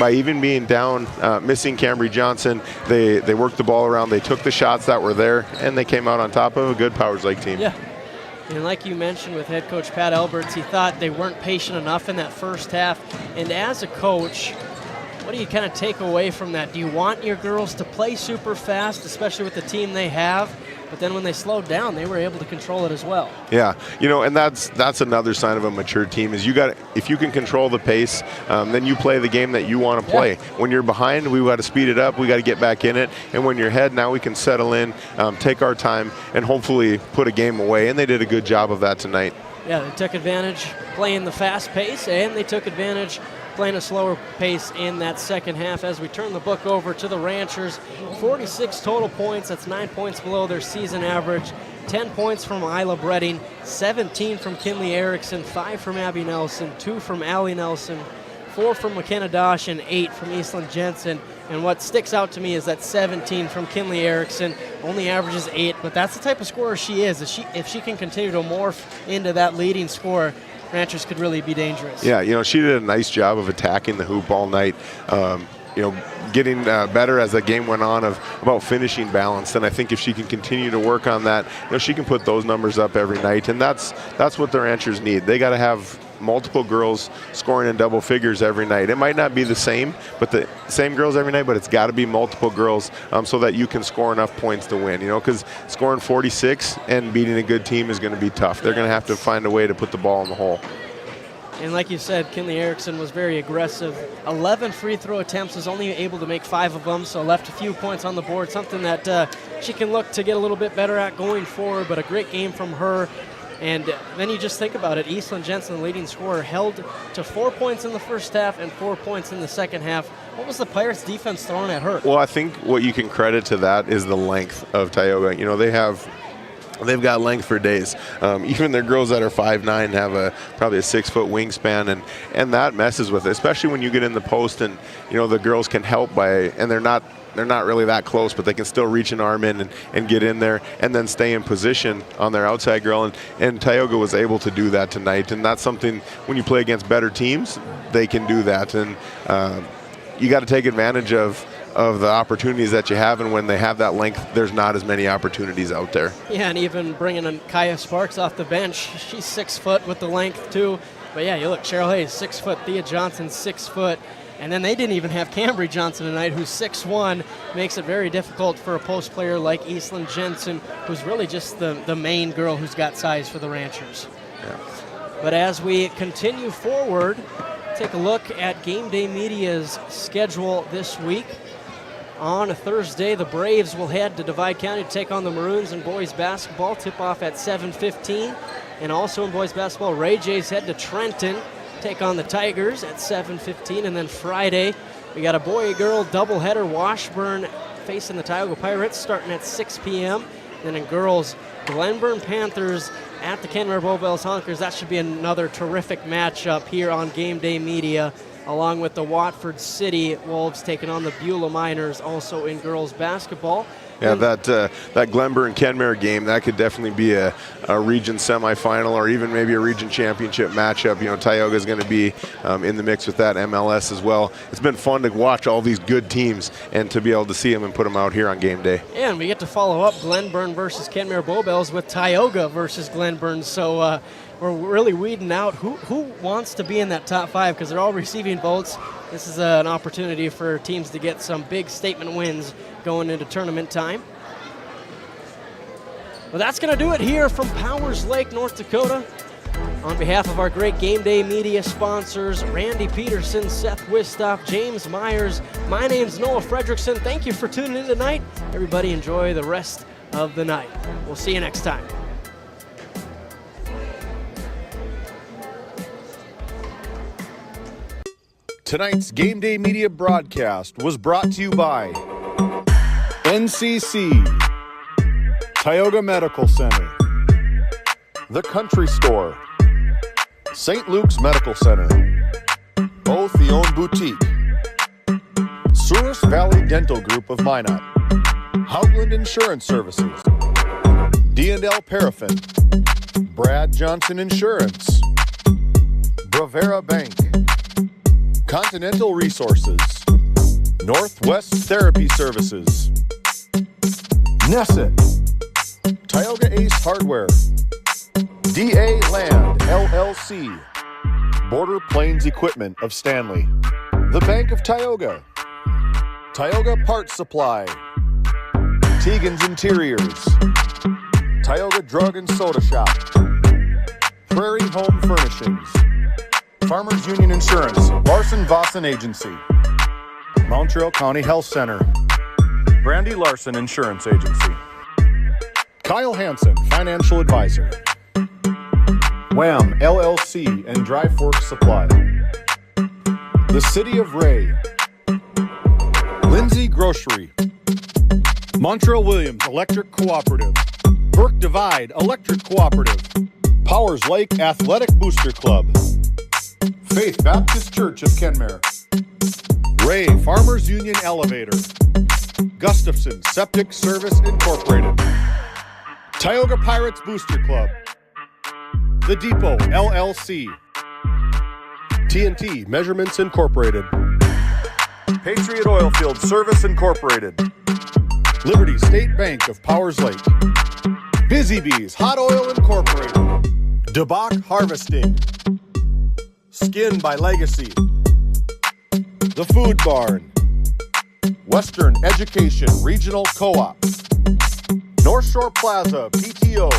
By even being down, missing Cambry Johnson, they worked the ball around. They took the shots that were there, and they came out on top of a good Powers Lake team. Yeah. And like you mentioned with head coach Pat Alberts, he thought they weren't patient enough in that first half. And as a coach, what do you kind of take away from that? Do you want your girls to play super fast, especially with the team they have? But then when they slowed down, they were able to control it as well. Yeah, and that's another sign of a mature team is if you can control the pace, then you play the game that you want to play. Yeah. When you're behind, we got to speed it up. We got to get back in it. And when you're ahead, now we can settle in, take our time, and hopefully put a game away. And they did a good job of that tonight. Yeah, they took advantage playing the fast pace, and they took advantage playing a slower pace in that second half. As we turn the book over to the Ranchers, 46 total points. That's 9 points below their season average. 10 points from Isla Bredding, 17 from Kinley Erickson, 5 from Abby Nelson, 2 from Allie Nelson, 4 from McKenna Dosh, and 8 from Eastland Jensen. And what sticks out to me is that 17 from Kinley Erickson, only averages 8, but that's the type of scorer she is. If she can continue to morph into that leading scorer, Ranchers could really be dangerous. Yeah, she did a nice job of attacking the hoop all night. Getting better as the game went on about finishing balance. And I think if she can continue to work on that, she can put those numbers up every night. And that's what the Ranchers need. They got to have multiple girls scoring in double figures every night. It might not be the same girls every night, but it's got to be multiple girls so that you can score enough points to win. Because scoring 46 and beating a good team is going to be tough. They're going to have to find a way to put the ball in the hole. And like you said, Kinley Erickson was very aggressive. 11 free throw attempts, was only able to make 5 of them, so left a few points on the board, something that she can look to get a little bit better at going forward, but a great game from her. And then you just think about it, Eastland Jensen, the leading scorer, held to 4 points in the first half and 4 points in the second half. What was the Pirates' defense throwing at her? Well, I think what you can credit to that is the length of Tioga. They've got length for days. Even their girls that are 5'9" have probably a 6-foot wingspan, and that messes with it, especially when you get in the post and the girls can help and they're not really that close, but they can still reach an arm in and get in there and then stay in position on their outside girl. And Tioga was able to do that tonight, and that's something when you play against better teams, they can do that. And you got to take advantage of the opportunities that you have, and when they have that length, there's not as many opportunities out there. Yeah, and even bringing in Kaya Sparks off the bench, she's 6 foot with the length too. But yeah, you look, Cheryl Hayes, 6 foot, Thea Johnson, 6 foot. And then they didn't even have Cambry Johnson tonight, who's 6'1", makes it very difficult for a post player like Eastland Jensen, who's really just the main girl who's got size for the Ranchers. Yeah. But as we continue forward, take a look at GameDay Media's schedule this week. On a Thursday, the Braves will head to Divide County to take on the Maroons in boys basketball. Tip-off at 7:15. And also in boys basketball, Ray Jays head to Trenton, take on the Tigers at 7:15. And then Friday, we got a boy-girl doubleheader. Washburn facing the Tioga Pirates starting at 6 p.m. Then in girls, Glenburn Panthers at the Kenmare Bowbells Honkers. That should be another terrific matchup here on GameDay Media, along with the Watford City Wolves taking on the Beulah Miners, also in girls basketball. Yeah, that Glenburn Kenmare game, that could definitely be a region semifinal or even maybe a region championship matchup. Tioga is going to be in the mix with that MLS as well. It's been fun to watch all these good teams and to be able to see them and put them out here on game day. Yeah, and we get to follow up Glenburn versus Kenmare Bowbells with Tioga versus Glenburn. So we're really weeding out who wants to be in that top 5, because they're all receiving votes. This is an opportunity for teams to get some big statement wins going into tournament time. Well, that's going to do it here from Powers Lake, North Dakota. On behalf of our great GameDay Media sponsors, Randy Peterson, Seth Wistoff, James Myers, my name's Noah Fredrickson. Thank you for tuning in tonight. Everybody enjoy the rest of the night. We'll see you next time. Tonight's GameDay Media broadcast was brought to you by NCC, Tioga Medical Center, The Country Store, St. Luke's Medical Center, both the own boutique, Souris Valley Dental Group of Minot, Hougland Insurance Services, D&L Paraffin, Brad Johnson Insurance, Bravera Bank, Continental Resources, Northwest Therapy Services, Nesset, Tioga Ace Hardware, DA Land LLC, Border Plains Equipment of Stanley, the Bank of Tioga, Tioga Parts Supply, Tegan's Interiors, Tioga Drug and Soda Shop, Prairie Home Furnishings, Farmers Union Insurance, Larson Vossen Agency, Montreal County Health Center, Brandy Larson Insurance Agency, Kyle Hansen, Financial Advisor, Wham! LLC and Dry Fork Supply. The City of Ray. Lindsay Grocery. Montreal Williams Electric Cooperative. Burke Divide Electric Cooperative. Powers Lake Athletic Booster Club. Faith Baptist Church of Kenmare. Ray Farmers Union Elevator. Gustafson Septic Service Incorporated. Tioga Pirates Booster Club. The Depot LLC. TNT Measurements Incorporated. Patriot Oilfield Service Incorporated. Liberty State Bank of Powers Lake. Busy Bees Hot Oil Incorporated. DeBach Harvesting. Skin by Legacy. The Food Barn. Western Education Regional Co-op. North Shore Plaza PTO.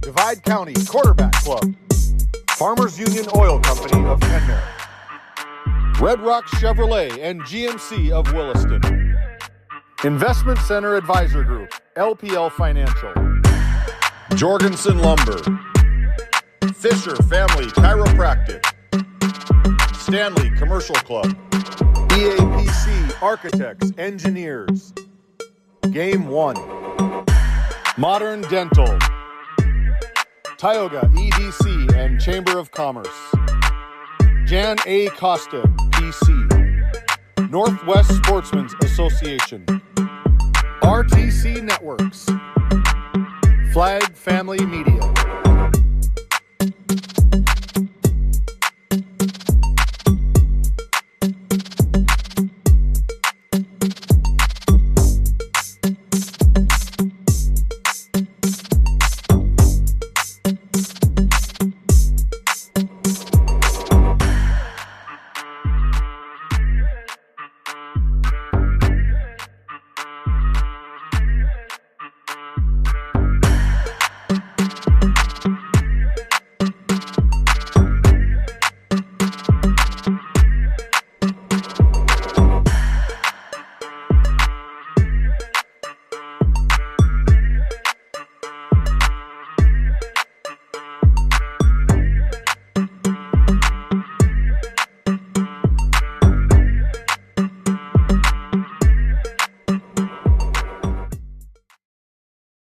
Divide County Quarterback Club. Farmers Union Oil Company of Kenmare. Red Rock Chevrolet and GMC of Williston. Investment Center Advisor Group, LPL Financial. Jorgensen Lumber. Fisher Family Chiropractic. Stanley Commercial Club. EAPC Architects Engineers. Game 1. Modern Dental. Tioga EDC and Chamber of Commerce. Jan A. Costa, PC. Northwest Sportsmen's Association. RTC Networks. Flag Family Media.